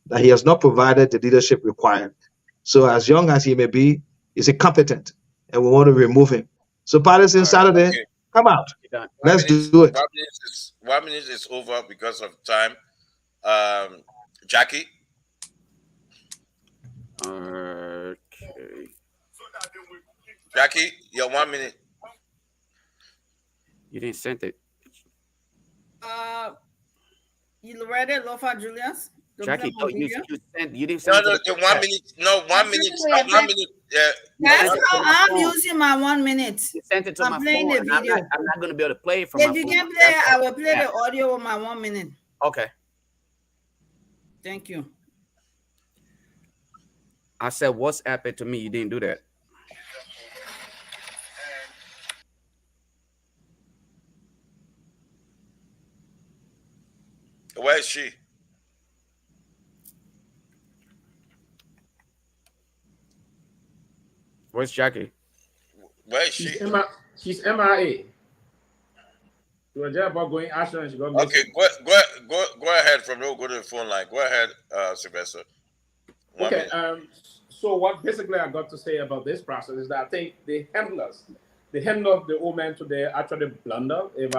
that he has not provided the leadership required. So as young as he may be, he's incompetent, and we want to remove him. So partisan Saturday, Okay. come out. Let's do it. 1 minute is over because of time. Jackie. Okay. Jackie, your 1 minute. You didn't send it. You read it, Lofa Julius? Jackie, no, you didn't send No, it. the 1 minute. No, 1 minute. No, 1 minute. That's how I'm using my 1 minute. You sent it to I'm my playing phone. the video. I'm not going to be able to play it from my If phone. you can play it, I will play the audio with my 1 minute. Okay. Thank you. I said, WhatsApp it to me. You didn't do that. Where is she? Where's Jackie? Where is she? She's MIA. She was just about going action and she got missing. Okay, go ahead from there. Go to the phone line. Go ahead, Sylvester. Okay. So what basically I got to say about this process is that I think the handler of the old man today actually blunder. If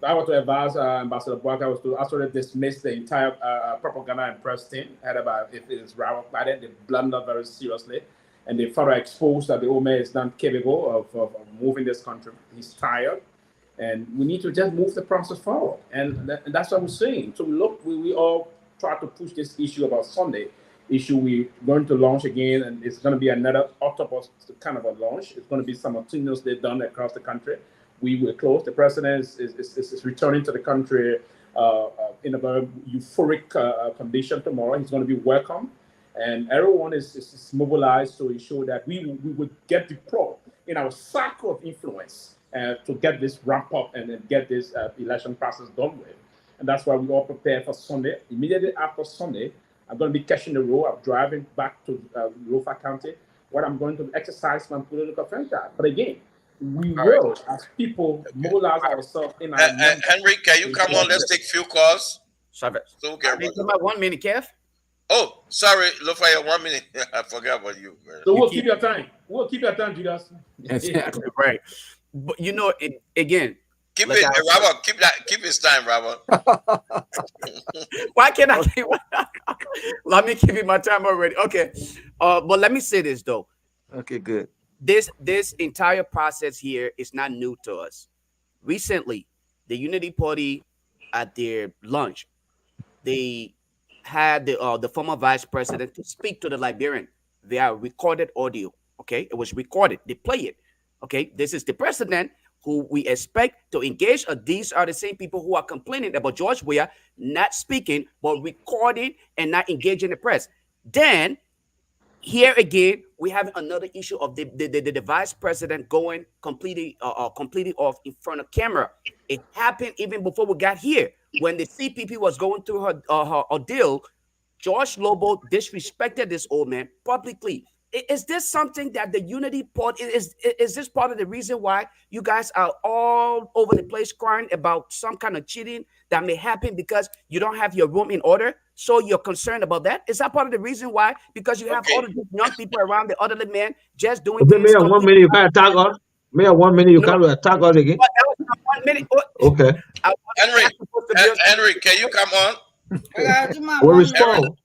I were to advise Ambassador Bwaka was to actually dismiss the entire propaganda and press team headed by if it is Robert Biden, they blunder very seriously, and they further expose that the old man is not capable of moving this country. He's tired, and we need to just move the process forward, and that's what we're saying. So we all try to push this issue about Sunday. We're going to launch again, and it's going to be another octopus kind of a launch. It's going to be simultaneously done across the country. We will close. The president is returning to the country in a very euphoric condition tomorrow. He's going to be welcome, and everyone is mobilized to ensure that we would get deployed in our circle of influence to get this ramp up and then get this election process done with. And that's why we all prepare for Sunday. Immediately after Sunday, I'm going to be catching the road. I'm driving back to Lofa County, where I'm going to exercise my political franchise. But again, we will, as people, mobilize ourselves in our... Henry, can you come on? Let's take few calls. Sorry. So okay, about 1 minute, Kev. Oh, sorry, Lofaya, 1 minute. I forgot about you. So we'll keep your time. We'll keep your time, Judas. Exactly right. But you know, again, keep it, Robert. Keep his time, Robert. Why can't I keep? Let me give you my time already. Okay, but let me say this though. Okay, good. This entire process here is not new to us. Recently, the Unity Party at their lunch, they had the former vice president to speak to the Liberian via recorded audio. Okay, it was recorded. They play it. Okay, this is the president who we expect to engage. These are the same people who are complaining about George Weah not speaking, but recording and not engaging the press. Then, here again, we have another issue of the vice president going completely off in front of camera. It happened even before we got here. When the CPP was going through her ordeal, George Lobo disrespected this old man publicly. Is this something that the Unity Party is this part of the reason why you guys are all over the place crying about some kind of cheating that may happen because you don't have your room in order? So you're concerned about that? Is that part of the reason why? Because you have all of these young people around the elderly man just doing things. 1 minute, you can't talk on. Me at 1 minute, you can't attack us again. That was my 1 minute. Okay. Henry, can you come on? We'll respond.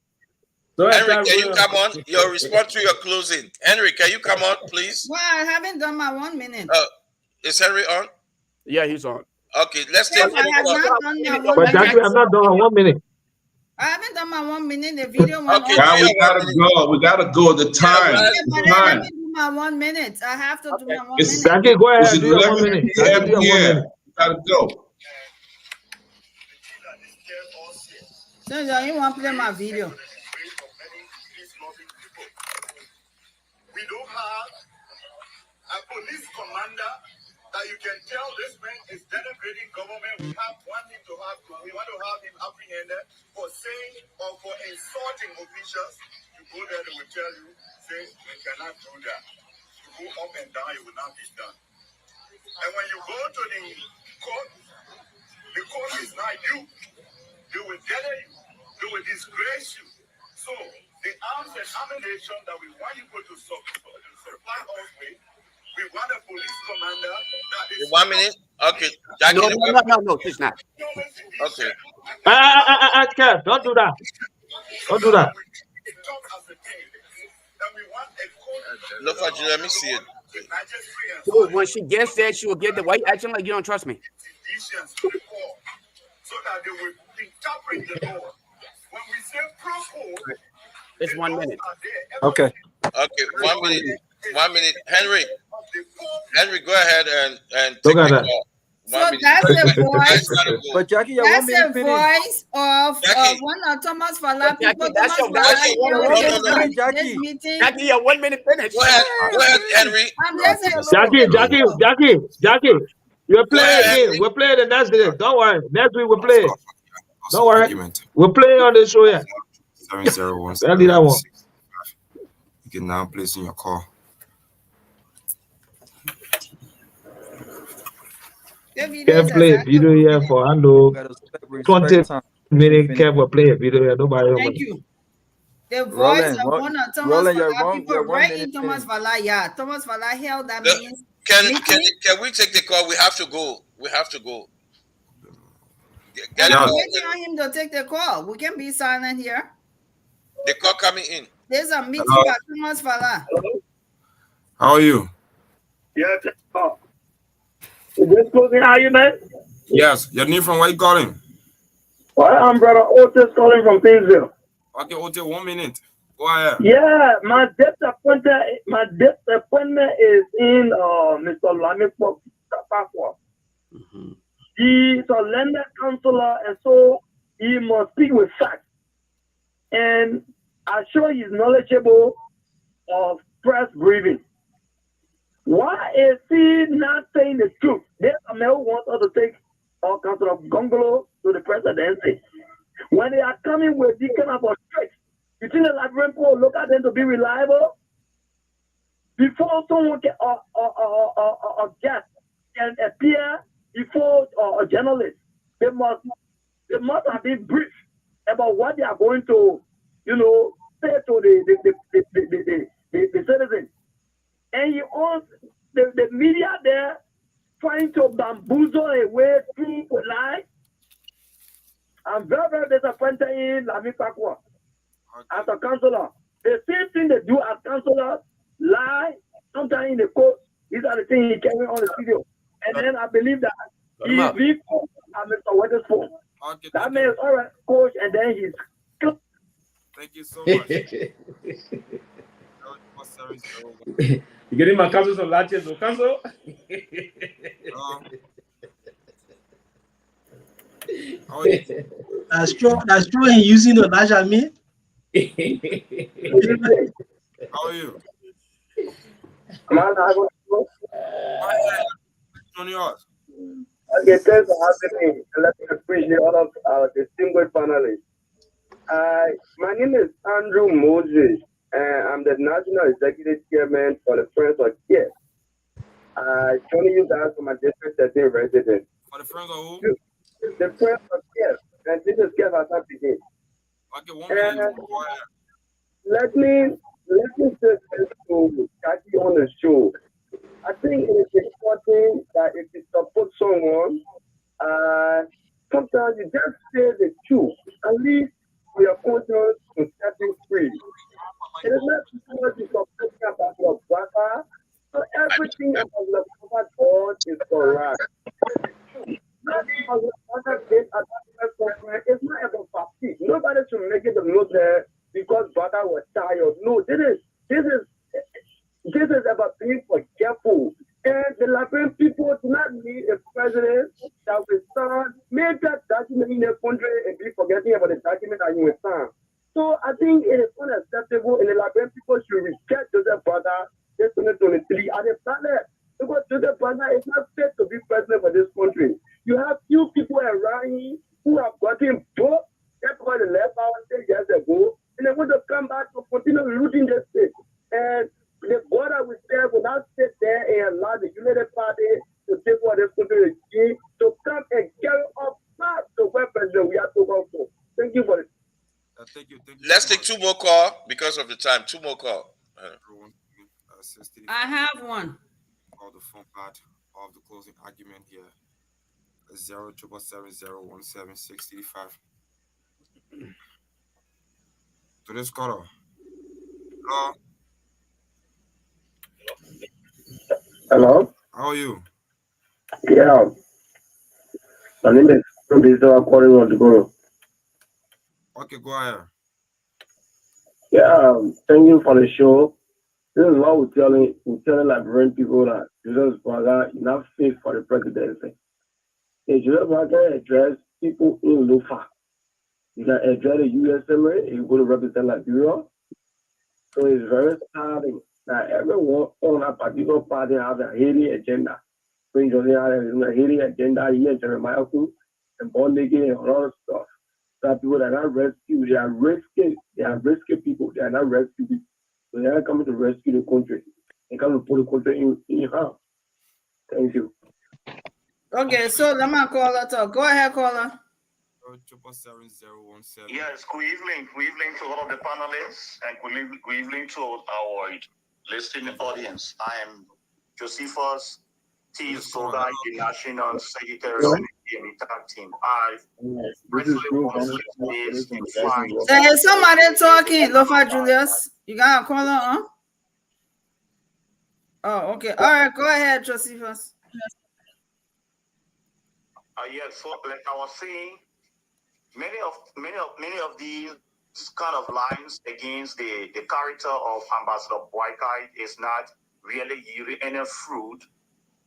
Henry, can you come on? Your response to your closing. Henry, can you come on, please? Well, I haven't done my 1 minute. Is Henry on? Yeah, he's on. Okay, let's take. I have not done my 1 But minute. Jackie, I'm not done 1 minute. I haven't done my 1 minute. The video went Okay, now we gotta go. We gotta go. The time. Yeah, but I haven't do my 1 minute. I have to do my 1 minute. Jackie, go ahead. It's Do your 1 11 minute. p.m. Do your 1 here. minute. We gotta go. So you want to play my video? We don't have a police commander that you can tell this man is denigrating government. We want him to have. We want to have him apprehended for saying or for insulting officials. You go there, they will tell you, say you cannot do that. You go up and down, it will not be done. And when you go to the court is not you. They will gather you. They will disgrace you. So the arms and ammunition that we want you to supply us with, we want a police commander that is... 1 minute? Okay. Jackie, No, it's not. Okay. Kev, don't do that. Don't do that. Look at you, let me see it. So when she gets there, she will get the white acting like you don't trust me. So that they will interpret the law. When we say propose, it's 1 minute. Okay. Okay, 1 minute. 1 minute. Henry, go ahead and Look take at the that. call. So that's the voice. But Jackie, That's the voice of one of Thomas Fala people. That's your This meeting. Jackie, your 1 minute finish. Go ahead, Henry. Jackie, we'll play again. We'll play the next day. Don't worry. Next week we'll play it. Don't worry. We'll play it on the show here. 701. I'll do that one. You can now place in your call. Kev play a video here for Ando. 20 minutes. Kev will play a video here. Nobody. Thank you. The voice of one of Thomas Fala people right in Thomas Fala. Yeah, Thomas Fala held that means. Can we take the call? We have to go. I'm waiting on him to take the call. We can be silent here. The call coming in. There's a meeting by Thomas Fala. How are you? Yeah, is this closing argument? Yes. Your name from where you calling? Well, I'm brother Otis calling from Painesville. Okay, Otis, 1 minute. Go ahead. Yeah, my disappointment is in Mr. Lamikwa Kapakwa. He's a lender counselor, and so he must speak with facts. And I'm sure he's knowledgeable of press briefing. Why is he not saying the truth? There's a man who wants us to take all Council of Gongolo to the presidency. When they are coming with this kind of a tricks, you think the Liberian people look at them to be reliable? Before someone can, a guest can appear before a journalist, they must have been briefed about what they are going to, say to the citizens. And he owns the media there trying to bamboozle away through lies. I'm very, very disappointed in Lami Pakwa as a counselor. The same thing they do as counselors, lie, sometimes in the court. These are the things he carry on the video. And then I believe that he leaves Mr. Weatherspoon. That man is all right, coach, and then he's. Thank you so much. You getting my council some latches or council? That's true. He using the large army. How are you? Okay, thanks for having me. Let me appreciate all of our distinguished panelists. My name is Andrew Moses, and I'm the National Executive Chairman for the Friends of Keff. Joining you guys from my District 13 resident. For the Friends of who? The Friends of Keff, and this is Keff Hassan begin. Okay, 1 minute. Let me say this to Jackie on the show. I think it is someone, sometimes you just say the truth, at least for your conscience to set you free. It is not because you're talking about your brother, so everything about your brother God is correct. Not because your brother did a different. It's not about fatigue. Nobody should make it a note there because brother was tired. No, this is about being forgetful. And the Liberian people do not need a president that will sign, make that document in their country and be forgetting about the document that you will sign. So I think it is unacceptable, and the Liberian people should reject Joseph Brother this 2023 as a planet. Because Joseph Brother is not fit to be president for this country. You have few people around here who have gotten booked. That's why they left our state years ago, and they want to come back to continue looting the state. And the border we say will not sit there and allow the United Party to take what this country is to come and carry up back to where president we have to go for. Thank you for it. Thank you. Let's take two more calls because of the time. Two more calls. I have one. Call the phone part of the closing argument here. 077701765. To this caller. Hello. Hello? How are you? Yeah. My name is Peabody, calling on the go. Okay, go ahead. Yeah, thank you for the show. This is what we're telling Liberian people that Jesus Brother is not fit for the presidency. If Jesus Brother address people in Lufa, you can address the USMA, you're going to represent Liberia. So it's very saddening that everyone on a particular party has a hidden agenda. Prince Joseph has a hidden agenda here in Jeremiah and Bondage and all that stuff. That people that are not rescued, they are risky people, they are not rescue people. So they are coming to rescue the country. They come to put the country in harm. Thank you. Okay, so let me call her talk. Go ahead, caller. 77717. Yes, good evening. Good evening to all of the panelists and good evening to our listening audience. I am Josephus T. Soga, the National Secretary of the Military Team. I recently was based in France. There is somebody talking, Lofa Julius. You got a caller, huh? Oh, okay. All right, go ahead, Josephus. Yes, so like I was saying, many of these kind of lines against the character of Ambassador Boykai is not really yielding any fruit.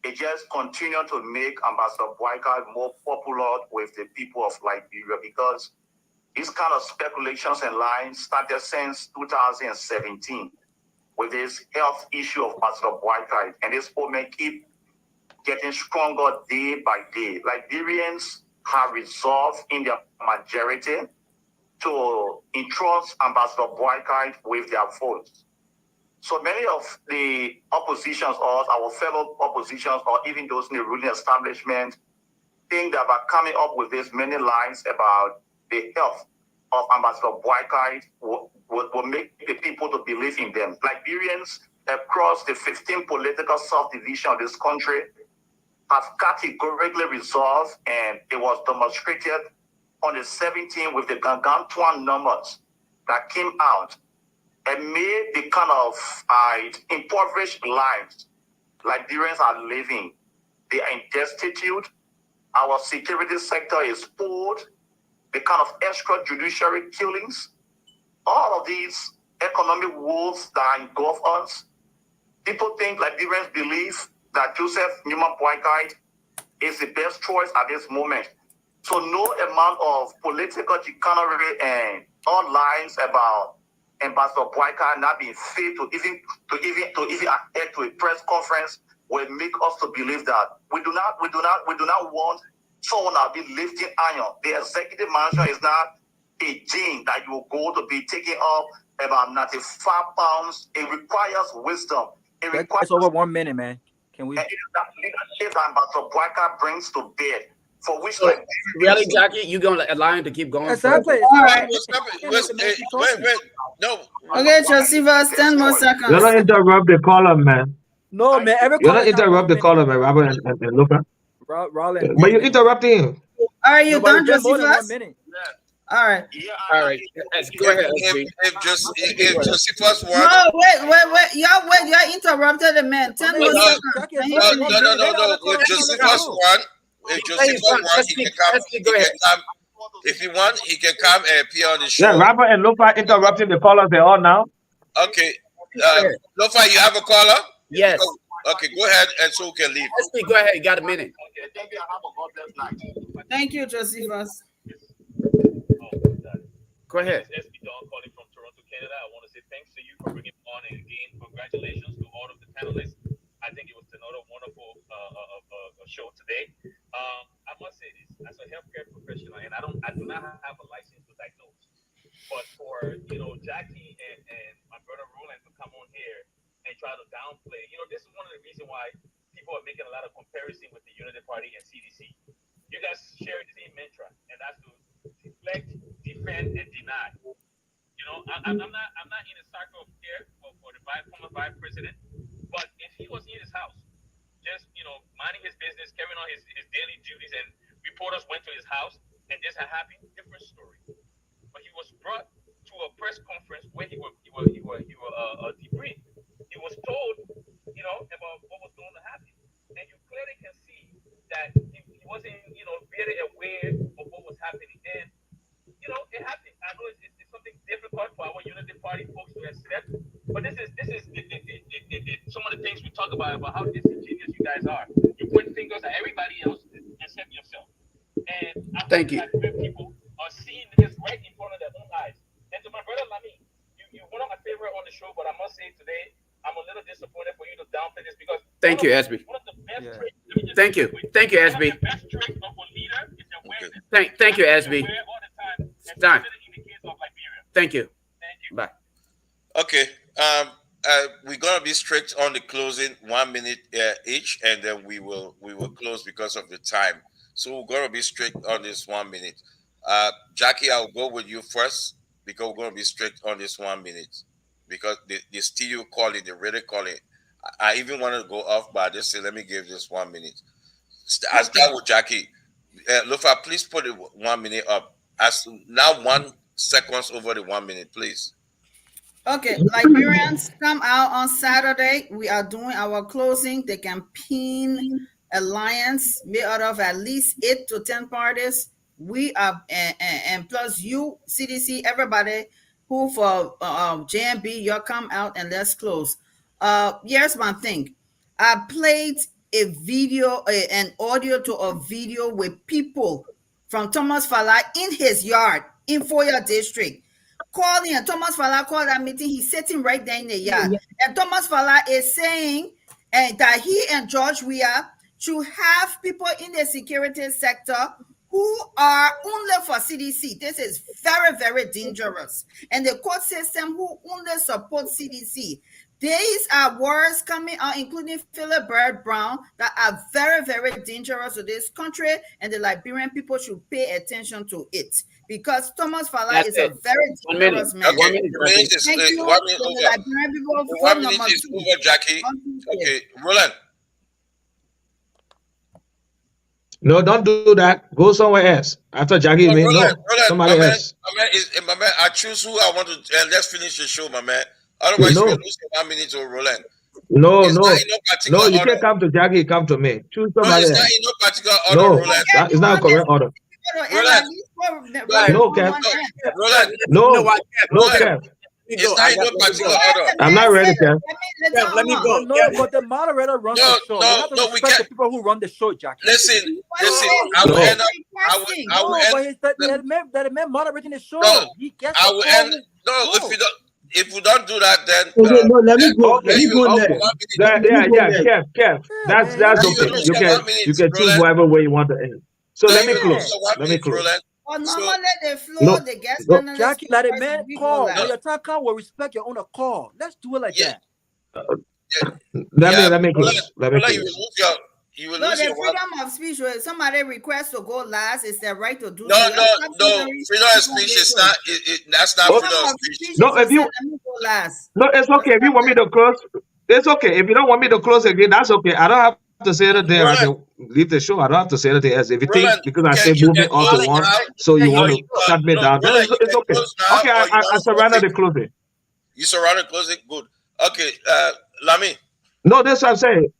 It just continue to make Ambassador Boykai more popular with the people of Liberia because these kind of speculations and lines started since 2017 with this health issue of Ambassador Boykai, and this movement keep getting stronger day by day. Liberians have resolved in their majority to entrust Ambassador Boykai with their votes. So many of the oppositions, or our fellow oppositions, or even those in the ruling establishment, think that by coming up with these many lines about the health of Ambassador Boykai will make the people to believe in them. Liberians across the 15 political subdivisions of this country have categorically resolved, and it was demonstrated on the 17th with the gargantuan numbers that came out and made the kind of impoverished lives Liberians are living. They are destitute. Our security sector is poor. The kind of extrajudiciary killings, all of these economic woes that engulf us. People think Liberians believe that Joseph Newman Boykai is the best choice at this moment. So no amount of political chicanery and all lines about Ambassador Boykai not being fit to even attend to a press conference will make us to believe that we do not want someone that will be lifting iron. The executive mansion is not a gym that you will go to be taking up about 95 pounds. It requires wisdom. It requires It's over 1 minute, man. Can we? And it is that leadership that Ambassador Boykai brings to bear, for which really, Jackie, you gonna allow him to keep going? Exactly. All right. Wait. No. Okay, Josephus, 10 more seconds. You're not interrupt the caller, man. No, man. Every You're caller not interrupt the caller, man. Robert and Luca. Roland. But you're interrupting him. Are you done, It's been more than 1 Josephus? minute. All right. All right. Go ahead, SB. If Josephus won. No, wait. Y'all interrupted the man. 10 more seconds. No. If Josephus won, he can come. If he won, he can come and appear on the show. Yeah, Robert and Lofa interrupting the callers. They all now. Okay. Lofa, you have a caller? Yes. Okay, go ahead, and so we can leave. SB, go ahead. You got a minute. Okay, thank you. Have a God bless night. Thank you, Josephus. Go ahead. SB Don calling from Toronto, Canada. I want to say thanks to you for bringing on, and again, congratulations to all of the panelists. I think it was another wonderful show today. I must say this, as a healthcare professional, and I do not have a license to diagnose, but for Jackie and my brother Roland to come on here and try to downplay, this is one of the reasons why people are making a lot of comparison with the Unity Party and CDC. You guys share the same mantra, and that's to deflect, defend, and deny. I'm not in a circle of care for the former vice president, but if he was in his house, just minding his business, carrying on his daily duties, and reporters went to his house and this had happened, different story. But he was brought to a press conference where he was debriefed. He was told, about what was going to happen, and you clearly can see that he wasn't, very aware of what was happening. And it happened. I know it's something difficult for our Unity Party folks to accept, but this is some of the things we talk about how disingenuous you guys are. You point fingers at everybody else except yourself. And thank you. People are seeing this right in front of their own eyes. And to my brother Lami, you're one of my favorite on the show, but I must say today, I'm a little disappointed for you to downplay this because thank you, SB. Thank you, SB. Thank you, SB. Done. Thank you. Bye. Okay. We're gonna be strict on the closing, 1 minute each, and then we will close because of the time. So we're gonna be strict on this 1 minute. Jackie, I'll go with you first because we're gonna be strict on this 1 minute because the studio calling, the radio calling. I even want to go off, but I just say let me give this 1 minute. I start with Jackie. Lofa, please put it 1 minute up. As now 1 seconds over the 1 minute, please. Okay, Liberians, come out on Saturday. We are doing our closing. The campaign alliance made out of at least 8 to 10 parties. We are, and plus you, CDC, everybody who for JMB, y'all come out and let's close. Here's my thing. I played a video, an audio to a video with people from Thomas Fala in his yard in Foya district. Calling, and Thomas Fala called that meeting. He's sitting right there in the yard. And Thomas Fala is saying that he and George Weah should have people in the security sector who are only for CDC. This is very, very dangerous. And the court system who only support CDC. These are words coming out, including Philip Bird Brown, that are very, very dangerous to this country, and the Liberian people should pay attention to it. Because Thomas Fala is a very dangerous man. Okay, 1 minute is 1 minute over. 1 minute is over, Jackie. Okay, Roland. No, don't do that. Go somewhere else. After Jackie, Roland, somebody else. My man, I choose who I want to. Let's finish the show, my man. Otherwise, we're losing 1 minute to Roland. No, you can't come to Jackie. Come to me. Choose somebody else. It's not in no particular order, Roland. That is not correct order. Roland. No, Kev. Roland. No, Kev. It's not in no particular order. I'm not ready, Kev. Let me go. No, but the moderator runs the show. No, we can't. The people who run the show, Jackie. Listen. I will end up. I will end. The man moderating the show. No, he gets I will end. No, if we don't do that, then no, let me go. Let me go there. Yeah, Kev. That's okay. You can choose whatever way you want to end. So let me close. Well, normally they flow the guest panelists. Jackie, let a man call. When your time comes, will respect your own call. Let's do it like that. Let me close. Let me close. You will lose the freedom of speech. When somebody requests to go last, it's their right to do. No. Freedom of speech is not. That's not freedom of speech. No, if you no, it's okay. If you want me to close, it's okay. If you don't want me to close again, that's okay. I don't have to say anything, I can leave the show. I don't have to say anything else. If you think because I say moving on to one, so you want to shut me down, then it's okay. Okay, I surrender the closing. You surrounded closing? Good. Okay, Lami. No, that's what I'm saying.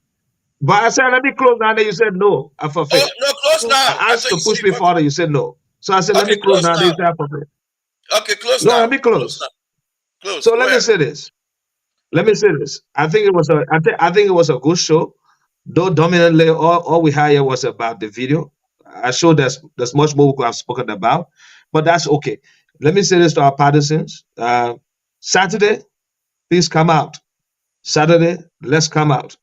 But I said, let me close now. Then you said no, I forfeit. Oh, no, close now. I asked to push me further. You said no. So I said, let me close now. Then you said I forfeit. Okay, close no, now. let me close. Close. So let me say this. Let me say this. I think it was a good show. Though dominantly all we had here was about the video. I showed there's much more we could have spoken about, but that's okay. Let me say this to our partisans. Saturday, please come out. Saturday, let's come out.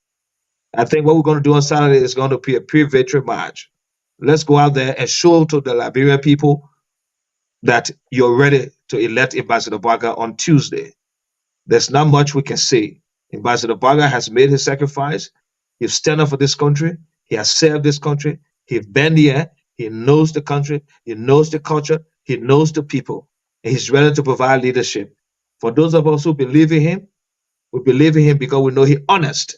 I think what we're going to do on Saturday is going to be a pre-victory march. Let's go out there and show to the Liberian people that you're ready to elect Ambassador Barker on Tuesday. There's not much we can say. Ambassador Barker has made his sacrifice. He's stand up for this country. He has served this country. He's been here. He knows the country. He knows the culture. He knows the people. And he's ready to provide leadership. For those of us who believe in him, we believe in him because we know he's honest,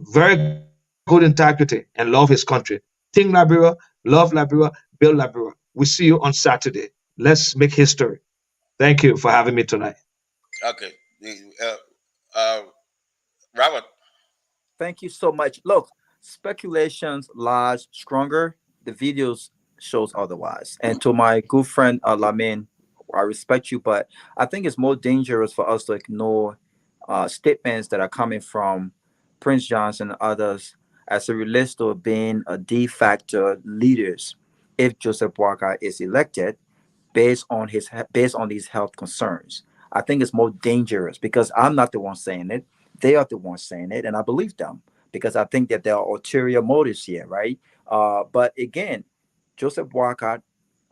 very good integrity, and love his country. Think Liberia, love Liberia, build Liberia. We see you on Saturday. Let's make history. Thank you for having me tonight. Okay. Robert. Thank you so much. Look, speculations lies stronger. The videos shows otherwise. And to my good friend Lamin, I respect you, but I think it's more dangerous for us to ignore statements that are coming from Prince Johnson and others as it relates to being a de facto leaders if Joseph Boakai is elected based on these health concerns. I think it's more dangerous because I'm not the one saying it. They are the ones saying it, and I believe them because I think that there are ulterior motives here, right? But again, Joseph Boakai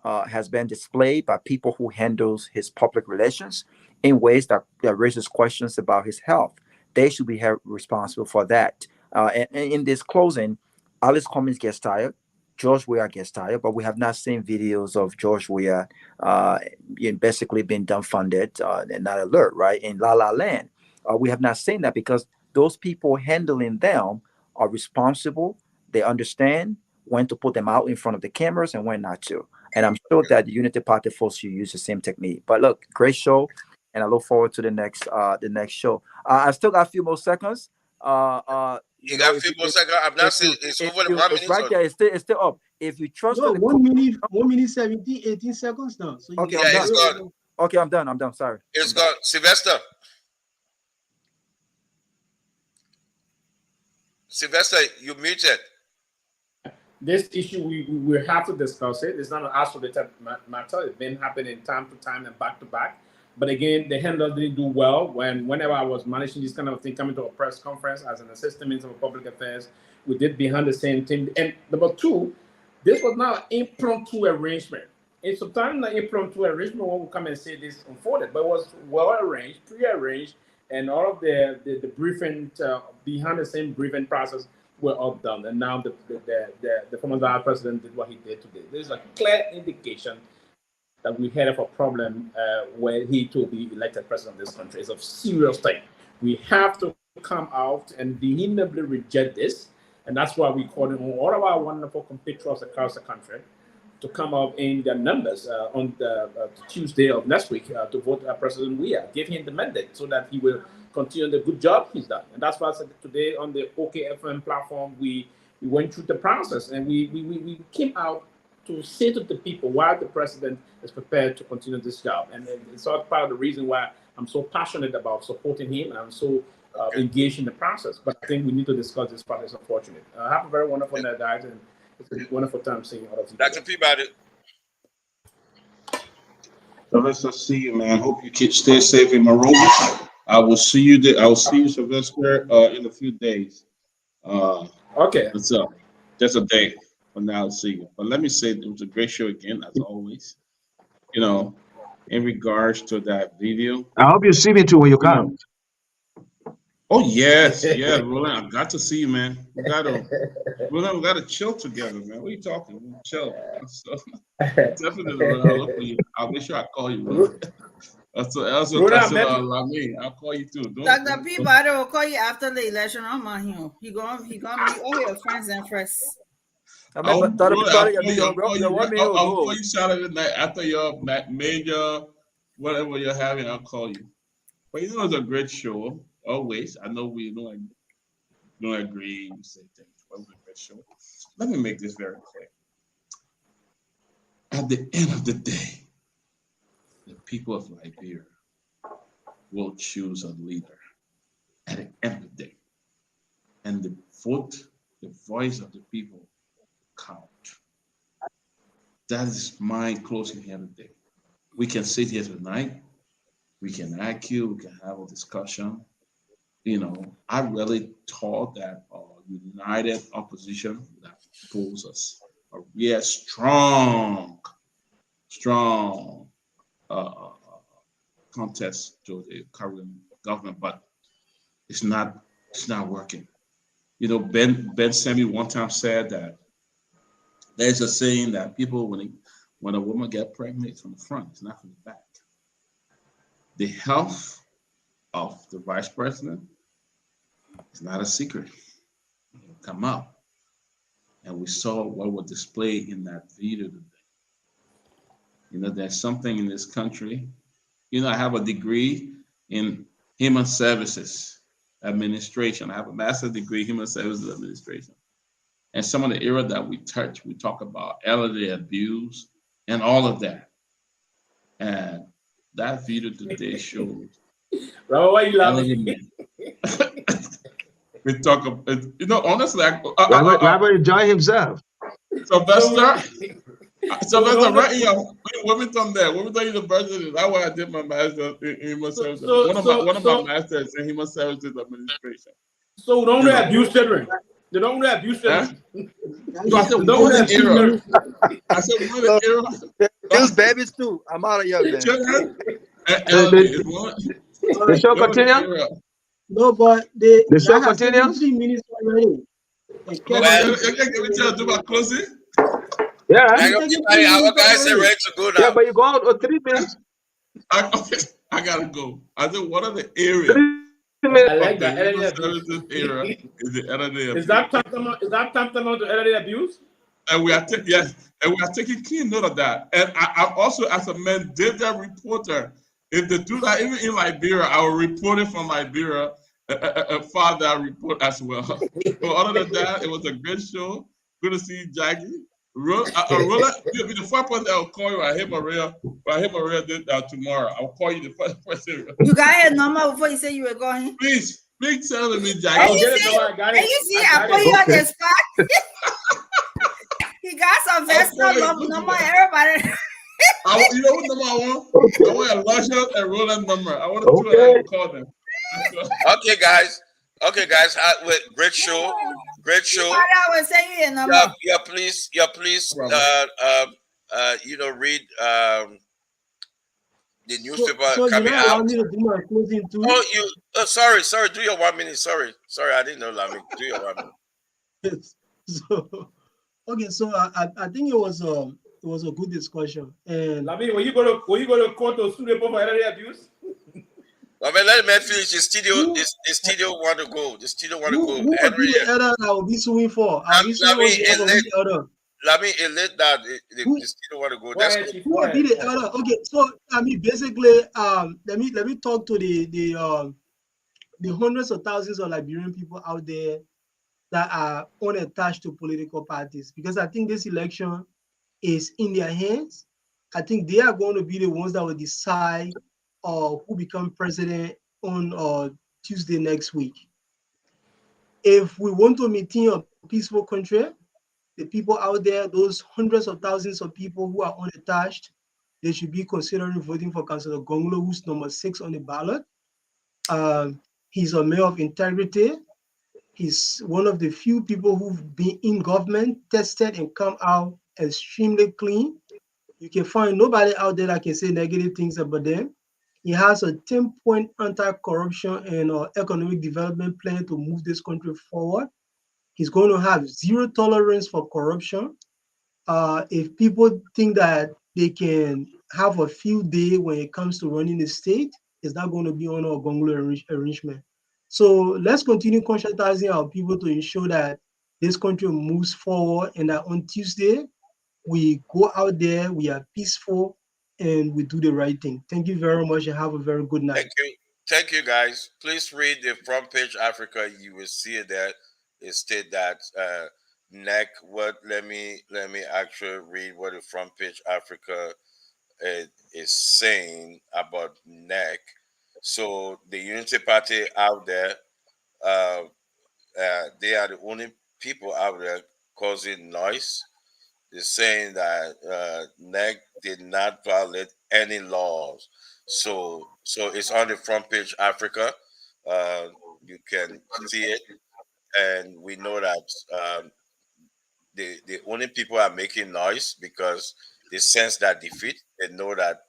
has been displayed by people who handles his public relations in ways that raises questions about his health. They should be held responsible for that. And in this closing, Alice Cummings gets tired. George Weah gets tired, but we have not seen videos of George Weah basically being dumbfounded and not alert, right? In La La Land. We have not seen that because those people handling them are responsible. They understand when to put them out in front of the cameras and when not to. And I'm sure that the Unity Party folks will use the same technique. But look, great show, and I look forward to the next show. I still got a few more seconds. You got a few more seconds. I'm not saying it's over the 1 minute. It's right there. It's still up. If you trust no, 1 minute 17, 18 seconds now. So okay, yeah, it's gone. Okay, I'm done. Sorry. It's gone. Sylvester, you muted. This issue, we have to discuss it. It's not an isolated matter. It's been happening time to time and back to back. But again, the handlers didn't do well. Whenever I was managing this kind of thing, coming to a press conference as an assistant minister of public affairs, we did behind the same thing. And number two, this was not an impromptu arrangement. It's sometimes an impromptu arrangement when we come and say this unfolded, but it was well arranged, pre-arranged, and all of the briefing behind the same briefing process were all done. And now the former vice president did what he did today. There's a clear indication that we had a problem when he to be elected president of this country. It's a serious thing. We have to come out and vehemently reject this. And that's why we called on all of our wonderful compatriots across the country to come out in their numbers on the Tuesday of next week to vote President Weah, give him the mandate so that he will continue the good job he's done. And that's why I said today on the OKFM platform, we went through the process and we came out to say to the people why the president is prepared to continue this job. And it's all part of the reason why I'm so passionate about supporting him and I'm so engaged in the process. But I think we need to discuss this process, unfortunately. Have a very wonderful night, guys, and it's a wonderful time seeing all of you. Dr. Peabody. So let's see you, man. Hope you stay safe in Monrovia. I will see you. I will see you, Sylvester, in a few days. Okay. What's up? Just a day from now. I'll see you. But let me say, it was a great show again, as always. You know, in regards to that video. I hope you see me too when you come. Oh yes, yeah, Roland. I got to see you, man. We gotta chill together, man. What are you talking? We'll chill. So, definitely, Roland, I'll look for you. I'll make sure I call you. Also Rhoda, I consider met you. Lami. I'll call you too. Dr. Peabody will call you after the election. I'm on him. He gonna meet all your friends and friends. I'll call Go. you Saturday night after your major, whatever you're having. I'll call you. But you know, it's a great show. Always. I know we don't agree. We say things. But it was a great show. Let me make this very clear. At the end of the day, the people of Liberia will choose a leader at the end of the day. And the voice of the people count. That is my closing here today. We can sit here tonight. We can argue. We can have a discussion. You know, I really thought that united opposition that poses a real strong contest to the current government, but it's not working. You know, Ben Sanvee one time said that there's a saying that people when a woman gets pregnant, it's from the front, it's not from the back. The health of the vice president is not a secret. It'll come out. And we saw what was displayed in that video today. You know, there's something in this country. You know, I have a degree in human services administration. I have a master's degree in human services administration. And some of the area that we touch, we talk about elderly abuse and all of that. And that video today showed. Bro, why you laughing? We talk about, you know, honestly, Robert enjoy himself. Sylvester, right in your Wilmington there, Wilmington University. That's why I did my master's in human services. One of my masters in human services administration. So don't they abuse children? They don't abuse children. No, I said one of the era. I said one of the era. Those babies too. I'm out of here, man. Children. The show continue? No, but the show continues? 3 minutes already. Do my closing? Yeah. Our guys are ready to go now. Yeah, but you go out for 3 minutes. I gotta go. I think one of the areas. I like that. Services era is the elderly abuse. Is that tantamount to elderly abuse? And we are taking keen note of that. And I also, as a mandated reporter, if they do that, even in Liberia, I will report it from Liberia and file that report as well. So other than that, it was a great show. Good to see you, Jackie. Roland, the first person I'll call you. I hit Maria did tomorrow. I'll call you the first person. You got a number before you say you were going? Please tell me, Jackie. You see, I put you on the spot. He got some vested number, everybody. You know what number I want? I want a Luscious and Roland number. I want to call them. Okay, guys. Great show. I was saying number. Yeah, please. Read the newspaper coming out. Me to do my closing too? Oh, sorry. Do your 1 minute. Sorry, I didn't know, Lami. Do your 1 minute. So I think it was a good discussion. And Lami, were you going to court to sue them for elderly abuse? I mean, let me finish. The studio want to go. The studio want to go. Who would be the elder I will be suing for? Let me elect that the studio want to go. Who would be the elder? Okay, so I mean, basically, let me talk to the hundreds of thousands of Liberian people out there that are unattached to political parties, because I think this election is in their hands. I think they are going to be the ones that will decide who become president on Tuesday next week. If we want to maintain a peaceful country, the people out there, those hundreds of thousands of people who are unattached, they should be considering voting for Councillor Gonglo, who's number 6 on the ballot. He's a mayor of integrity. He's one of the few people who've been in government, tested, and come out extremely clean. You can find nobody out there that can say negative things about them. He has a 10-point anti-corruption and economic development plan to move this country forward. He's going to have zero tolerance for corruption. If people think that they can have a field day when it comes to running the state? Is that going to be on our Gonglo arrangement? So let's continue conscientizing our people to ensure that this country moves forward and that on Tuesday, we go out there, we are peaceful, and we do the right thing. Thank you very much and have a very good night. Thank you, guys. Please read the front page Africa. You will see it there. It state that neck. What? Let me actually read what the front page Africa is saying about neck. So the Unity Party out there, uh, they are the only people out there causing noise. They're saying that NEC did not violate any laws. So it's on the front page Africa. You can see it, and we know that the only people are making noise because they sense that defeat. They know that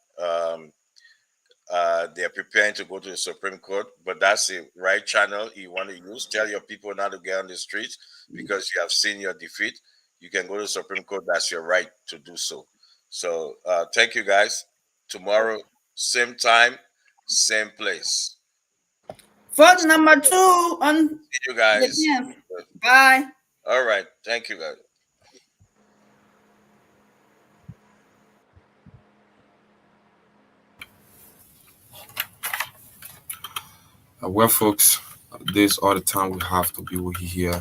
they're preparing to go to the Supreme Court, but that's the right channel you want to use. Tell your people not to get on the streets because you have seen your defeat. You can go to the Supreme Court. That's your right to do so. So thank you, guys. Tomorrow, same time, same place. Vote number 2 on See you guys. the 10th. Bye. All right. Thank you, guys. Well, folks, this is all the time we have to be with you here